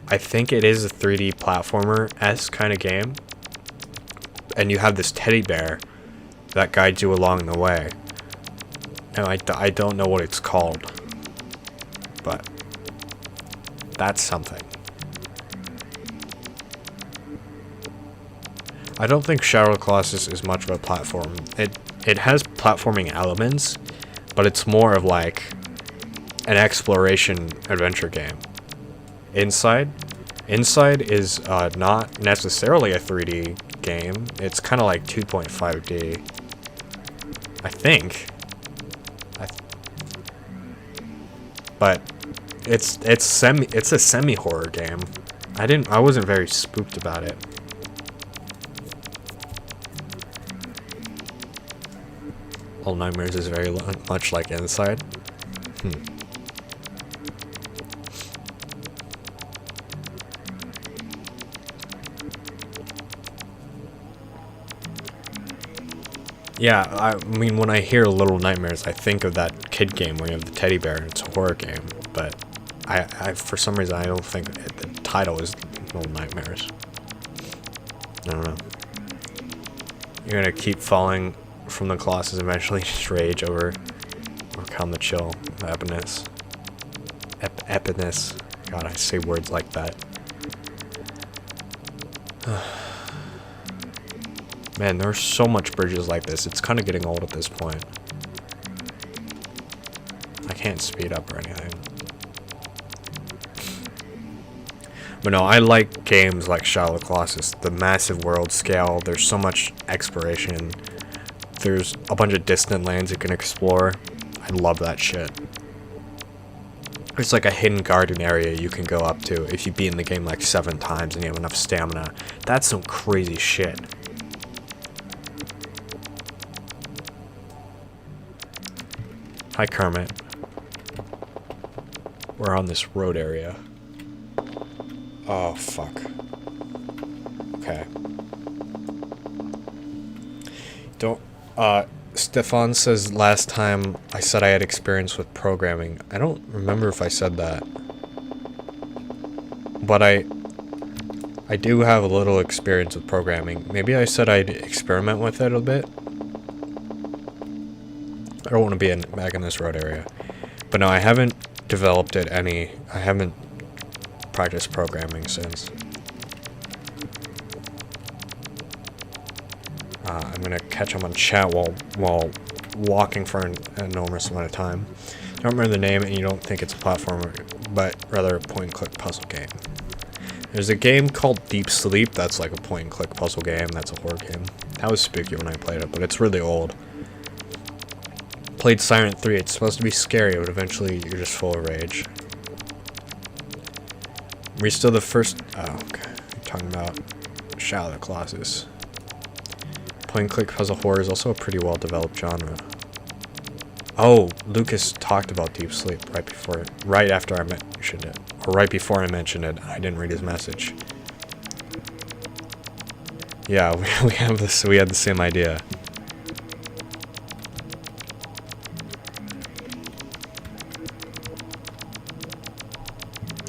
I think it is a 3D platformer-esque kind of game. And you have this teddy bear that guides you along the way. And I don't know what it's called. But that's something. I don't think Shadow of the Colossus is much of a platform. It has platforming elements, but it's more of like an exploration adventure game. Inside is not necessarily a 3D game. It's kind of like 2.5D. I think. But it's a semi-horror game. I wasn't very spooked about it. Little Nightmares is very much like Inside. Yeah, I mean, when I hear Little Nightmares, I think of that kid game where you have the teddy bear and it's a horror game, but I for some reason, I don't think the title is Little Nightmares. I don't know. You're gonna keep falling from the Colossus, eventually just rage overcome the chill, the epiness. Epiness. God, I say words like that. Man, there's so much bridges like this. It's kind of getting old at this point. I can't speed up or anything. But no, I like games like Shadow of the Colossus. The massive world scale. There's so much exploration. There's a bunch of distant lands you can explore. I love that shit. There's like a hidden garden area you can go up to if you beat in the game like 7 times and you have enough stamina. That's some crazy shit. Hi, Kermit. We're on this road area. Oh, fuck. Okay. Stefan says last time I said I had experience with programming. I don't remember if I said that. But I do have a little experience with programming. Maybe I said I'd experiment with it a bit. I don't want to be back in this road area. But no, I haven't developed it any. I haven't practiced programming since. I'm going to catch him on chat while walking for an enormous amount of time. You don't remember the name and you don't think it's a platformer, but rather a point-and-click puzzle game. There's a game called Deep Sleep that's like a point-and-click puzzle game. That's a horror game. That was spooky when I played it, but it's really old. Played Silent 3. It's supposed to be scary, but eventually you're just full of rage. We're still the first... Oh, okay. You're talking about Shadow of the Colossus. Point-and-click puzzle horror is also a pretty well-developed genre. Oh, Lucas talked about Deep Sleep right after I mentioned it. Or right before I mentioned it. I didn't read his message. Yeah, we had the same idea.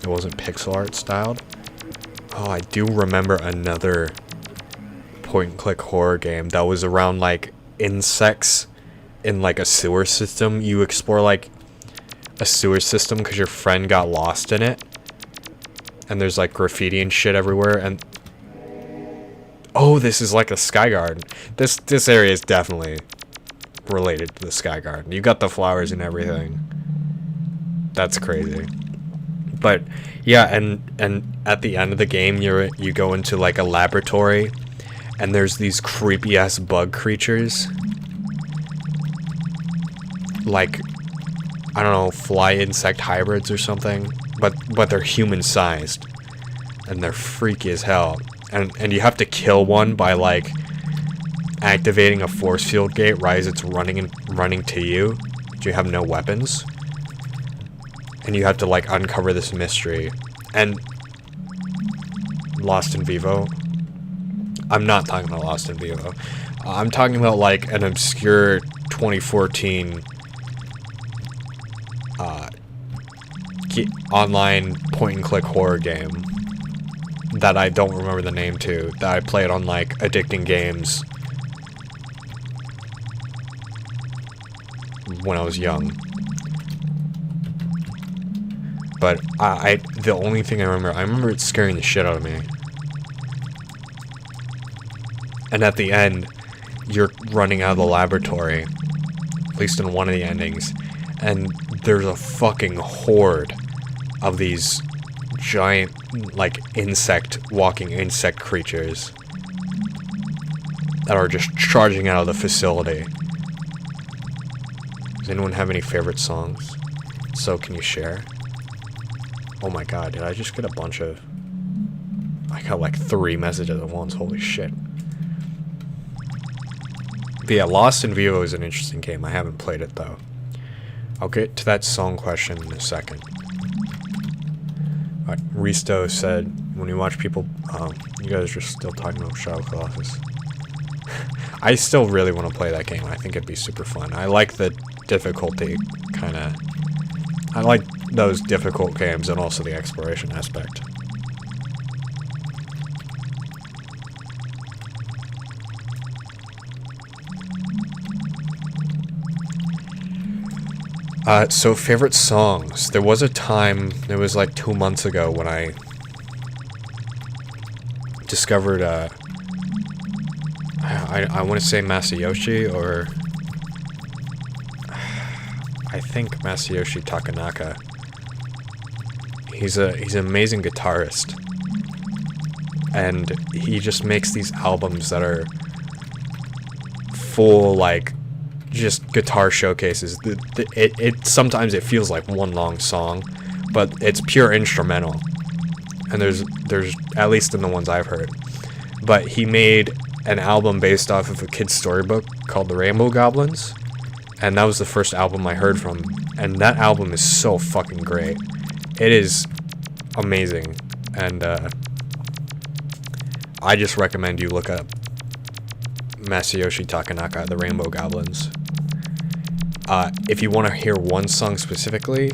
It wasn't pixel art styled. Oh, I do remember another point-and-click horror game that was around like insects in like a sewer system. You explore like a sewer system because your friend got lost in it, and there's like graffiti and shit everywhere. And oh, this is like a Sky Garden. This area is definitely related to the Sky Garden. You got the flowers and everything. That's crazy. But yeah, and at the end of the game, you go into like a laboratory, and there's these creepy ass bug creatures, like I don't know, fly insect hybrids or something, but they're human sized, and they're freaky as hell. And you have to kill one by like activating a force field gate right as it's running to you. You have no weapons. And you have to, like, uncover this mystery. And Lost in Vivo. I'm not talking about Lost in Vivo. I'm talking about, like, an obscure 2014 online point-and-click horror game that I don't remember the name to, that I played on, like, Addicting Games when I was young. But the only thing I remember it scaring the shit out of me. And at the end, you're running out of the laboratory, at least in one of the endings, and there's a fucking horde of these giant, like, walking insect creatures that are just charging out of the facility. Does anyone have any favorite songs? So can you share? Oh my god, did I just get a bunch of... I got like 3 messages at once, holy shit. But yeah, Lost in Vivo is an interesting game. I haven't played it though. I'll get to that song question in a second. Risto said, when you watch people, you guys are still talking about Shadow Colossus. I still really want to play that game. I think it'd be super fun. I like the difficulty, kinda. I like those difficult games and also the exploration aspect. So favorite songs. There was a time, it was like 2 months ago when I discovered, I want to say Masayoshi, or I think Masayoshi Takanaka. He's an amazing guitarist, and he just makes these albums that are full, like, just guitar showcases. Sometimes it feels like one long song, but it's pure instrumental. And there's at least in the ones I've heard. But he made an album based off of a kid's storybook called The Rainbow Goblins, and that was the first album I heard from. And that album is so fucking great. It is amazing, and I just recommend you look up Masayoshi Takanaka, The Rainbow Goblins. If you want to hear one song specifically,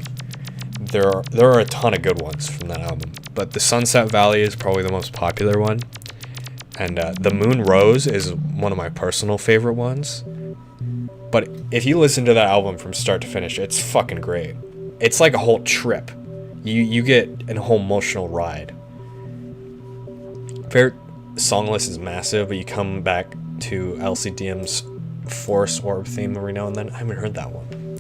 there are a ton of good ones from that album, but the Sunset Valley is probably the most popular one, and The Moon Rose is one of my personal favorite ones. But if you listen to that album from start to finish, it's fucking great. It's like a whole trip. You get a whole emotional ride. Favorite song list is massive, but you come back to LCDM's Force Orb theme every now and then. I haven't heard that one.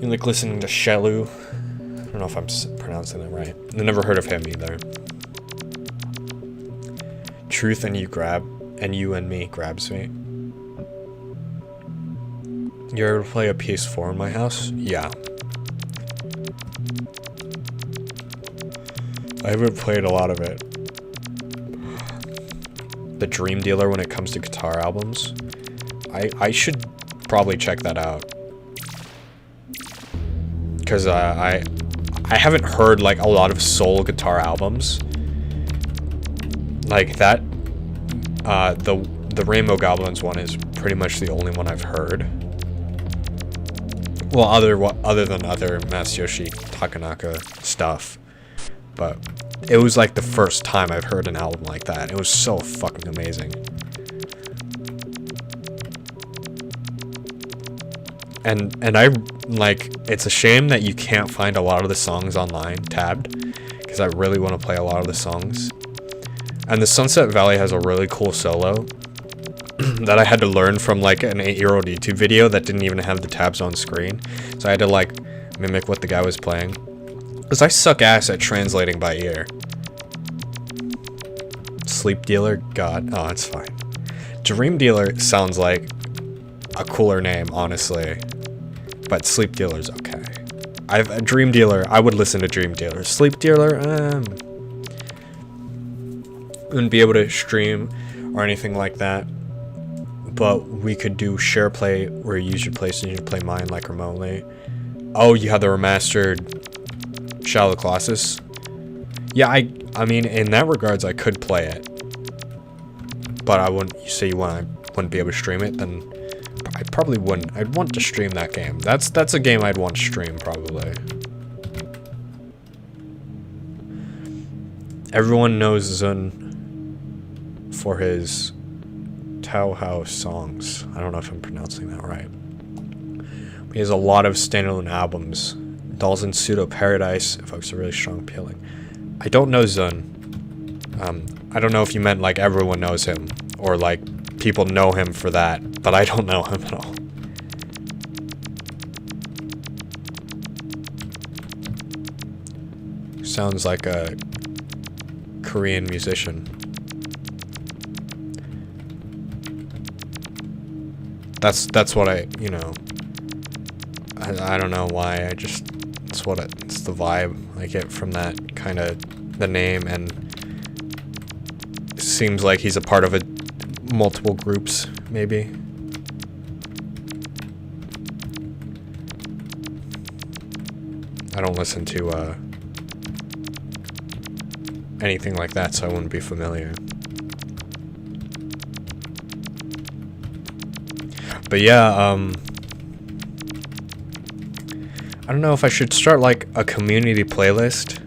You like listening to Shelu. I don't know if I'm pronouncing that right. I never heard of him either. Truth and You and Me grabs me. You ever play a PS4 in my house? Yeah. I haven't played a lot of it. The Dream Dealer when it comes to guitar albums. I should probably check that out. Because I haven't heard like a lot of soul guitar albums. Like that. The Rainbow Goblins one is pretty much the only one I've heard. Well, other than other Masayoshi Takanaka stuff. But it was like the first time I've heard an album like that. It was so fucking amazing. And I, like, it's a shame that you can't find a lot of the songs online tabbed, because I really want to play a lot of the songs. And the Sunset Valley has a really cool solo that I had to learn from, like, an 8-year-old YouTube video that didn't even have the tabs on screen. So I had to, like, mimic what the guy was playing. Because I suck ass at translating by ear. Sleep Dealer? God. Oh, it's fine. Dream Dealer sounds like a cooler name, honestly. But Sleep Dealer's okay. A Dream Dealer, I would listen to Dream Dealer. Sleep Dealer, wouldn't be able to stream or anything like that. But we could do share play where you use your PlayStation to play mine, like, remotely. Oh, you have the remastered Shadow of the Colossus? Yeah, I mean, in that regards, I could play it. But I wouldn't, you say you wouldn't be able to stream it, then I probably wouldn't. I'd want to stream that game. That's a game I'd want to stream, probably. Everyone knows Zun for his Tao House songs. I don't know if I'm pronouncing that right. He has a lot of standalone albums. Dolls in Pseudo Paradise evokes a really strong appealing. I don't know Zun. I don't know if you meant like everyone knows him, or like people know him for that, but I don't know him at all. Sounds like a Korean musician. That's what I, you know, I don't know why, it's the vibe I get from that, kind of the name, and it seems like he's a part of multiple groups, maybe. I don't listen to anything like that, so I wouldn't be familiar. But yeah, I don't know if I should start like a community playlist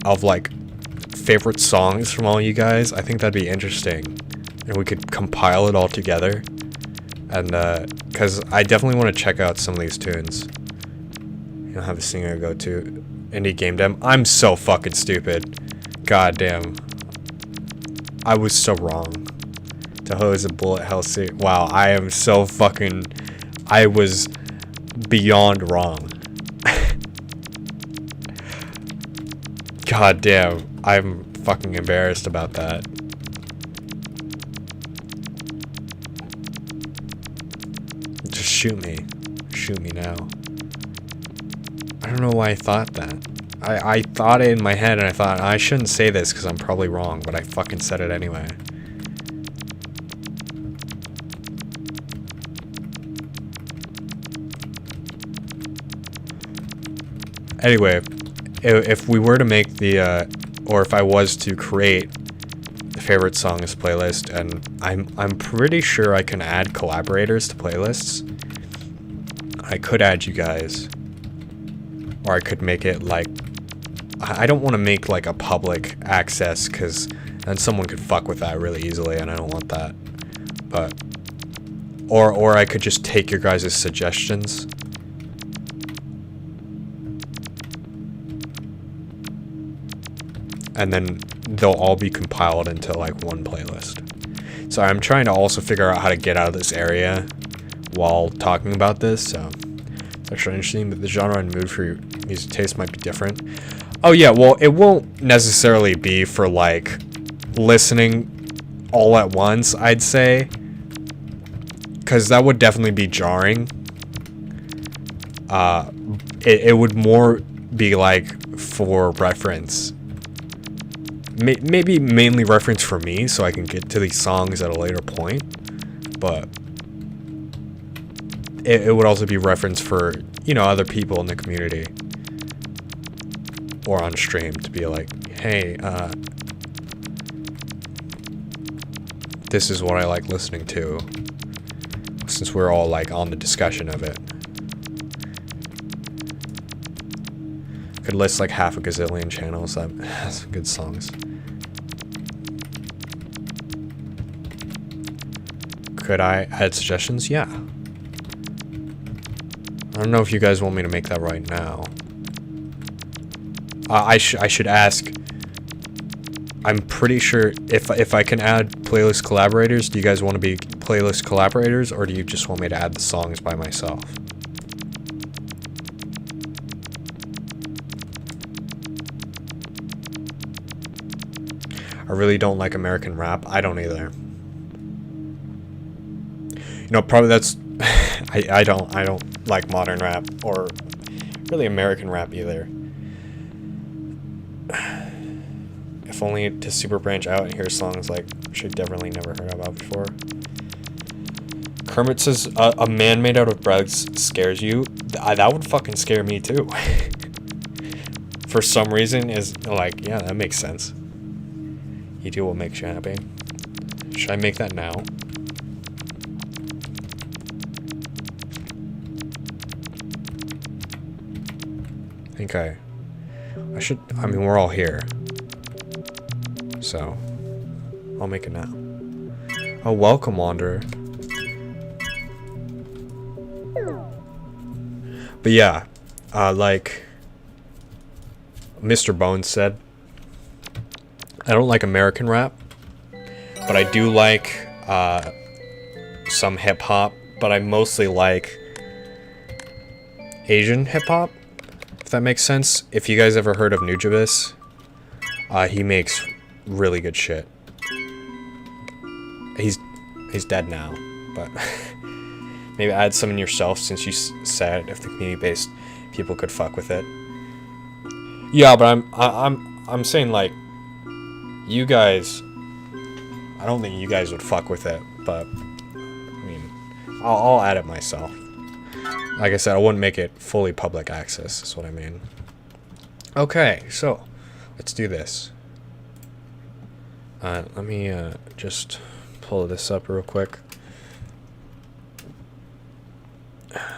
of like favorite songs from all you guys. I think that'd be interesting, and we could compile it all together. And because I definitely want to check out some of these tunes. You know, have a singer go to indie game dem. I'm so fucking stupid. God damn. I was so wrong. Tahoe is a bullet hell suit. Wow, I am so fucking... I was beyond wrong. God damn. I'm fucking embarrassed about that. Just shoot me. Shoot me now. I don't know why I thought that. I thought it in my head and I thought, I shouldn't say this because I'm probably wrong, but I fucking said it anyway. Anyway, if we were to make the, or if I was to create the favorite songs playlist, and I'm pretty sure I can add collaborators to playlists. I could add you guys, or I could make it like, I don't want to make like a public access, because then someone could fuck with that really easily, and I don't want that. But, or I could just take your guys' suggestions. And then they'll all be compiled into like one playlist. So I'm trying to also figure out how to get out of this area while talking about this. So it's actually interesting that the genre and mood for your music taste might be different. Oh yeah, well it won't necessarily be for like listening all at once, I'd say, because that would definitely be jarring. It would more be like for reference. Maybe mainly reference for me, so I can get to these songs at a later point, but it would also be reference for, you know, other people in the community or on stream to be like, hey, this is what I like listening to, since we're all like on the discussion of it. Could list like half a gazillion channels that has good songs. Could I add suggestions? Yeah. I don't know if you guys want me to make that right now. I should ask. I'm pretty sure if I can add playlist collaborators, do you guys want to be playlist collaborators, or do you just want me to add the songs by myself? I really don't like American rap. I don't either. You know, probably that's I don't like modern rap or really American rap either. If only to super branch out and hear songs like should definitely never heard about before. Kermit says a man made out of bread scares you. That would fucking scare me too. For some reason is like, yeah, that makes sense. You do what makes you happy. Should I make that now? I think I should. I mean, we're all here, so I'll make it now. Oh, welcome, Wanderer. But yeah, like Mr. Bones said, I don't like American rap, but I do like some hip hop, but I mostly like Asian hip hop, if that makes sense. If you guys ever heard of Nujabes, he makes really good shit. He's dead now, but maybe add some in yourself, since you said if the community-based people could fuck with it. Yeah, but I'm saying like, you guys, I don't think you guys would fuck with it, but I mean, I'll add it myself. Like I said, I wouldn't make it fully public access, is what I mean. Okay, so let's do this. Let me just pull this up real quick.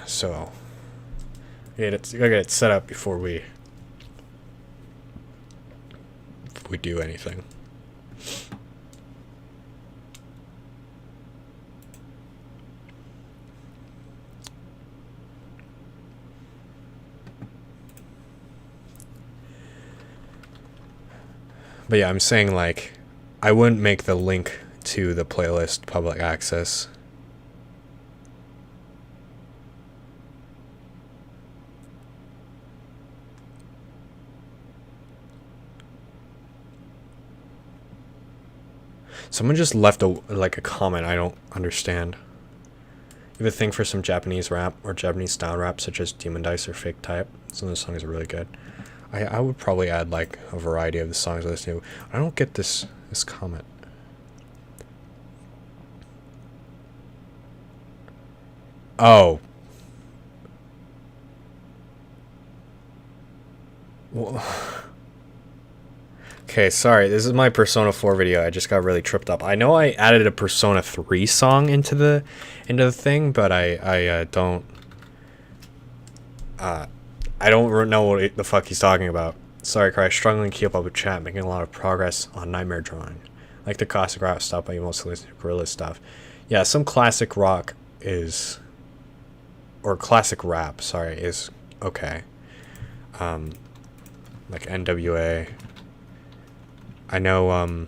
So, gotta get it set up before we do anything. But yeah, I'm saying, like, I wouldn't make the link to the playlist public access. Someone just left a comment I don't understand. You have a thing for some Japanese rap or Japanese style rap such as Demon Dice or Fake Type? Some of those songs are really good. I would probably add like a variety of the songs I listen to. I don't get this comment. Oh. Well, okay, sorry. This is my Persona 4 video. I just got really tripped up. I know I added a Persona 3 song into the thing, but I don't know what the fuck he's talking about. Sorry, Cry. Struggling to keep up with chat, making a lot of progress on Nightmare Drawing. Like the classic rock stuff, but you mostly listen to Gorilla stuff. Yeah, some classic rock is, or classic rap, sorry, is okay. Like NWA. I know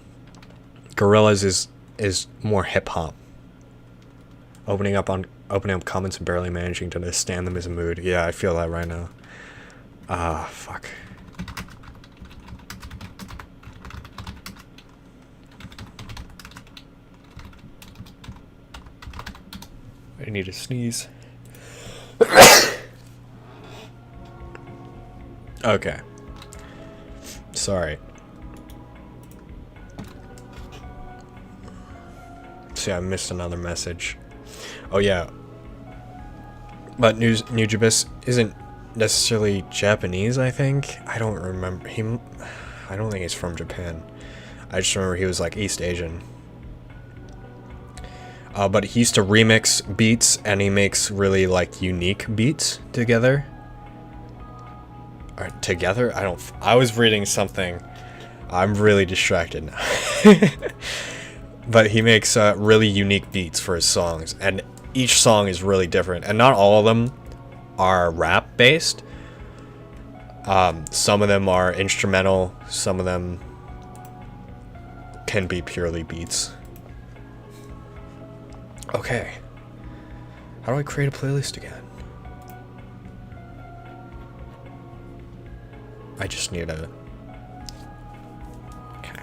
Gorillaz is more hip hop. Opening up comments and barely managing to understand them is a mood. Yeah, I feel that right now. Fuck. I need to sneeze. Okay. Sorry. See, I missed another message. Oh yeah. But Nujibus isn't necessarily Japanese, I think. I don't remember him. I don't think he's from Japan. I just remember he was like East Asian. But he used to remix beats, and he makes really like unique beats together. Or together? I was reading something. I'm really distracted now. But he makes really unique beats for his songs, and each song is really different, and not all of them are rap based. Some of them are instrumental, some of them can be purely beats. Okay. How do I create a playlist again? I just need a... Okay.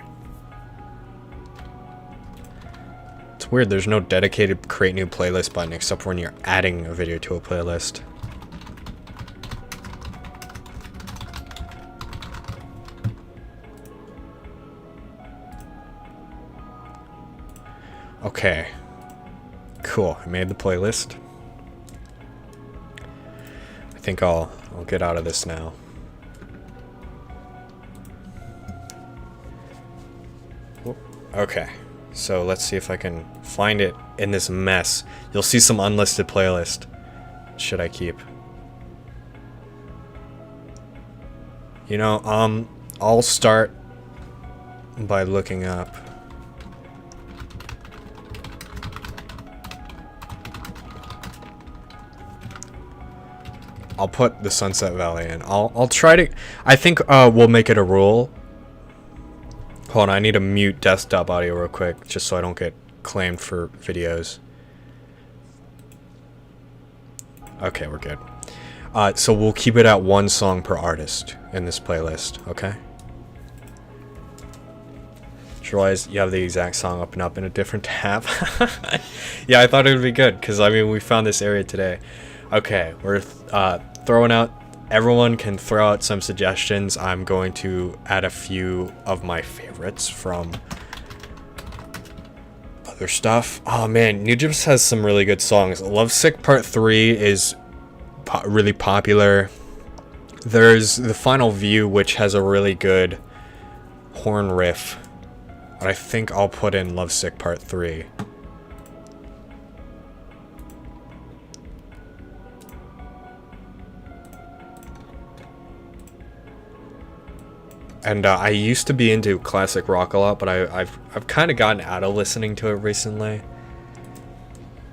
It's weird, there's no dedicated create new playlist button except for when you're adding a video to a playlist. Okay. Cool, I made the playlist. I think I'll get out of this now. Okay, so let's see if I can find it in this mess. You'll see some unlisted playlist. Should I keep? You know, I'll start by looking up. I'll put the Sunset Valley in. I'll try to... I think we'll make it a rule. Hold on, I need to mute desktop audio real quick, just so I don't get claimed for videos. Okay, we're good. So we'll keep it at one song per artist in this playlist, okay? Just realized you have the exact song up in a different tab. Yeah, I thought it would be good, because, I mean, we found this area today. Okay, we're throwing out... Everyone can throw out some suggestions. I'm going to add a few of my favorites from other stuff. Oh man, Nujibs has some really good songs. Lovesick Part 3 is really popular. There's the Final View, which has a really good horn riff. But I think I'll put in Lovesick Part 3. And I used to be into classic rock a lot, but I've kind of gotten out of listening to it recently.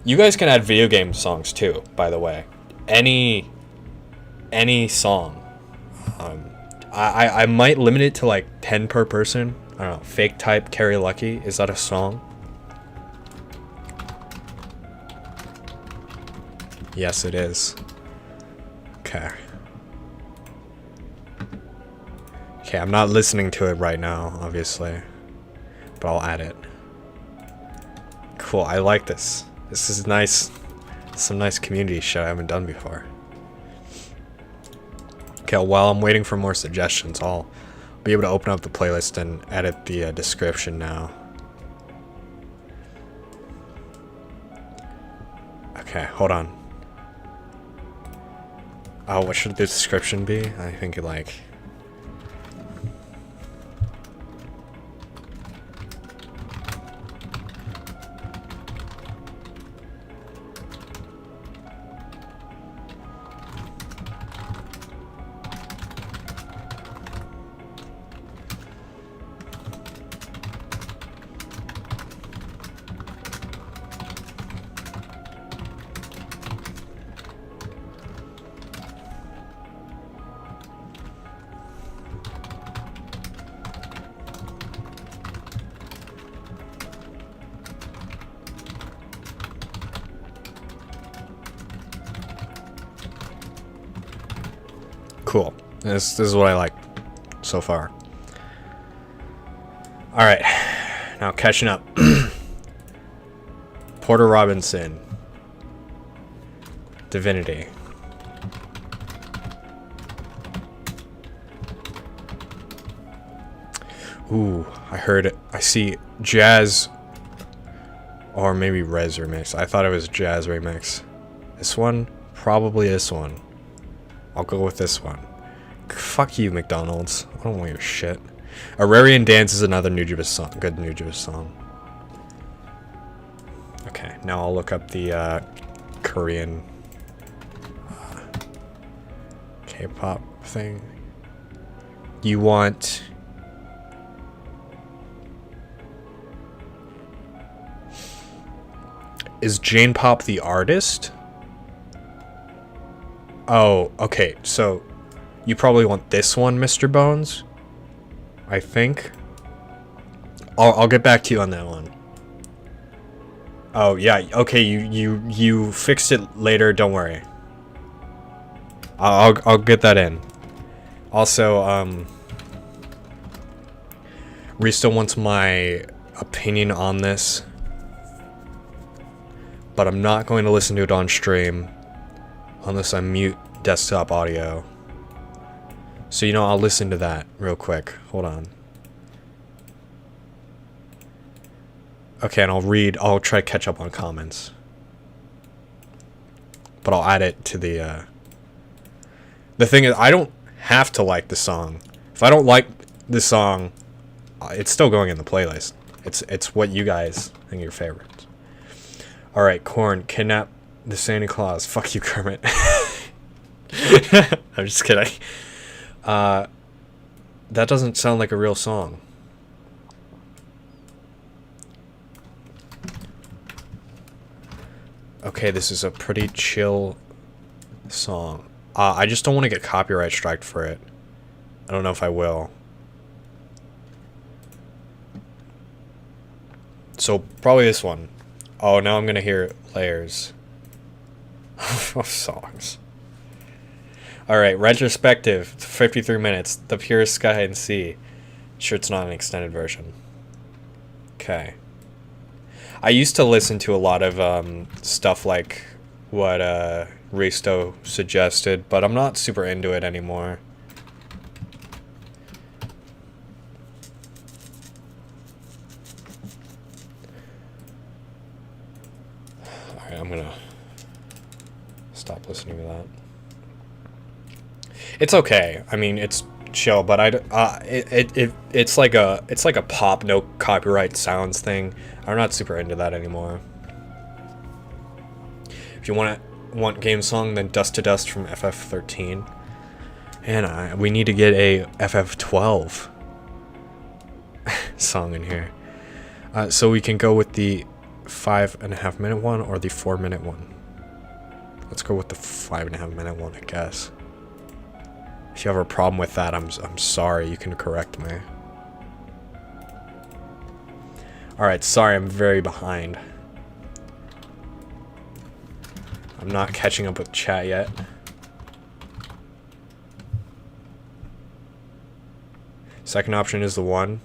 You guys can add video game songs too, by the way. Any song. I might limit it to like 10 per person. I don't know. Fake Type, Carry Lucky. Is that a song? Yes, it is. Okay. Okay, I'm not listening to it right now, obviously. But I'll add it. Cool, I like this. This is nice. Some nice community shit I haven't done before. Okay, while I'm waiting for more suggestions, I'll be able to open up the playlist and edit the description now. Okay, hold on. Oh, what should the description be? I think like... Cool. This is what I like so far. Alright. Now catching up. Porter Robinson. Divinity. Ooh, I heard it. I see Jazz. Or maybe Rez remix. I thought it was Jazz remix. This one? Probably this one. I'll go with this one. Fuck you, McDonald's. I don't want your shit. Ararian Dance is another Nujabes song. Good Nujabes song. Okay, now I'll look up the Korean K-pop thing. You want... Is Jane Pop the artist? Oh, okay, so you probably want this one, Mr. Bones. I think. I'll get back to you on that one. Oh yeah, okay, you fixed it later, don't worry. I'll get that in. Also, Rista wants my opinion on this, but I'm not going to listen to it on stream unless I mute desktop audio. So, you know, I'll listen to that real quick. Hold on. Okay, and I'll try to catch up on comments. But I'll add it to the thing is, I don't have to like the song. If I don't like the song, it's still going in the playlist. It's what you guys think are your favorites. Alright, Korn, Kidnap the Santa Claus. Fuck you, Kermit. I'm just kidding. That doesn't sound like a real song. Okay, this is a pretty chill song. I just don't want to get copyright striked for it. I don't know if I will. So, probably this one. Oh, now I'm going to hear layers of songs. Alright, retrospective. 53 minutes. The Purest Sky and Sea. Sure, it's not an extended version. Okay. I used to listen to a lot of stuff like what Risto suggested, but I'm not super into it anymore. Alright, I'm gonna stop listening to that. It's okay. I mean, it's chill, but it's like a pop, no copyright sounds thing. I'm not super into that anymore. If you want game song, then Dust to Dust from FF13. And we need to get a FF12 song in here. So we can go with the 5.5 minute one or the 4 minute one. Let's go with the 5.5 minute one, I guess. If you have a problem with that, I'm sorry. You can correct me. Alright, sorry, I'm very behind. I'm not catching up with chat yet. Second option is the 1.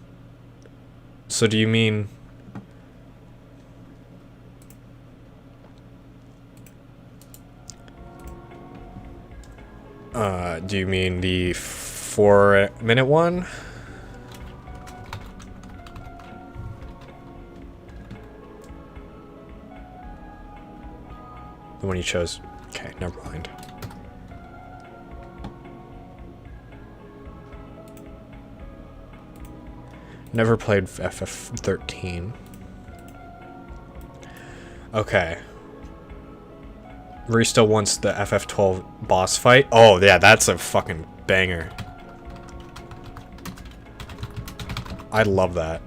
So do you mean... do you mean the 4 minute one? The one you chose. Okay, never mind. Never played FF13. Okay. Ree still wants the FF12 boss fight. Oh, yeah, that's a fucking banger. I love that.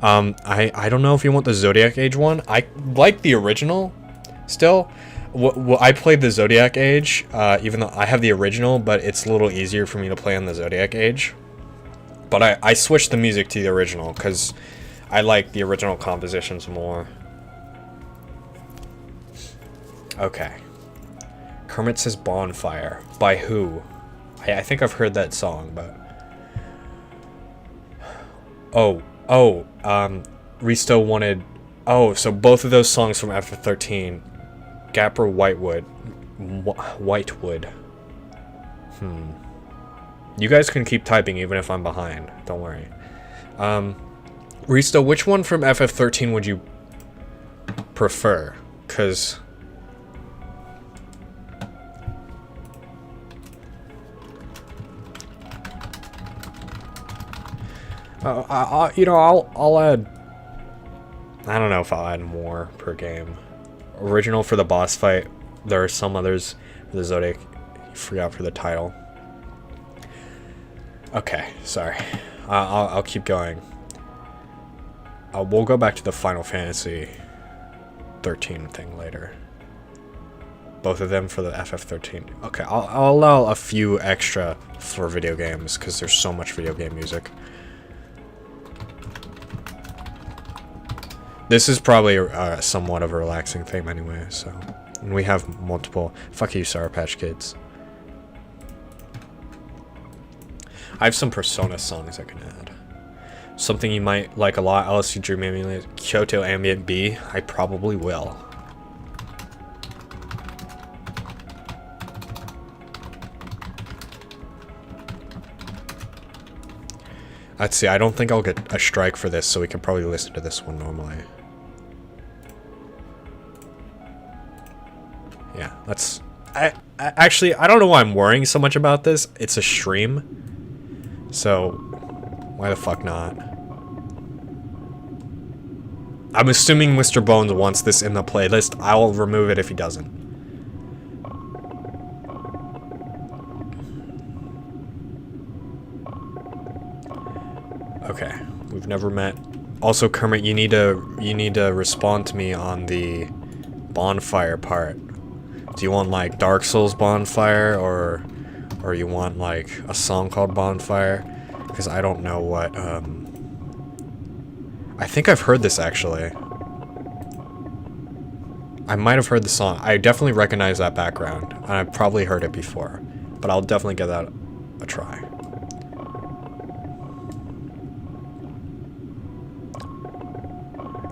I don't know if you want the Zodiac Age one. I like the original still. I played the Zodiac Age, even though I have the original, but it's a little easier for me to play on the Zodiac Age. But I switched the music to the original because I like the original compositions more. Okay. Kermit Says Bonfire. By who? I think I've heard that song, but... Risto wanted... Oh, so both of those songs from FF13. Gapper Whitewood. Whitewood. You guys can keep typing even if I'm behind. Don't worry. Risto, which one from FF13 would you prefer? Because... I'll add... I don't know if I'll add more per game. Original for the boss fight. There are some others for the Zodiac. You forgot for the title. Okay, sorry. I'll keep going. We'll go back to the Final Fantasy 13 thing later. Both of them for the FF13. Okay, I'll allow a few extra for video games because there's so much video game music. This is probably somewhat of a relaxing theme anyway, so... And we have multiple... Fuck you, Sour Patch Kids. I have some Persona songs I can add. Something you might like a lot, LSD Dream Emulator, Kyoto Ambient B. I probably will. Let's see, I don't think I'll get a strike for this, so we can probably listen to this one normally. Yeah, that's... Actually, I don't know why I'm worrying so much about this. It's a stream. So, why the fuck not? I'm assuming Mr. Bones wants this in the playlist. I'll remove it if he doesn't. Okay, we've never met. Also, Kermit, you need to respond to me on the bonfire part. Do you want like Dark Souls Bonfire or you want like a song called Bonfire? Because I don't know what I think I've heard this actually. I might have heard the song. I definitely recognize that background, and I've probably heard it before, but I'll definitely give that a try.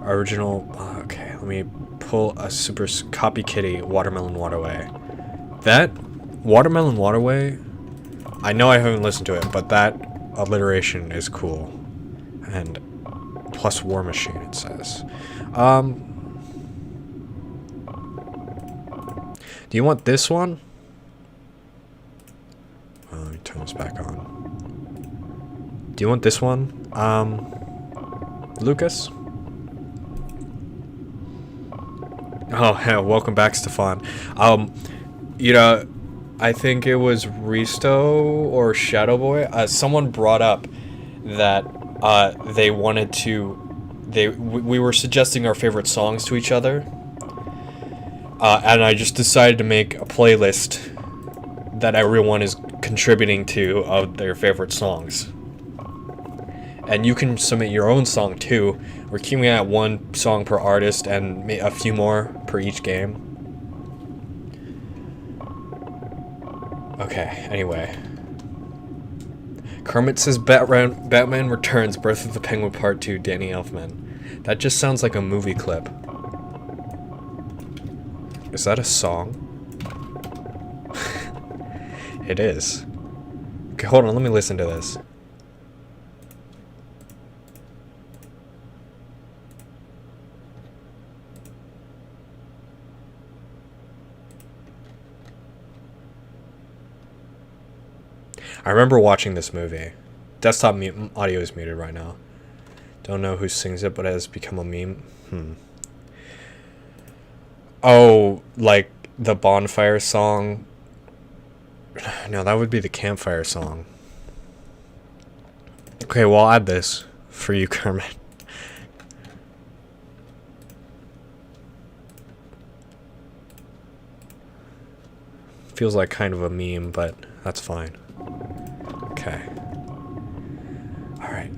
Original. Okay, let me pull a super copy kitty Watermelon Waterway. That Watermelon Waterway, I know I haven't listened to it, but that alliteration is cool. And plus War Machine, it says. Do Do you want this one? Let me turn this back on. Do you want this one? Lucas? Oh, yeah, welcome back, Stefan. You know, I think it was Risto or Shadow Boy. Someone brought up that they wanted to. We were suggesting our favorite songs to each other, and I just decided to make a playlist that everyone is contributing to of their favorite songs. And you can submit your own song too. We're keeping at one song per artist and a few more per each game. Okay, anyway. Kermit says Batman Returns, Birth of the Penguin Part 2, Danny Elfman. That just sounds like a movie clip. Is that a song? It is. Okay, hold on, let me listen to this. I remember watching this movie. Desktop audio is muted right now. Don't know who sings it, but it has become a meme. Oh, like the bonfire song? No, that would be the campfire song. Okay, well, I'll add this for you, Kermit. Feels like kind of a meme, but that's fine. Okay. Alright,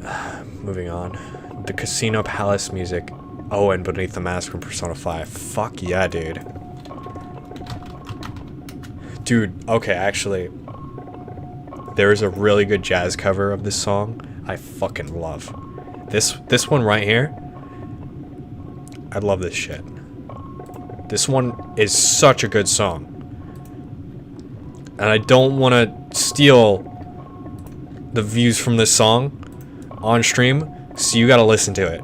moving on. The Casino Palace music. Oh, and Beneath the Mask from Persona 5. Fuck yeah, dude. Dude, okay, actually, there is a really good jazz cover of this song I fucking love. This one right here, I love this shit. This one is such a good song. And I don't want to steal the views from this song on stream, so you gotta listen to it.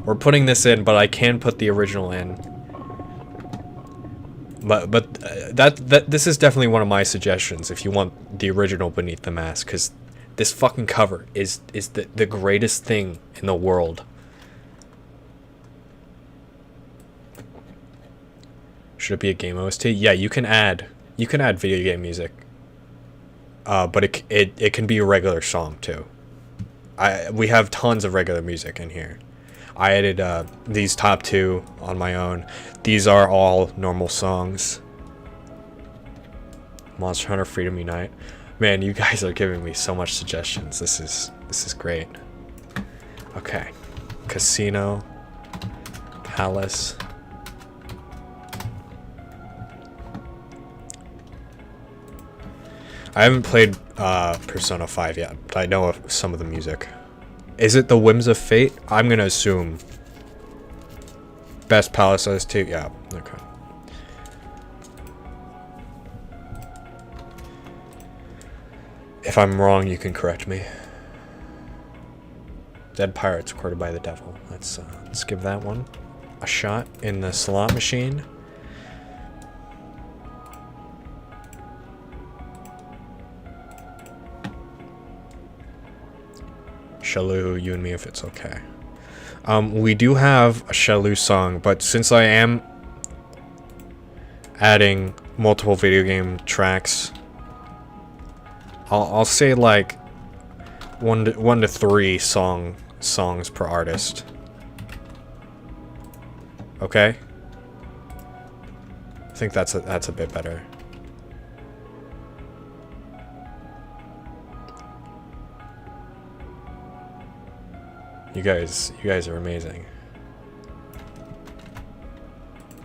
We're putting this in, but I can put the original in. But this is definitely one of my suggestions if you want the original Beneath the Mask, because this fucking cover is the greatest thing in the world. Should it be a game OST? Yeah, you can add video game music. But it can be a regular song too. We have tons of regular music in here. I added these top 2 on my own. These are all normal songs. Monster Hunter Freedom Unite. Man, you guys are giving me so much suggestions. This is great. Okay. Casino Palace. I haven't played Persona 5 yet, but I know of some of the music. Is it the Whims of Fate? I'm gonna assume. Best Palace OST? Yeah, okay. If I'm wrong, you can correct me. Dead Pirates, Courted by the Devil. Let's give that one a shot in the slot machine. Shalou, You and Me If It's Okay. We do have a Shalou song, but since I am adding multiple video game tracks, I'll say like one to 3 songs per artist. Okay? I think that's a bit better. You guys are amazing.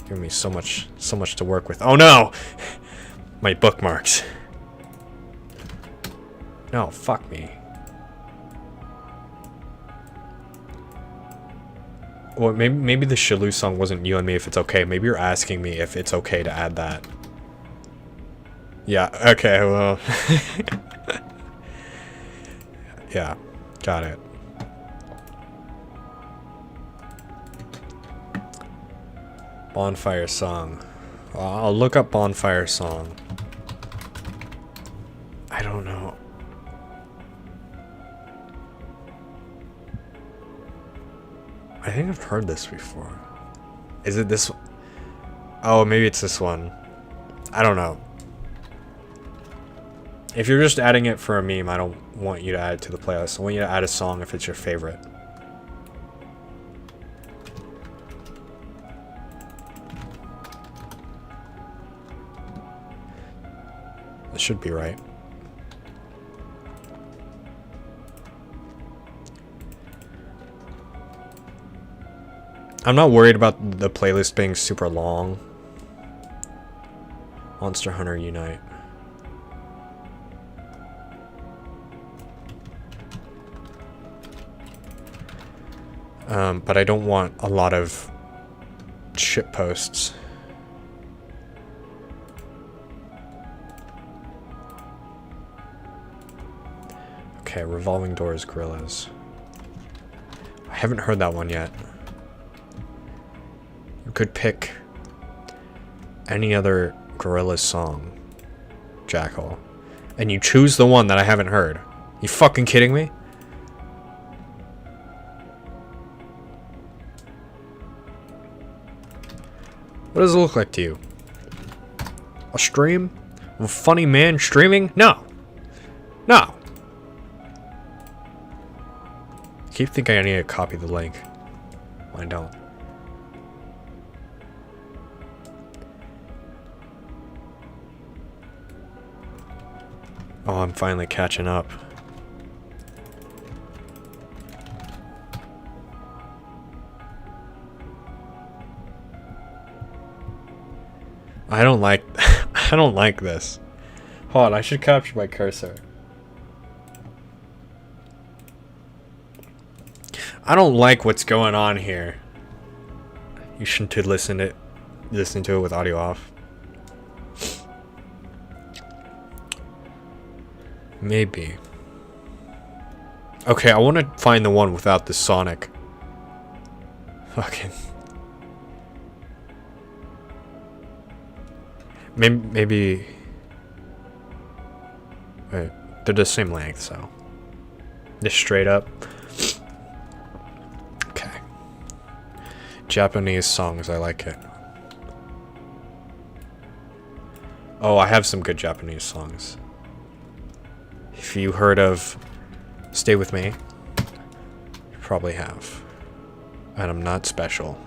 Giving me so much to work with. Oh no! My bookmarks. No, fuck me. Well, maybe the Shalou song wasn't You and Me If It's Okay. Maybe you're asking me if it's okay to add that. Yeah, okay, well. Yeah, got it. Bonfire song. I'll look up bonfire song. I don't know. I think I've heard this before. Is it this one? Oh, maybe it's this one. I don't know. If you're just adding it for a meme, I don't want you to add it to the playlist. I want you to add a song if it's your favorite. This should be right. I'm not worried about the playlist being super long. Monster Hunter Unite. But I don't want a lot of shit posts. Okay, Revolving Doors Gorillas. I haven't heard that one yet. You could pick any other Gorillaz song, Jackal, and you choose the one that I haven't heard. You fucking kidding me? What does it look like to you? A stream? A funny man streaming? No. No. I keep thinking I need to copy the link. I don't. Oh, I'm finally catching up. I don't like I don't like this. Hold on, I should capture my cursor. I don't like what's going on here. You shouldn't listen to it with audio off. Maybe. Okay, I want to find the one without the Sonic. Fucking. Maybe. Wait, they're the same length, so. Just straight up. Okay. Japanese songs, I like it. Oh, I have some good Japanese songs. If you heard of Stay With Me, you probably have. And I'm not special.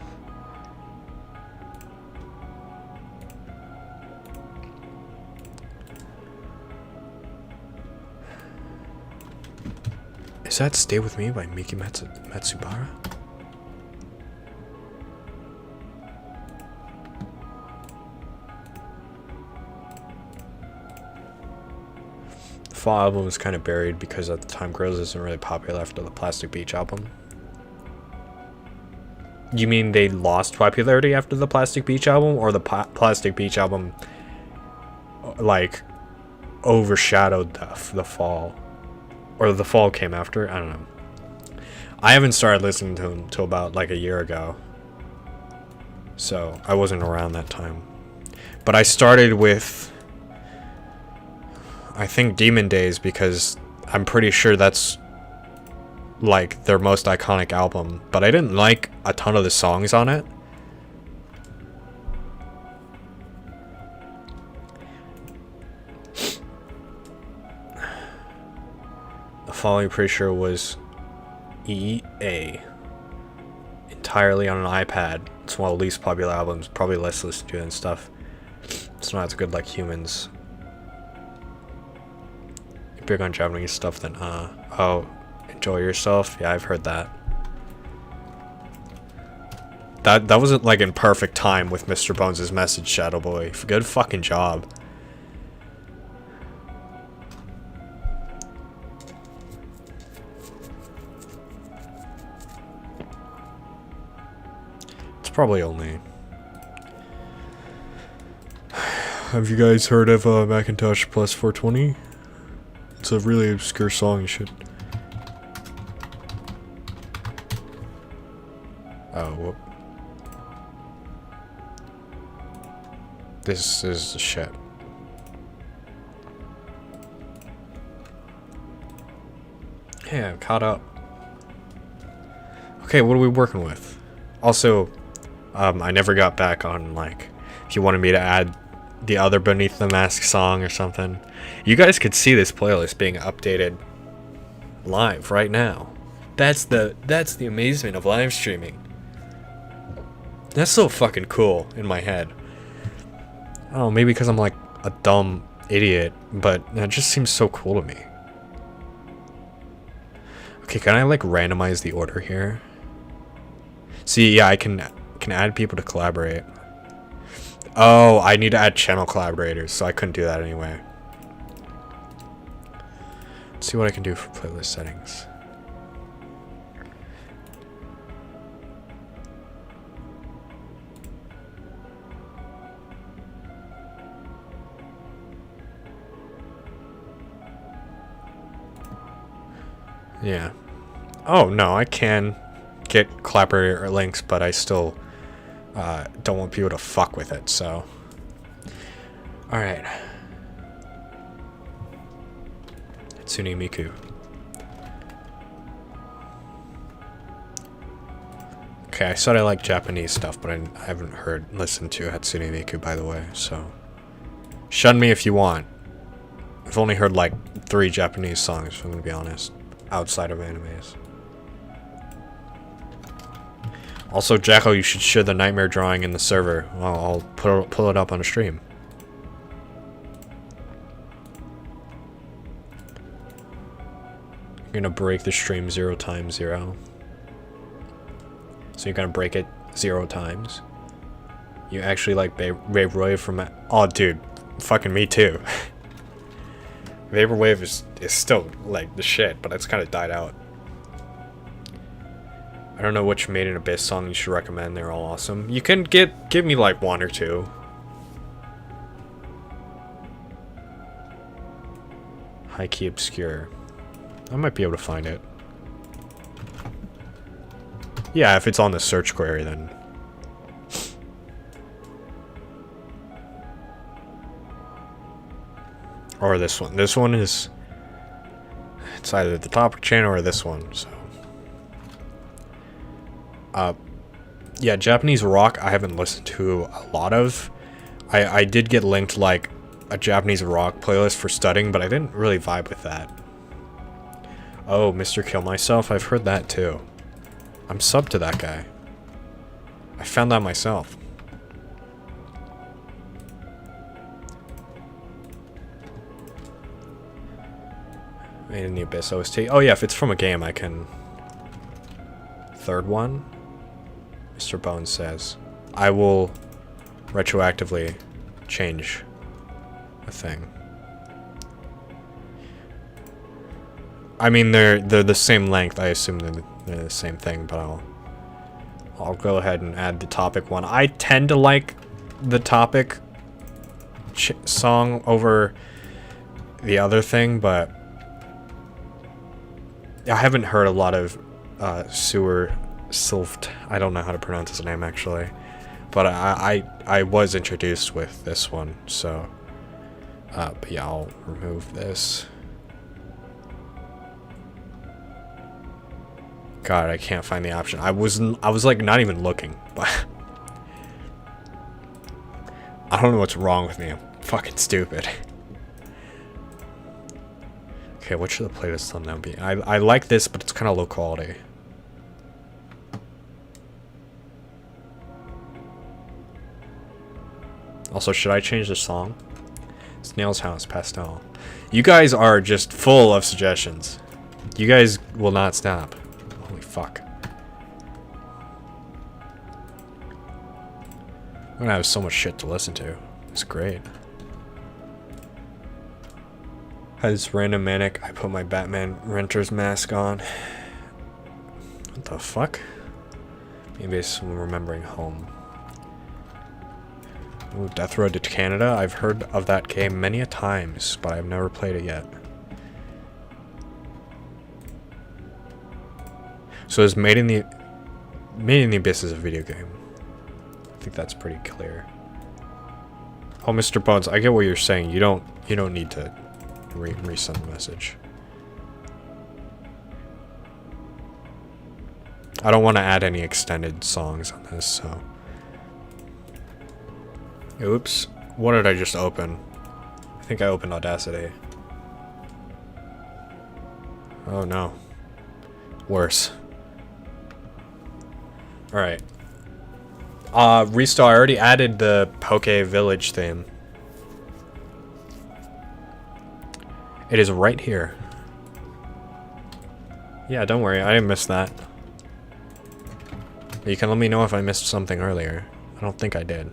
Is that Stay With Me by Miki Matsubara? The Fall album was kind of buried because at the time Girls isn't really popular after the Plastic Beach album. You mean they lost popularity after the Plastic Beach album, or the Plastic Beach album like overshadowed the Fall? Or the Fall came after? I don't know. I haven't started listening to him till about like a year ago. So I wasn't around that time. But I started with, I think, Demon Days, because I'm pretty sure that's like their most iconic album. But I didn't like a ton of the songs on it. Fall, I'm pretty sure, was EA. Entirely on an iPad. It's one of the least popular albums, probably less listened to and stuff. It's not as good like Humans. You're big on Japanese stuff then, oh, Enjoy Yourself? Yeah, I've heard that. That wasn't like in perfect time with Mr. Bones' message, Shadow Boy. Good fucking job. Probably only. Have you guys heard of Macintosh Plus 420? It's a really obscure song. You should. Oh, whoop. This is the shit. Yeah, caught up. Okay, what are we working with? Also, I never got back on, like, if you wanted me to add the other Beneath the Mask song or something. You guys could see this playlist being updated live right now. That's the amazement of live streaming. That's so fucking cool in my head. Oh, maybe because I'm like a dumb idiot, but that just seems so cool to me. Okay, can I like randomize the order here? See, yeah, I can add people to collaborate. Oh, I need to add channel collaborators, so I couldn't do that anyway. Let's see what I can do for playlist settings. Yeah. Oh, no, I can get collaborator links, but I still don't want people to fuck with it, so. Alright. Hatsune Miku. Okay, I said I like Japanese stuff, but I haven't listened to Hatsune Miku, by the way, so. Shun me if you want. I've only heard like 3 Japanese songs, if I'm gonna be honest. Outside of animes. Also, Jacko, you should share the nightmare drawing in the server. I'll pull it up on a stream. You're gonna break the stream 0 times 0. So you're gonna break it 0 times. You actually like Vaporwave from... Oh, dude. Fucking me too. Vaporwave is still like the shit, but it's kind of died out. I don't know which Made in Abyss song you should recommend. They're all awesome. You can give me like 1 or 2. High key obscure. I might be able to find it. Yeah, if it's on the search query, then. Or this one. This one is... It's either the topic channel or this one, so... Yeah, Japanese rock I haven't listened to a lot of. I did get linked, like, a Japanese rock playlist for studying, but I didn't really vibe with that. Oh, Mr. Kill Myself, I've heard that too. I'm subbed to that guy. I found that myself. Made in the Abyss OST. Oh yeah, if it's from a game, I can... Third one? Mr. Bones says, I will retroactively change a thing. I mean, they're the same length. I assume they're the same thing, but I'll go ahead and add the topic one. I tend to like the topic song over the other thing, but I haven't heard a lot of Sewer Sylft. I don't know how to pronounce his name actually, but I was introduced with this one, so but yeah, I'll remove this. God, I can't find the option. I was like not even looking, but I don't know what's wrong with me. I'm fucking stupid. Okay, what should the playlist thumbnail be? I like this, but it's kind of low quality. Also, should I change the song? Snail's House, Pastel. You guys are just full of suggestions. You guys will not stop. Holy fuck. I'm gonna have so much shit to listen to. It's great. Has random manic. I put my Batman renter's mask on. What the fuck? Maybe it's remembering home. Ooh, Death Road to Canada. I've heard of that game many a times, but I've never played it yet. So is Made in the Abyss is a video game. I think that's pretty clear. Oh, Mr. Bones, I get what you're saying. You don't need to resend the message. I don't want to add any extended songs on this, so. Oops. What did I just open? I think I opened Audacity. Oh no. Worse. Alright. Restore, I already added the Poke Village theme. It is right here. Yeah, don't worry, I didn't miss that. You can let me know if I missed something earlier. I don't think I did.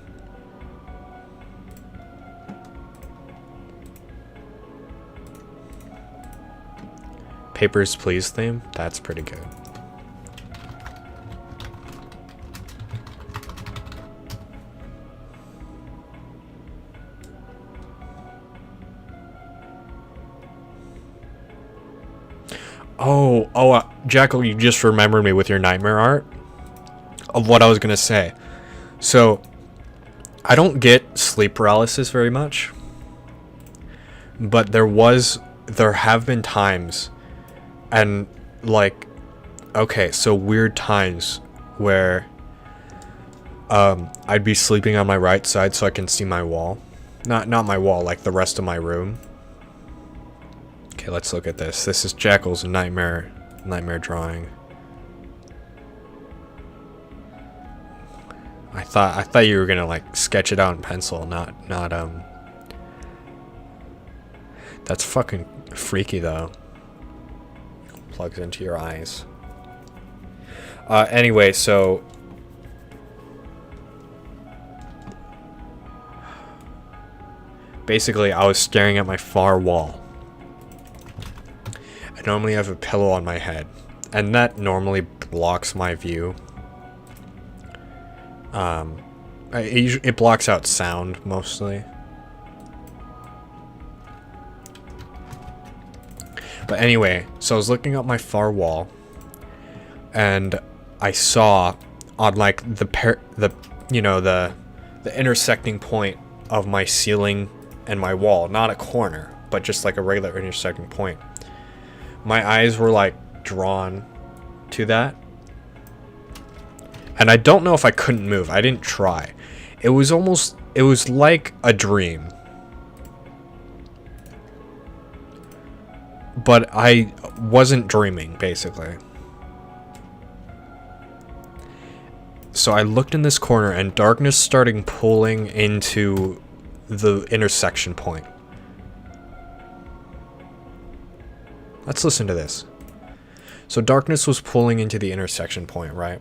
Papers, Please theme? That's pretty good. Jackal, you just remembered me with your nightmare art of what I was gonna say. So, I don't get sleep paralysis very much, but there have been times, and like, okay, so weird times where I'd be sleeping on my right side so I can see my wall, not my wall, like the rest of my room. Okay, let's look at this. This is Jackal's nightmare drawing. I thought you were gonna like sketch it out in pencil, not That's fucking freaky though. Plugs into your eyes. Anyway, so basically I was staring at my far wall. I normally have a pillow on my head, and that normally blocks my view. It blocks out sound mostly. But anyway, so I was looking up my far wall, and I saw on like the intersecting point of my ceiling and my wall, not a corner, but just like a regular intersecting point. My eyes were like drawn to that. And I don't know if I couldn't move. I didn't try. It was like a dream. But I wasn't dreaming, basically. So I looked in this corner and darkness started pulling into the intersection point. Let's listen to this. So darkness was pulling into the intersection point, right?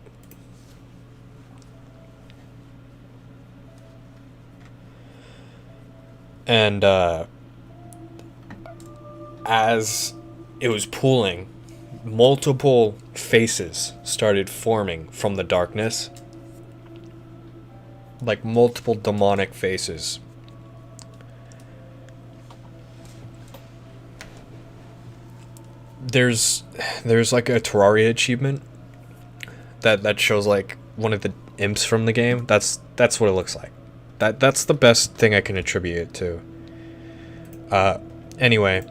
And as it was pulling, multiple faces started forming from the darkness. Like multiple demonic faces. There's like a Terraria achievement that shows like one of the imps from the game. That's what it looks like. That's the best thing I can attribute it to. Anyway,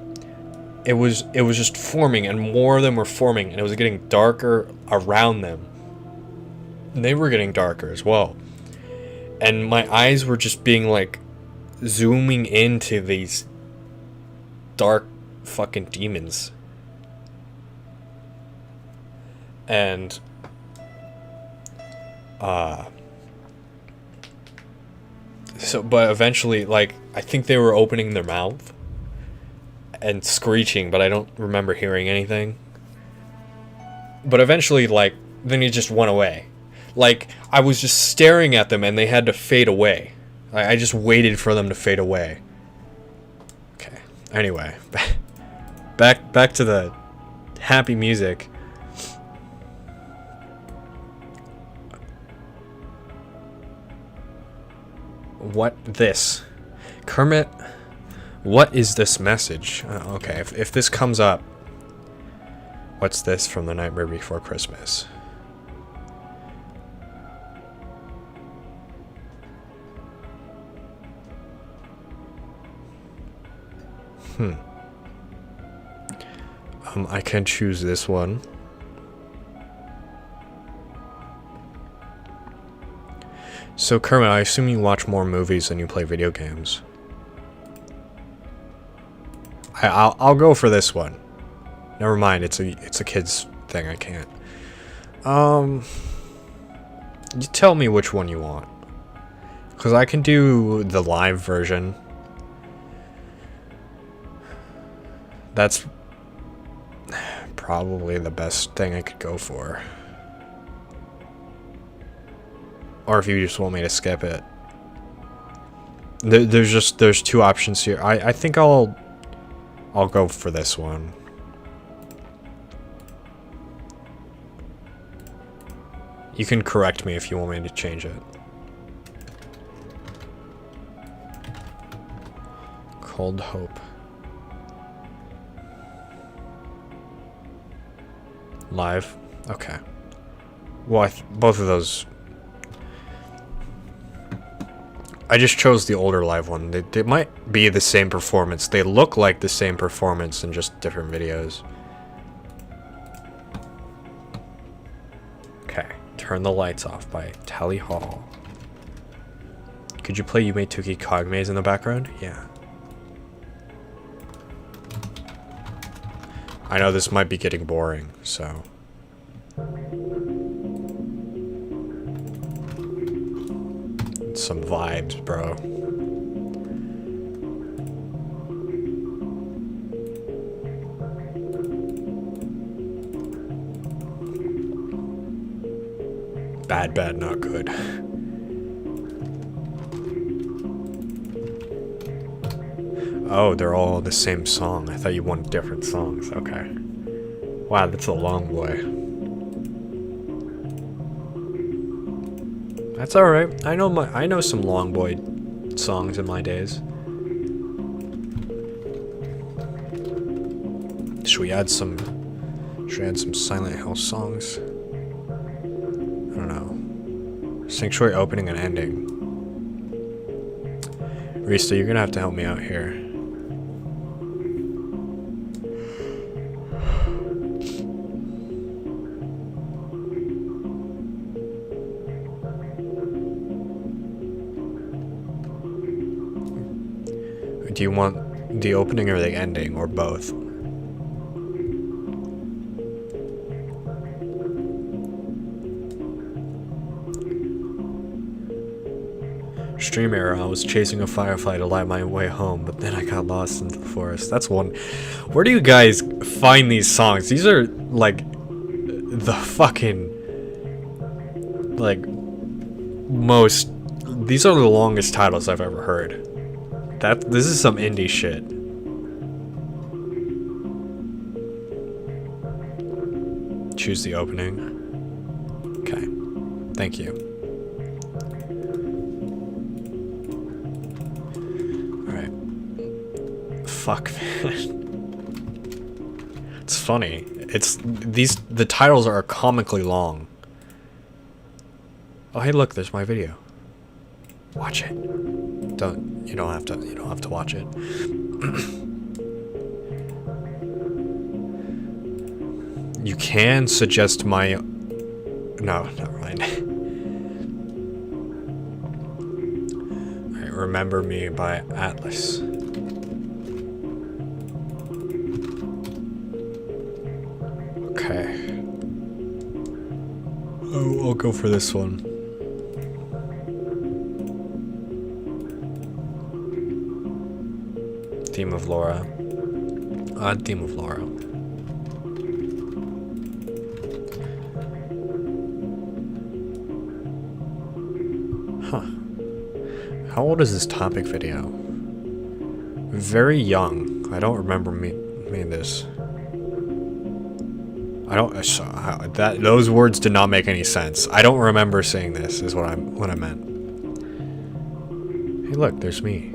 it was just forming, and more of them were forming, and it was getting darker around them. And they were getting darker as well. And my eyes were just being like zooming into these dark fucking demons. And so, but eventually, like, I think they were opening their mouth and screeching, but I don't remember hearing anything. But eventually, like, then he just went away. Like, I was just staring at them and they had to fade away. I just waited for them to fade away. Okay. Anyway, back to the happy music. What this? Kermit, what is this message? Okay, if this comes up, what's this from The Nightmare Before Christmas? I can choose this one. So Kermit, I assume you watch more movies than you play video games. I'll go for this one. Never mind, it's a kid's thing. I can't. You tell me which one you want, because I can do the live version. That's probably the best thing I could go for. Or if you just want me to skip it. There's two options here. I think I'll go for this one. You can correct me if you want me to change it. Cold Hope. Live? Okay. Well, both of those... I just chose the older live one. They might be the same performance. They look like the same performance in just different videos. Okay. Turn the Lights Off by Tally Hall. Could you play Yume 2kki Cogmaze in the background? Yeah. I know this might be getting boring, so... Some vibes, bro. Bad, not good. Oh, they're all the same song. I thought you wanted different songs. Okay. Wow, that's a long way. That's all right. I know some Long Boy songs in my days. Should we add some Silent Hill songs? I don't know. Sanctuary opening and ending. Rista, you're gonna have to help me out here. Do you want the opening or the ending, or both? Stream error. I was chasing a firefly to light my way home, but then I got lost in the forest. That's one. Where do you guys find these songs? These are like the fucking these are the longest titles I've ever heard. This is some indie shit. Choose the opening. Okay. Thank you. Alright. Fuck, man. It's funny. The titles are comically long. Oh, hey, look, there's my video. Watch it. You don't have to watch it. You can suggest my... No, never mind. Alright, Remember Me by Atlas. Okay. Oh, I'll go for this one. Theme of Laura. Theme of Laura. Huh. How old is this topic video? Very young. I don't remember made this. Those words did not make any sense. I don't remember saying this, is what I meant. Hey, look, there's me.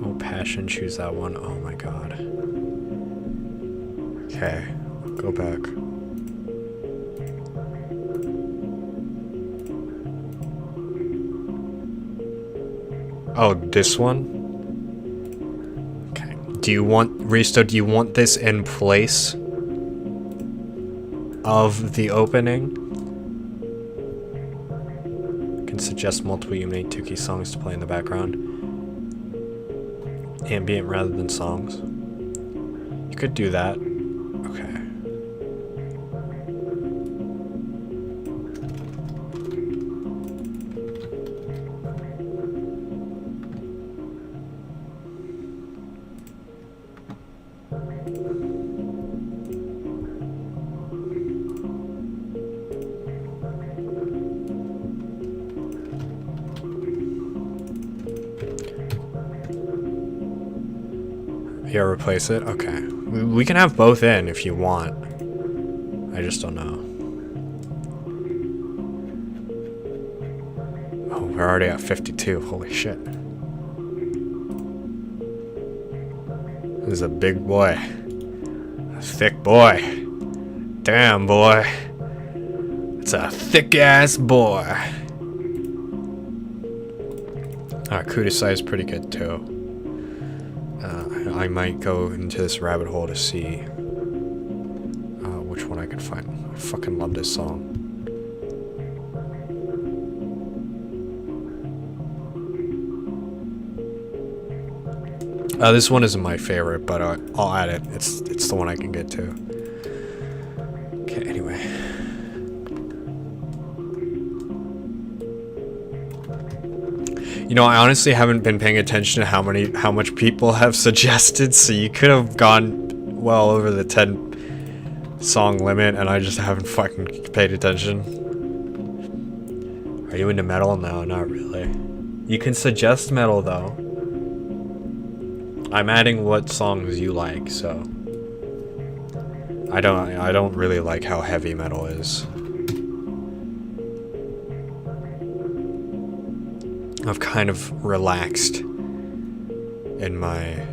Oh, Passion, choose that one. Oh my god. Okay, go back. Oh, this one? Okay. Do you want, Risto, do you want this in place of the opening? I can suggest multiple Yume 2kki songs to play in the background. Ambient rather than songs. You could do that. Okay. Yeah, replace it? Okay. We can have both in if you want. I just don't know. Oh, we're already at 52. Holy shit. This is a big boy. A thick boy. Damn, boy. It's a thick-ass boy. Kudasai is pretty good, too. I might go into this rabbit hole to see which one I can find. I fucking love this song. This one isn't my favorite, but I'll add it. It's the one I can get to. Okay, anyway. You know, I honestly haven't been paying attention to how much people have suggested, so you could have gone well over the 10 song limit, and I just haven't fucking paid attention. Are you into metal? No, not really. You can suggest metal though. I'm adding what songs you like, so I don't really like how heavy metal is. I've kind of relaxed in my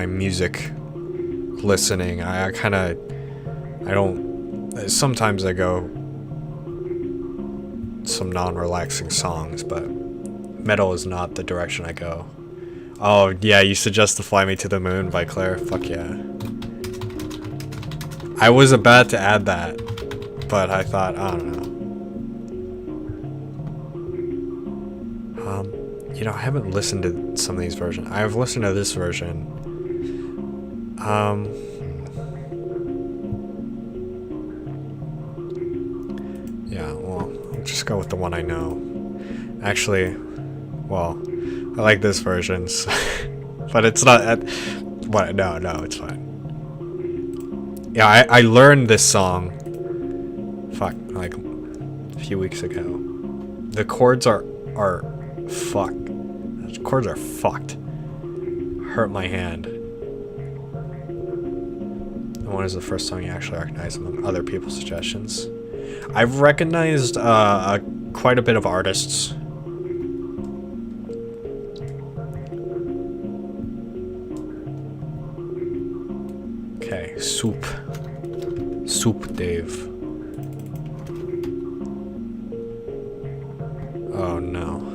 music listening. I don't, sometimes I go some non-relaxing songs, but metal is not the direction I go. Oh yeah, you suggest to Fly Me to the Moon by Claire? Fuck yeah. I was about to add that, but I thought, I don't know. You know, I haven't listened to some of these versions. I've listened to this version. Yeah, well, I'll just go with the one I know. Actually, well, I like this version, so but it's not. What? No, it's fine. Yeah, I learned this song. Fuck, like a few weeks ago. The chords are fucked. The chords are fucked. Hurt my hand. And what is the first song you actually recognize among other people's suggestions? I've recognized quite a bit of artists. Okay, Soup Dave. Oh no.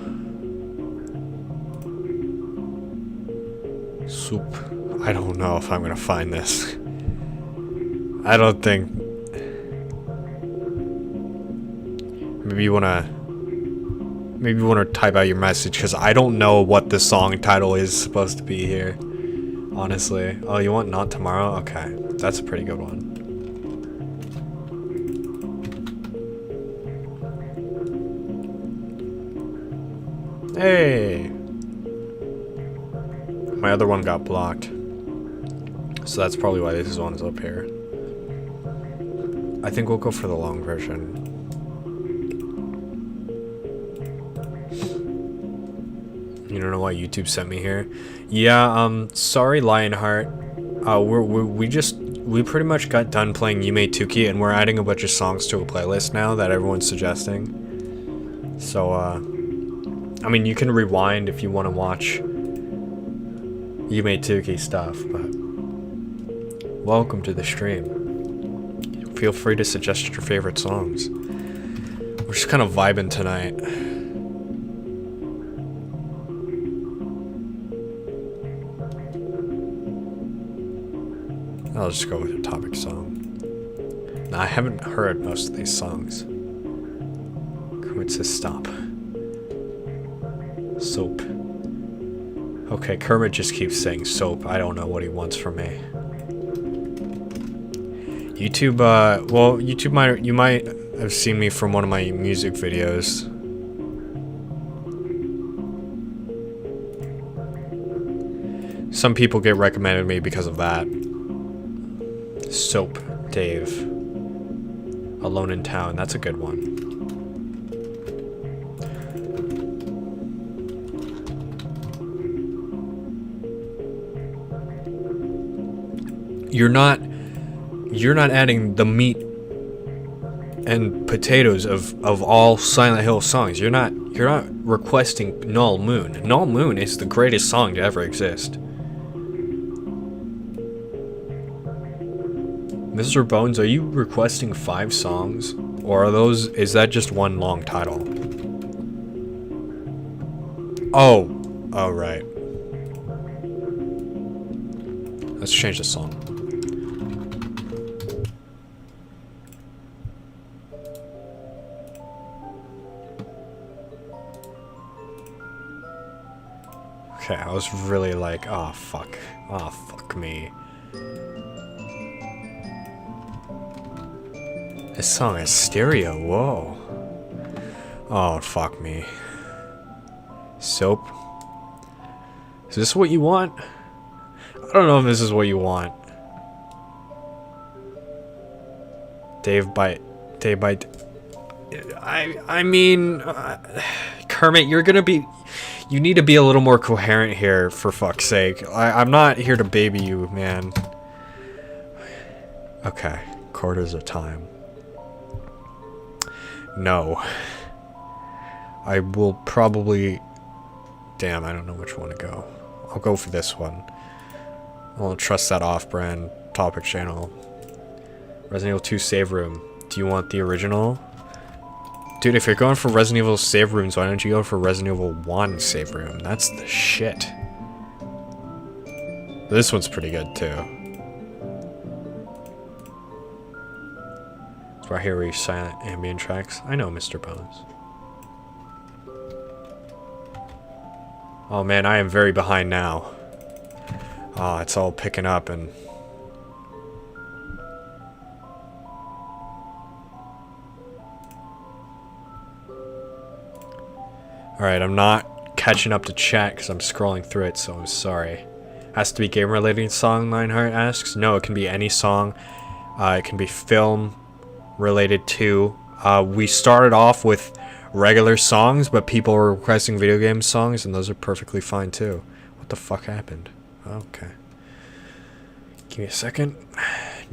Soup. I don't know if I'm gonna find this. I don't think. Maybe you wanna type out your message, because I don't know what the song title is supposed to be here. Honestly. Oh, you want Not Tomorrow? Okay. That's a pretty good one. Hey! My other one got blocked. So that's probably why this one is up here. I think we'll go for the long version. You don't know why YouTube sent me here? Yeah, sorry Lionheart. We pretty much got done playing Yume 2kki, and we're adding a bunch of songs to a playlist now that everyone's suggesting. So, I mean, you can rewind if you want to watch Yume 2kki stuff, but welcome to the stream. Feel free to suggest your favorite songs. We're just kind of vibing tonight. I'll just go with a topic song. Now, I haven't heard most of these songs. Kermit says stop. Soap. Okay, Kermit just keeps saying soap. I don't know what he wants from me. YouTube, well, YouTube you might have seen me from one of my music videos. Some people get recommended me because of that. Soap, Dave. Alone in Town, that's a good one. You're not adding the meat and potatoes of all Silent Hill songs. You're not requesting Null Moon. Null Moon is the greatest song to ever exist. Mr. Bones, are you requesting 5 songs? Or is that just one long title? Oh, right. Let's change the song. Okay, I was really like, oh fuck me. This song is stereo, whoa. Oh, fuck me. Soap. Is this what you want? I don't know if this is what you want. Dave Bite. I mean, Kermit, you need to be a little more coherent here, for fuck's sake. I'm not here to baby you, man. Okay, quarters of time. No. I will probably... Damn, I don't know which one to go. I'll go for this one. I won't trust that off-brand topic channel. Resident Evil 2 save room. Do you want the original? Dude, if you're going for Resident Evil save rooms, why don't you go for Resident Evil 1 save room? That's the shit. This one's pretty good, too. It's right here where you silent ambient tracks. I know, Mr. Bones. Oh man, I am very behind now. Oh, it's all picking up and... Alright, I'm not catching up to chat because I'm scrolling through it, so I'm sorry. Has to be game-related song, Lionheart asks? No, it can be any song. It can be film-related too. We started off with regular songs, but people were requesting video game songs, and those are perfectly fine too. What the fuck happened? Okay. Give me a second.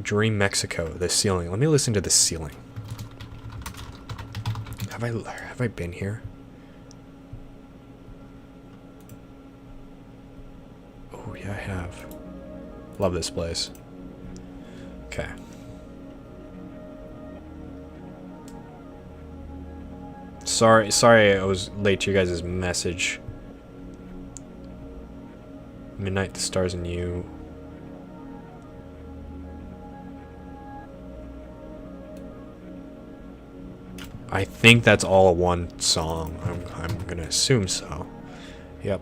Dream Mexico, The Ceiling. Let me listen to The Ceiling. Have I been here? Oh yeah, I have. Love this place. Okay. Sorry I was late to your guys' message. Midnight, the Stars and You. I think that's all one song. I'm gonna assume so. Yep.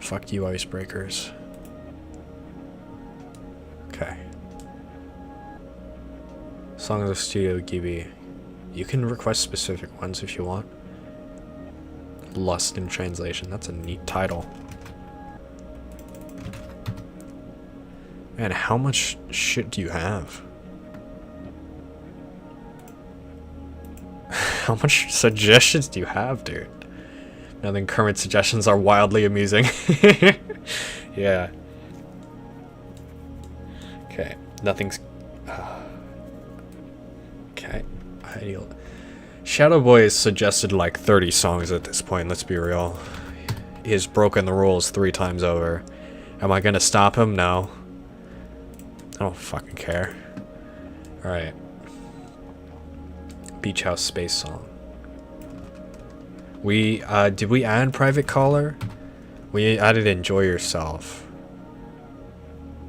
Fuck you, icebreakers. Okay. Song of the Studio Ghibli. You can request specific ones if you want. Lust in Translation. That's a neat title. Man, how much shit do you have? How much suggestions do you have, dude? Nothing. Current suggestions are wildly amusing. Yeah. Okay. Nothing's... Okay. Ideal. Shadow Boy has suggested like 30 songs at this point, let's be real. He has broken the rules 3 times over. Am I gonna stop him? No. I don't fucking care. Alright. Beach House Space Song. Did we add Private Caller? We added enjoy yourself.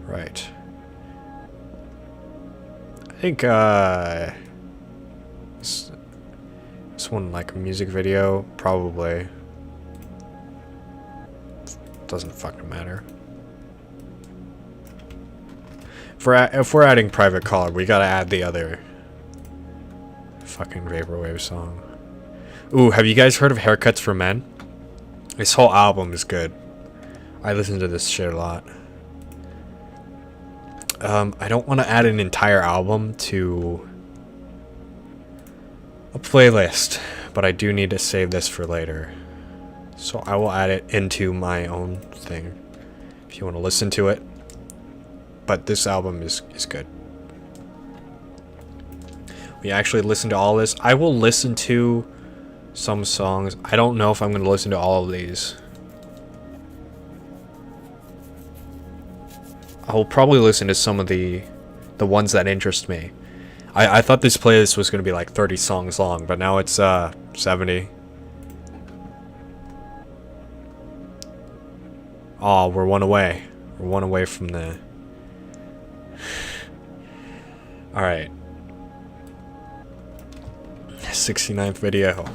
Right. I think this one like a music video, probably. Doesn't fucking matter. If we're adding private caller, we gotta add the other fucking vaporwave song. Ooh, have you guys heard of Haircuts for Men? This whole album is good. I listen to this shit a lot. I don't want to add an entire album to a playlist, but I do need to save this for later. So I will add it into my own thing if you want to listen to it. But this album is good. We actually listen to all this. I will listen to some songs. I don't know if I'm going to listen to all of these. I will probably listen to some of the ones that interest me. I thought this playlist was going to be like 30 songs long, but now it's 70. Oh, we're one away. We're one away from the... Alright. 69th video.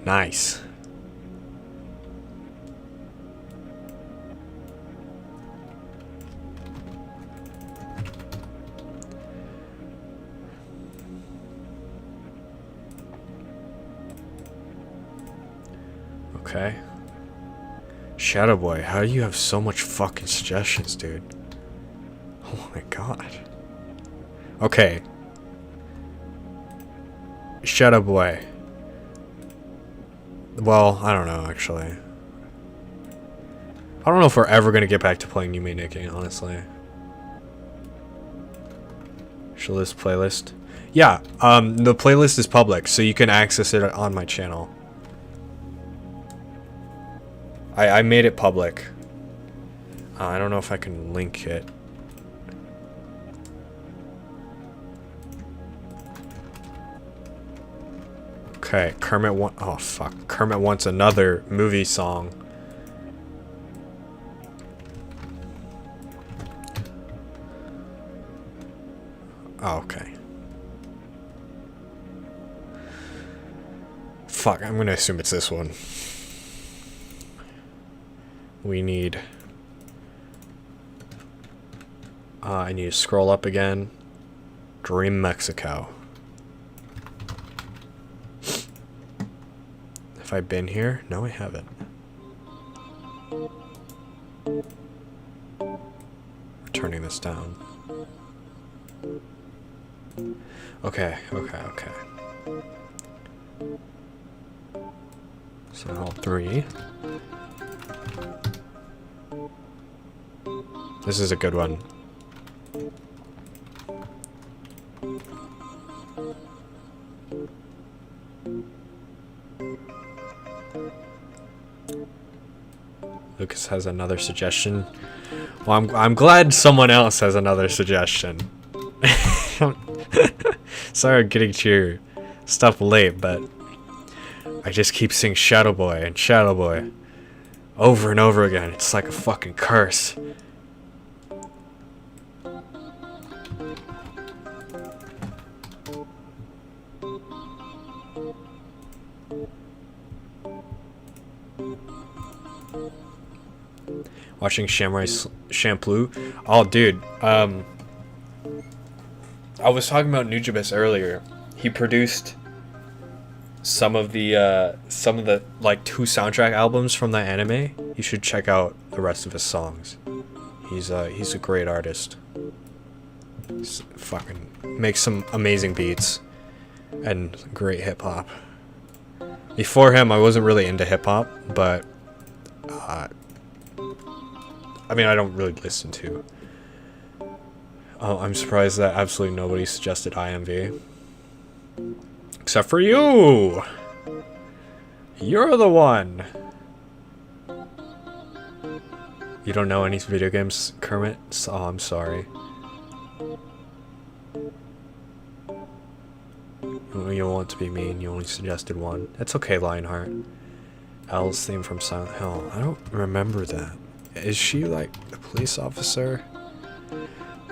Nice. Okay. Shadow Boy, how do you have so much fucking suggestions, dude? Oh my god. Okay. Shadow Boy. Well, I don't know, actually. I don't know if we're ever gonna get back to playing Yume 2kki, honestly. Show this playlist. Yeah, the playlist is public, so you can access it on my channel. I made it public. I don't know if I can link it. Okay, oh fuck. Kermit wants another movie song. Oh, okay. Fuck, I'm gonna assume it's this one. We need... I need to scroll up again. Dream Mexico. Have I been here? No, I haven't. We're turning this down. Okay. So all three. This is a good one. Lucas has another suggestion. Well, I'm glad someone else has another suggestion. Sorry I'm getting to your stuff late, but I just keep seeing Shadow Boy and Shadow Boy over and over again. It's like a fucking curse. Watching Shampoo. Oh, dude. I was talking about Nujabes earlier. He produced some of the like 2 soundtrack albums from that anime. You should check out the rest of his songs. He's a great artist. He's fucking makes some amazing beats and great hip hop. Before him, I wasn't really into hip hop, but I mean, I don't really listen to. Oh, I'm surprised that absolutely nobody suggested IMV. Except for you! You're the one! You don't know any video games, Kermit? Oh, I'm sorry. You don't want to be mean. You only suggested one. It's okay, Lionheart. Elle's theme from Silent Hill. I don't remember that. Is she like the police officer?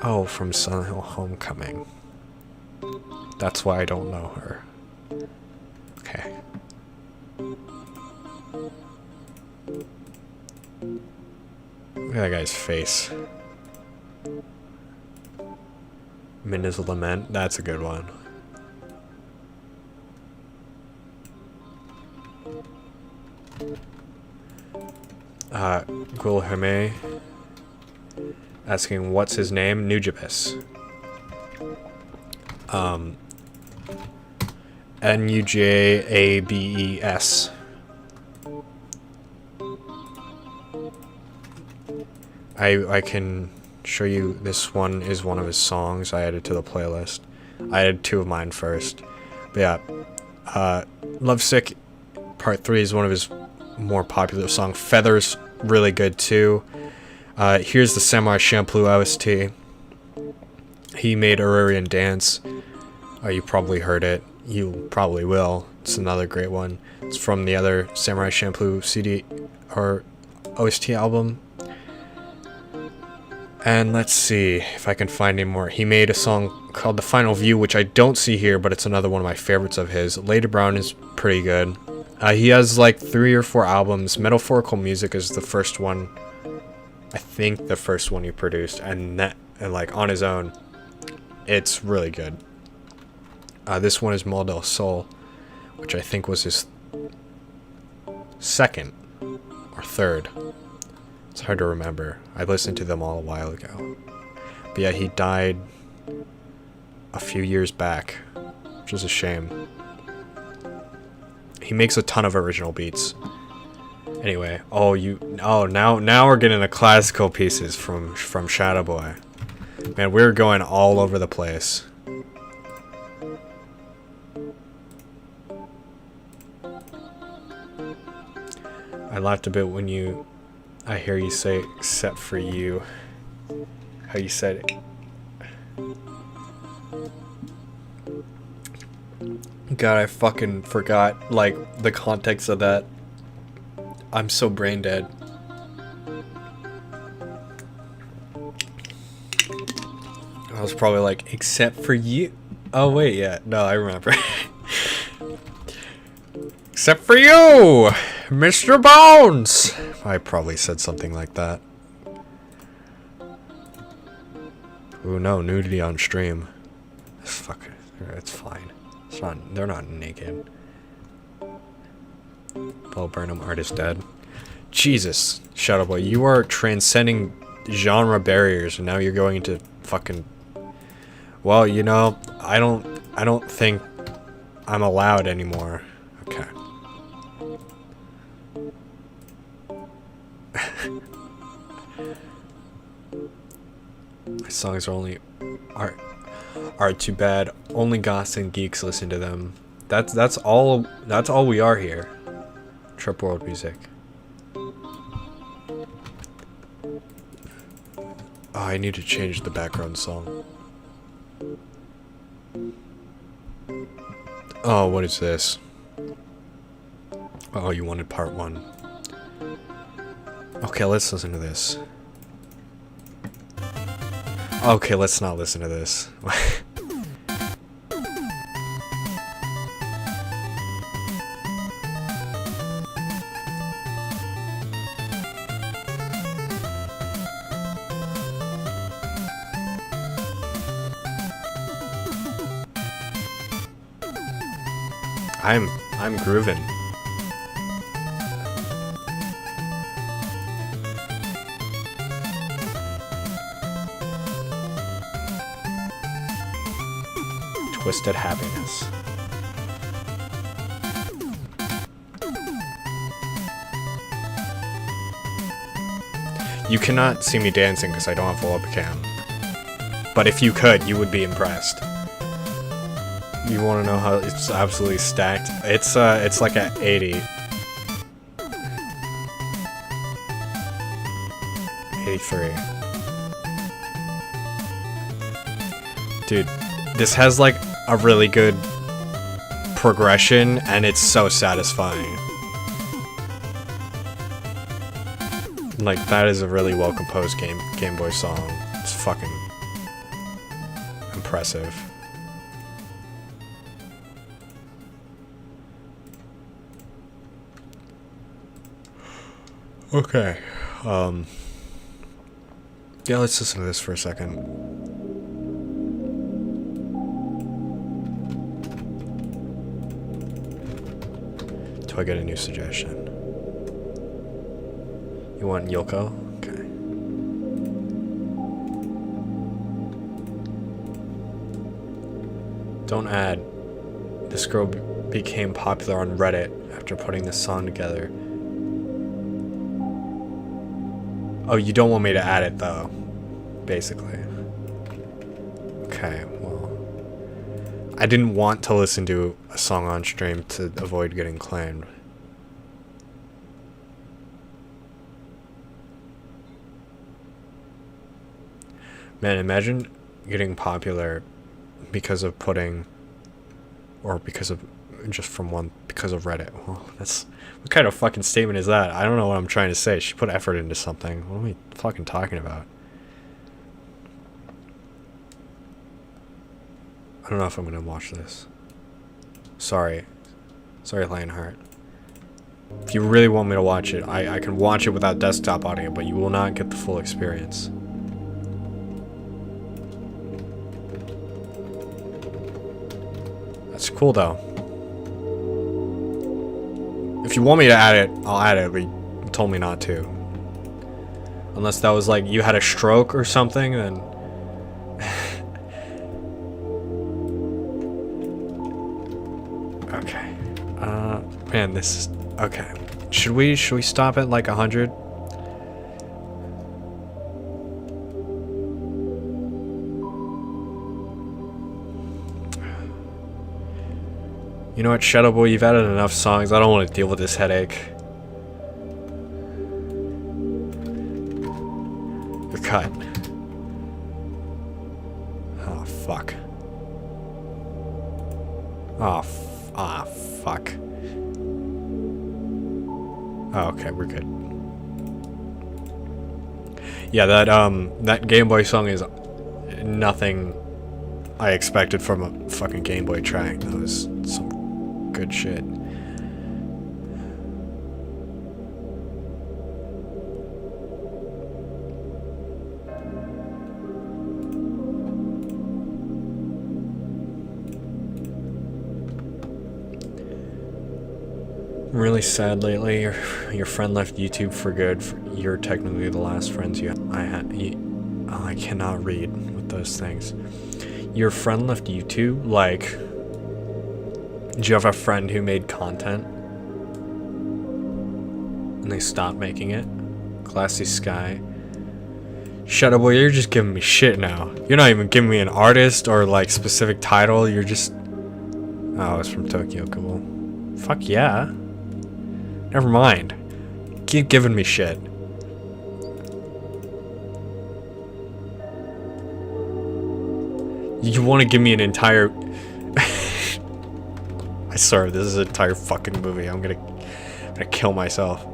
Oh, from Silent Hill Homecoming. That's why I don't know her. Okay. Look at that guy's face. Minna's Lament. That's a good one. Gulhame asking what's his name? Nujabes. Nujabes. I can show you, this one is one of his songs I added to the playlist. I added 2 of mine first. But yeah, Lovesick Part 3 is one of his more popular songs. Feathers, really good too. Here's the Samurai Champloo OST. He made Aurorian Dance. You probably heard it. You probably will. It's another great one. It's from the other Samurai Champloo CD or OST album. And let's see if I can find any more. He made a song called The Final View, which I don't see here, but it's another one of my favorites of his. Lady Brown is pretty good. He has like 3 or 4 albums. Metaphorical Music is the first one. I think the first one he produced, and like on his own, it's really good. This one is Mal del Sol, which I think was his 2nd or 3rd. It's hard to remember. I listened to them all a while ago. But yeah, he died a few years back, which is a shame. He makes a ton of original beats. Anyway, now we're getting the classical pieces from Shadow Boy. Man, we're going all over the place. I laughed a bit when I hear you say "except for you." How you said it. God, I fucking forgot, like, the context of that. I'm so brain dead. I was probably like, except for you. Oh, wait, yeah. No, I remember. Except for you, Mr. Bones. I probably said something like that. Ooh, no, nudity on stream. Fuck, it's fine. It's not, they're not naked. Bo Burnham, art is dead. Jesus, Shadow Boy, you are transcending genre barriers, and now you're going into fucking. Well, you know, I don't think I'm allowed anymore. Okay. My songs are too bad. Only goths and geeks listen to them. That's all we are here. Trip World Music. Oh, I need to change the background song. Oh, what is this? Oh, you wanted part 1. Okay, let's listen to this. Okay, let's not listen to this. I'm grooving. Twisted Happiness. You cannot see me dancing because I don't have a webcam. But if you could, you would be impressed. You want to know how it's absolutely stacked? It's like at 80. 83. Dude, this has like a really good progression, and it's so satisfying. Like, that is a really well composed Game Boy song. It's fucking impressive. Okay. Yeah, let's listen to this for a second. Do I get a new suggestion? You want Yoko? Okay. Don't add. This girl became popular on Reddit after putting this song together. Oh, you don't want me to add it, though. Basically. Okay, well. I didn't want to listen to a song on stream to avoid getting claimed. Man, imagine getting popular because of putting... Or because of... Just from one... Because of Reddit. Well, that's... What kind of fucking statement is that? I don't know what I'm trying to say. She put effort into something. What am I fucking talking about? I don't know if I'm gonna watch this. Sorry. Sorry, Lionheart. If you really want me to watch it, I can watch it without desktop audio, but you will not get the full experience. That's cool, though. If you want me to add it, I'll add it, but you told me not to. Unless that was like, you had a stroke or something, then... Okay. Man, this is... Okay. Should we stop at like 100? You know what, Shadow Boy, you've added enough songs. I don't want to deal with this headache. You're cut. Oh, fuck. Oh, fuck. Oh, okay, we're good. Yeah, that Game Boy song is nothing I expected from a fucking Game Boy track. That was some good shit. I'm really sad lately. Your friend left YouTube for good. You're technically the last friends I had. Oh, I cannot read with those things. Your friend left YouTube? Like, do you have a friend who made content and they stopped making it? Classy Sky. Shadow Boy, you're just giving me shit now. You're not even giving me an artist or like specific title. You're just... Oh, it's from Tokyo Ghoul. Fuck yeah. Never mind. Keep giving me shit. You want to give me an entire... I swear, this is an entire fucking movie. I'm gonna kill myself.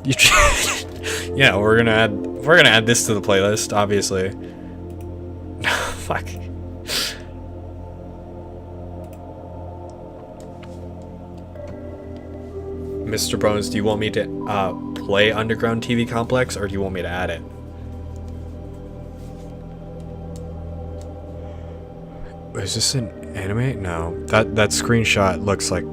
You yeah, we're gonna add this to the playlist, obviously. Fuck. Mr. Bones, do you want me to play Underground TV Complex, or do you want me to add it? Is this an anime? No. That screenshot looks like...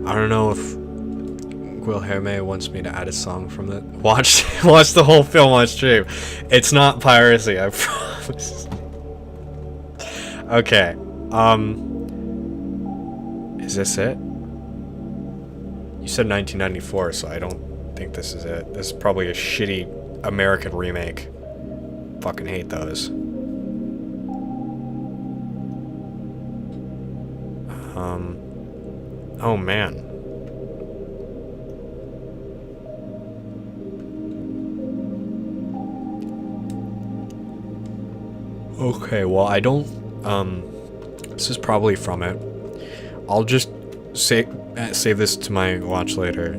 I don't know if Guilherme wants me to add a song from the... Watch the whole film on stream. It's not piracy, I promise. Okay. Is this it? You said 1994, so I don't think this is it. This is probably a shitty American remake. Fucking hate those. Oh man. Okay, well, I don't, this is probably from it. I'll just save this to my watch later.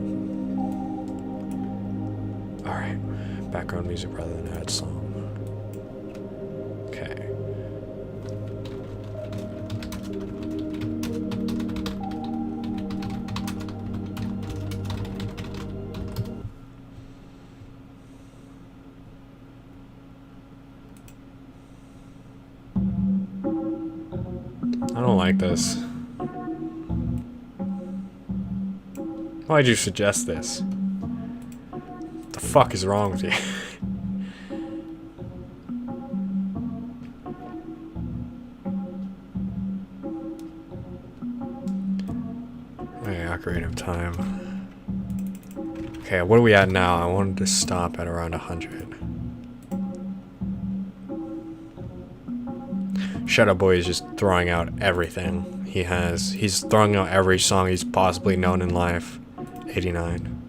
Alright, background music rather than ad song. Okay. I don't like this. Why'd you suggest this? What the fuck is wrong with you? Okay, creative time. Okay, what are we at now? I wanted to stop at around 100. Shadow Boy is just throwing out everything he has. He's throwing out every song he's possibly known in life. 89.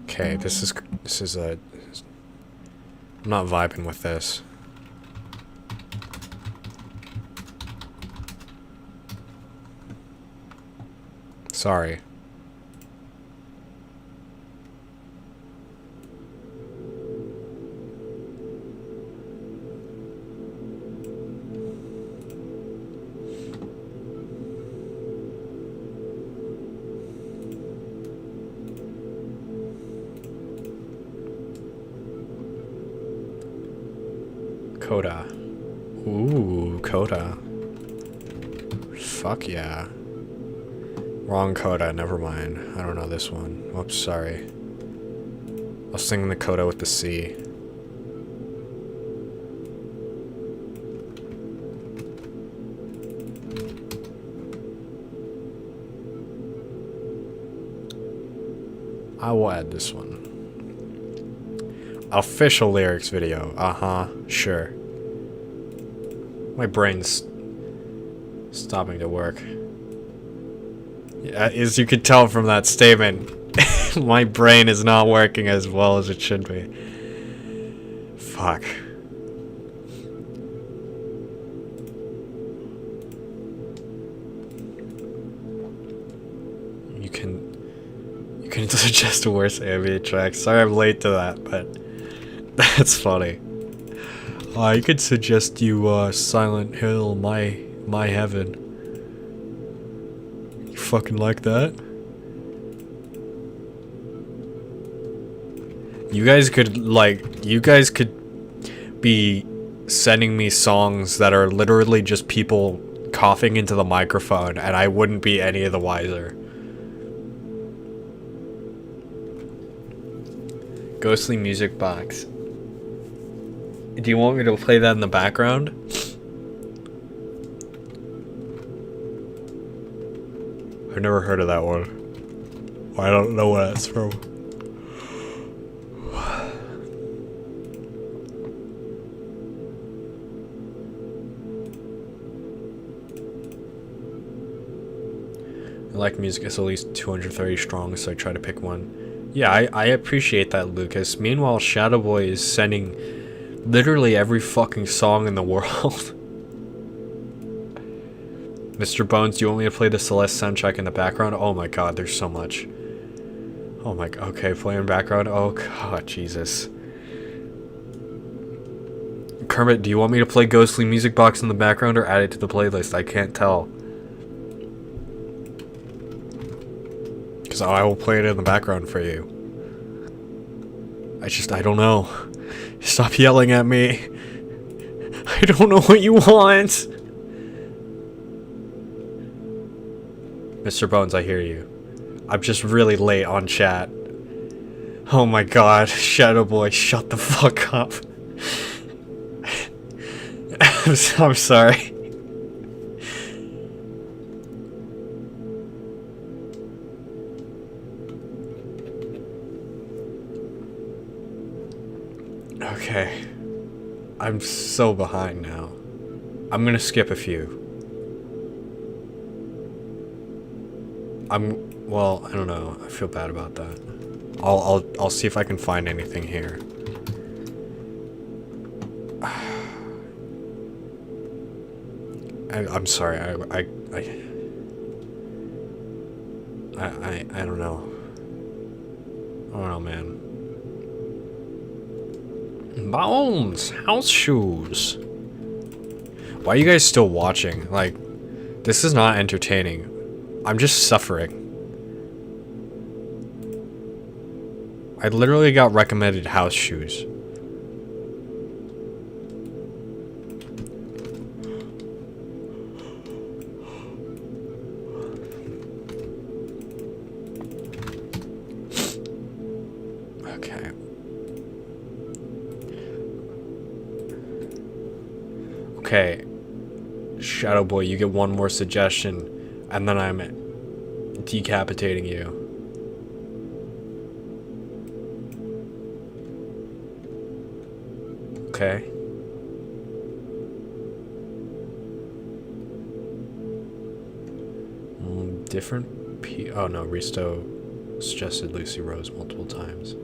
Okay, this is a... I'm not vibing with this. Sorry. Coda. Ooh, Coda. Fuck yeah. Wrong Coda, never mind. I don't know this one. Whoops, sorry. I was singing the Coda with the C. I will add this one. Official lyrics video. Uh-huh, sure. My brain's stopping to work. Yeah, as you could tell from that statement, my brain is not working as well as it should be. Fuck. You can suggest a worse ambient track. Sorry I'm late to that, but that's funny. I could suggest you Silent Hill, My Heaven. You fucking like that? You guys could be sending me songs that are literally just people coughing into the microphone and I wouldn't be any of the wiser. Ghostly music box. Do you want me to play that in the background? I've never heard of that one. I don't know what that's from. I like music is at least 230 strong, so I try to pick one. Yeah, I appreciate that, Lucas. Meanwhile, Shadow Boy is sending literally every fucking song in the world. Mr. Bones, do you want me to play the Celeste soundtrack in the background? Oh my god, there's so much. Oh my god, okay, play in background. Oh god, Jesus. Kermit, do you want me to play Ghostly Music Box in the background or add it to the playlist? I can't tell. Because I will play it in the background for you. I don't know. Stop yelling at me. I don't know what you want. Mr. Bones, I hear you. I'm just really late on chat. Oh my god, Shadow Boy, shut the fuck up. I'm sorry. Okay. I'm so behind now. I'm gonna skip a few. Well, I don't know. I feel bad about that. I'll see if I can find anything here. I'm sorry. I don't know. I don't know, man. Bones! House shoes! Why are you guys still watching? Like, this is not entertaining. I'm just suffering. I literally got recommended house shoes. Okay. Okay. Shadow Boy, you get one more suggestion, and then I'm decapitating you. Okay. Different oh no, Risto suggested Lucy Rose multiple times.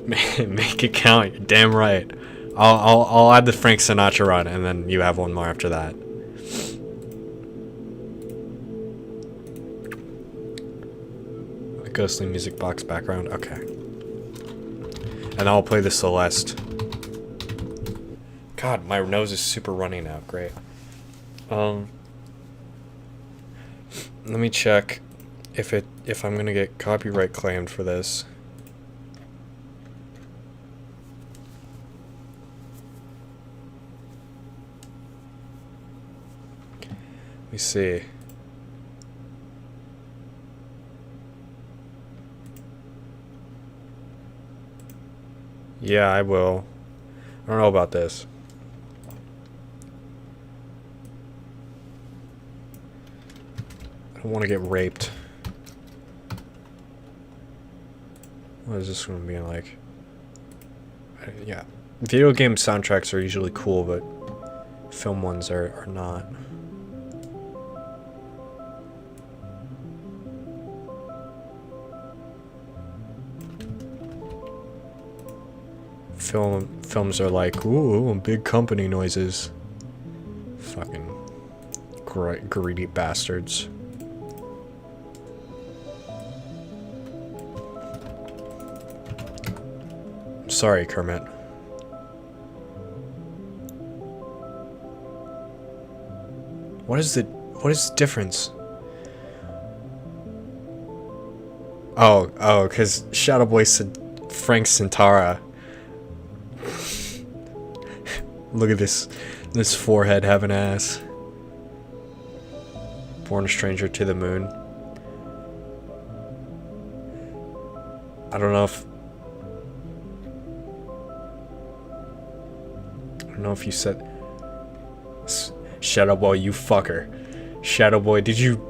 Make it count. You're damn right. I'll add the Frank Sinatra run, and then you have one more after that. A ghostly music box background. Okay. And I'll play the Celeste. God, my nose is super runny now. Great. Let me check if I'm gonna get copyright claimed for this. Let me see. Yeah, I will. I don't know about this. I don't want to get raped. What is this one being like? Yeah. Video game soundtracks are usually cool, but film ones are not. Films are like, ooh, big company noises. Fucking greedy bastards. Sorry, Kermit. What is the difference? Oh, because Shadow Boy said Frank Sinatra. Look at this forehead having ass. Born a stranger to the moon. I don't know if you said Shadow Boy, you fucker. Shadow Boy, did you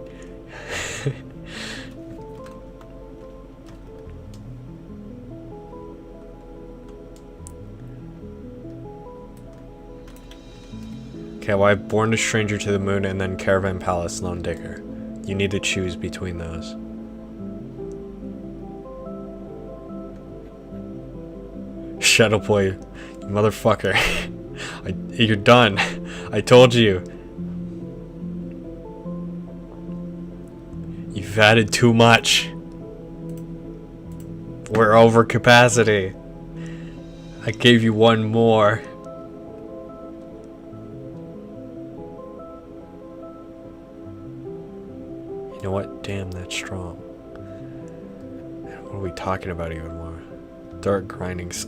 Okay, well, I've Born a Stranger to the Moon and then Caravan Palace Lone Digger. You need to choose between those. Shadow Boy, you motherfucker. You're done. I told you. You've added too much. We're over capacity. I gave you one more. You know what? Damn, that's strong. What are we talking about even more? Dark grindings.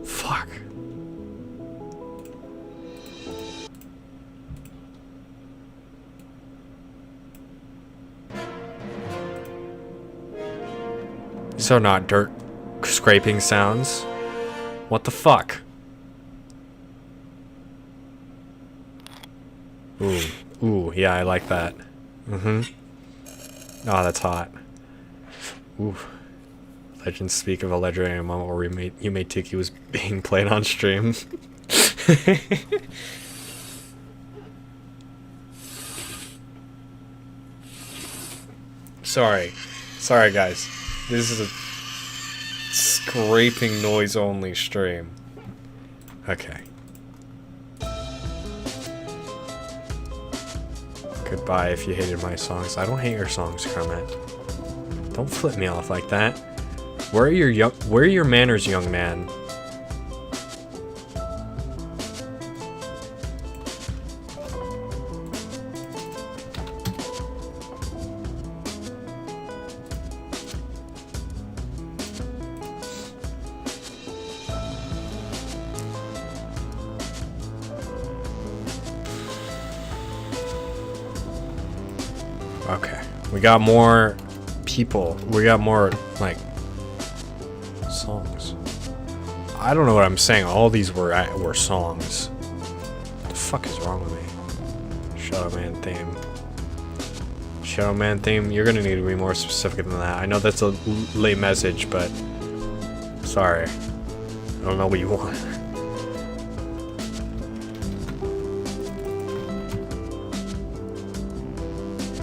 Fuck. So not dirt scraping sounds. What the fuck? Ooh, yeah, I like that. Oh, that's hot. Ooh. Legends speak of a legendary moment where Yume 2kki was being played on stream. Sorry. Sorry, guys. This is a scraping noise only stream. Okay. Goodbye if you hated my songs. I don't hate your songs, Kermit. Don't flip me off like that. Where are your manners, young man? Okay, we got more people. We got more, like, songs. I don't know what I'm saying. All these were songs. What the fuck is wrong with me? Shadow Man theme. Shadow Man theme, you're gonna need to be more specific than that. I know that's a late message, but sorry. I don't know what you want.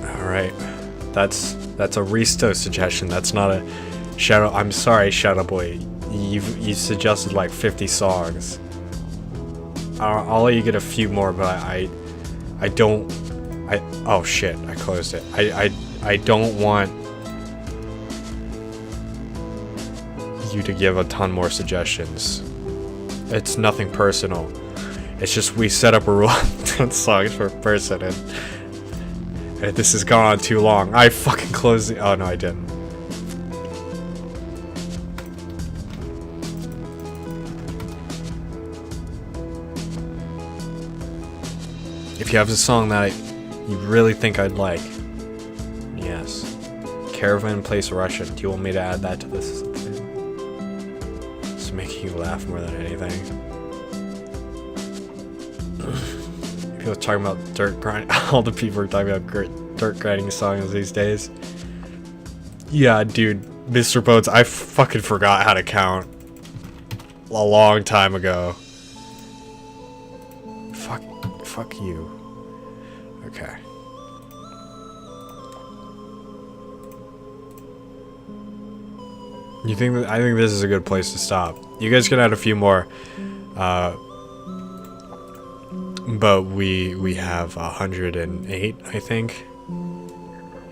Alright. That's a Risto suggestion. That's not a Shadow. I'm sorry, Shadow Boy. You suggested like 50 songs. I'll let you get a few more, but I don't. Oh shit! I closed it. I don't want you to give a ton more suggestions. It's nothing personal. It's just we set up a rule on songs per person, and this has gone on too long. I fucking closed the. Oh no, I didn't. If you have a song that you really think I'd like, yes. Caravan plays Russian. Do you want me to add that to this thing? It's making you laugh more than anything. People are talking about dirt grind. All the people are talking about dirt grinding songs these days. Yeah, dude, Mr. Bones, I fucking forgot how to count a long time ago. Fuck you. Okay. You think that? I think this is a good place to stop. You guys can add a few more, but we have 108, I think.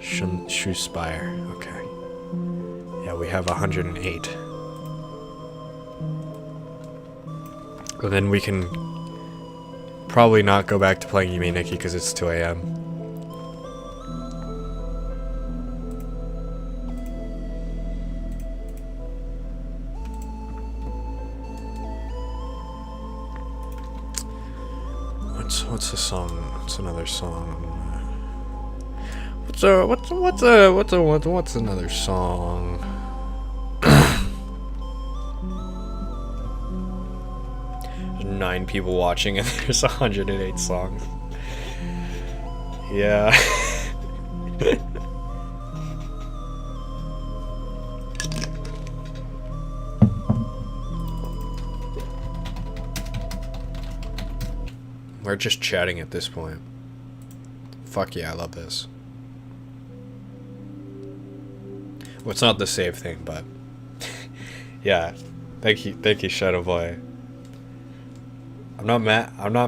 Schuspire. Okay. Yeah, we have 108. And then we can probably not go back to playing Yume 2kki because it's 2 AM. What's a song? What's another song? What's another song? 9 people watching and there's 108 songs. Yeah. We're just chatting at this point. Fuck yeah, I love this. Well, it's not the save thing, but yeah. Thank you, Shadow Boy. I'm not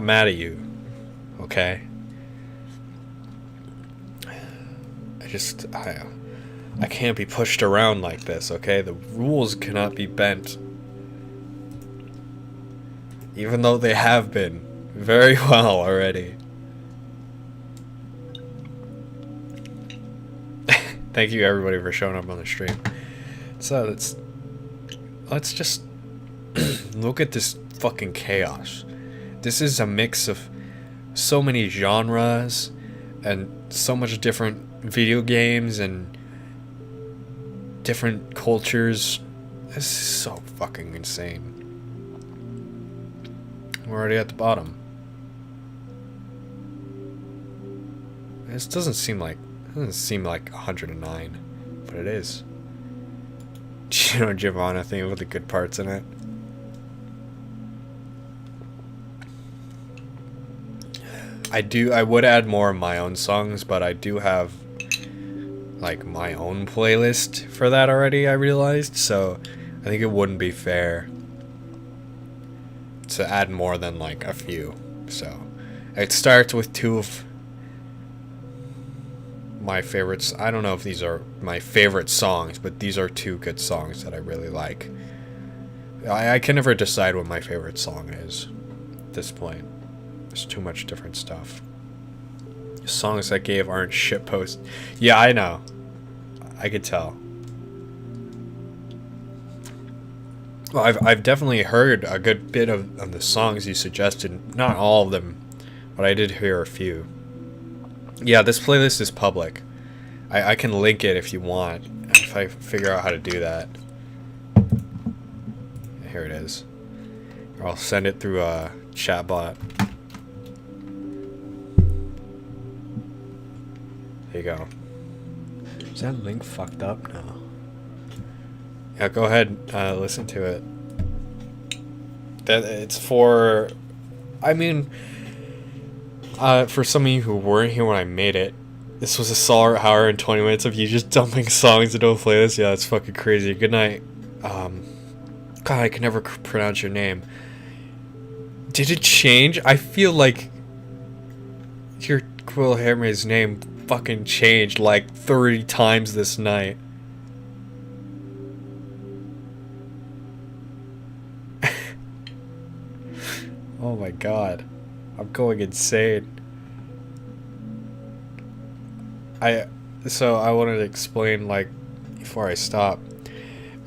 mad at you. Okay? I can't be pushed around like this, okay? The rules cannot be bent. Even though they have been very well already. Thank you everybody for showing up on the stream. So let's just look at this fucking chaos. This is a mix of so many genres and so much different video games and different cultures. This is so fucking insane. We're already at the bottom. This doesn't seem like 109, but it is. You know, Giovanna thing with the good parts in it. I would add more of my own songs, but I do have like my own playlist for that already, I realized, so I think it wouldn't be fair to add more than like a few. So it starts with two of my favorites. I don't know if these are my favorite songs, but these are two good songs that I really like. I can never decide what my favorite song is at this point. There's too much different stuff. Songs I gave aren't shitpost. Yeah, I know. I could tell. Well, I've definitely heard a good bit of the songs you suggested. Not all of them, but I did hear a few. Yeah, this playlist is public. I can link it if you want, if I figure out how to do that. Here it is. Or I'll send it through a chat bot. There you go. Is that link fucked up? No. Yeah, go ahead, listen to it. It's for... I mean... for some of you who weren't here when I made it, this was a solid hour and 20 minutes of you just dumping songs into a playlist. Yeah, that's fucking crazy. Good night. God, I can never pronounce your name. Did it change? I feel like your Quill Hammer's name fucking changed like 30 times this night. Oh my god. I'm going insane. So I wanted to explain, like, before I stop.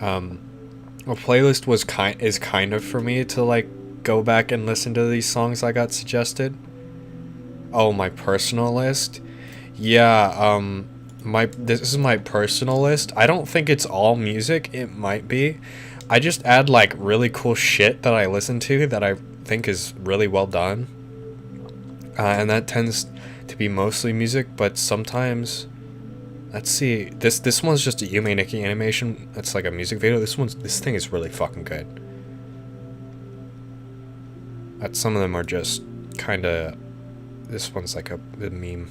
A playlist is kind of for me to like go back and listen to these songs I got suggested. Oh, my personal list? Yeah, this is my personal list. I don't think it's all music. It might be. I just add like really cool shit that I listen to that I think is really well done. And that tends to be mostly music, but sometimes, let's see, this one's just a Yume 2kki animation. That's like a music video. This thing is really fucking good. Some of them are just kind of, this one's like a meme.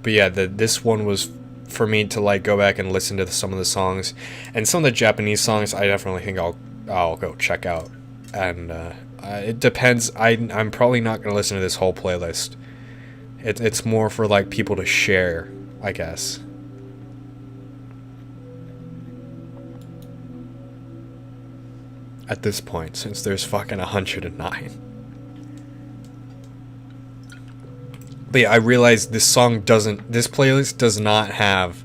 But yeah, this one was for me to like go back and listen to some of the songs, and some of the Japanese songs I definitely think I'll go check out. And it depends. I'm probably not gonna listen to this whole playlist. It's more for like people to share, I guess. At this point, since there's fucking 109. But yeah, I realized this playlist does not have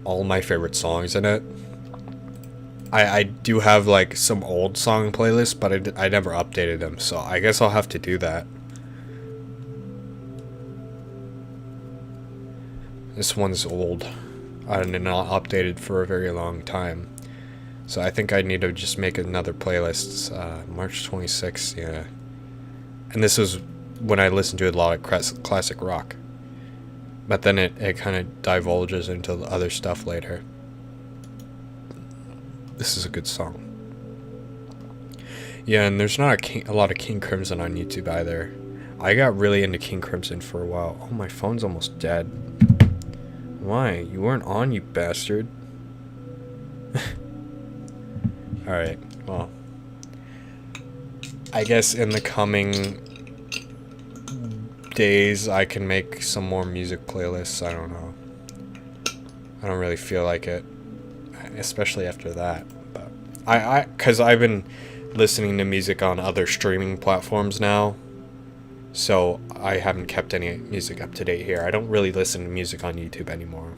all my favorite songs in it. I do have like some old song playlists, but I never updated them, so I guess I'll have to do that. This one's old and not updated for a very long time. So I think I need to just make another playlist. March 26th, yeah. And this was when I listened to a lot of classic rock. But then it kind of divulges into other stuff later. This is a good song. Yeah, and there's not a lot of King Crimson on YouTube either. I got really into King Crimson for a while. Oh, my phone's almost dead. Why? You weren't on, you bastard. Alright, well. I guess in the coming days I can make some more music playlists. I don't know. I don't really feel like it, especially after that. But because I've been listening to music on other streaming platforms now, so I haven't kept any music up to date here. I don't really listen to music on YouTube anymore.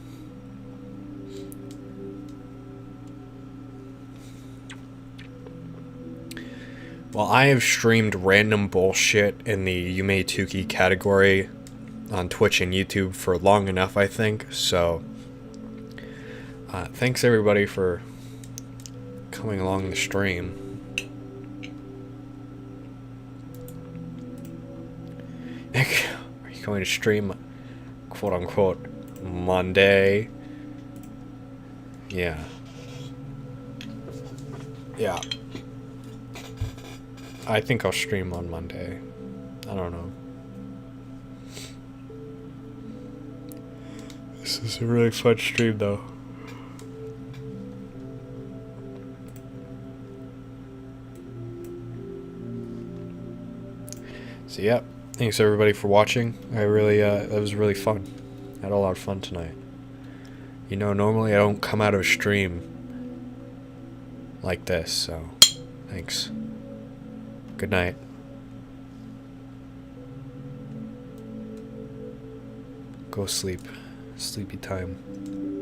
Well, I have streamed random bullshit in the Yume 2kki category on Twitch and YouTube for long enough, I think. So, thanks everybody for coming along the stream. Are you going to stream, quote unquote, Monday? Yeah. Yeah. I think I'll stream on Monday. I don't know. is a really fun stream, though. So yeah, thanks everybody for watching. I really, that was really fun. I had a lot of fun tonight. You know, normally I don't come out of a stream like this, so thanks. Good night. Go sleep. Sleepy time.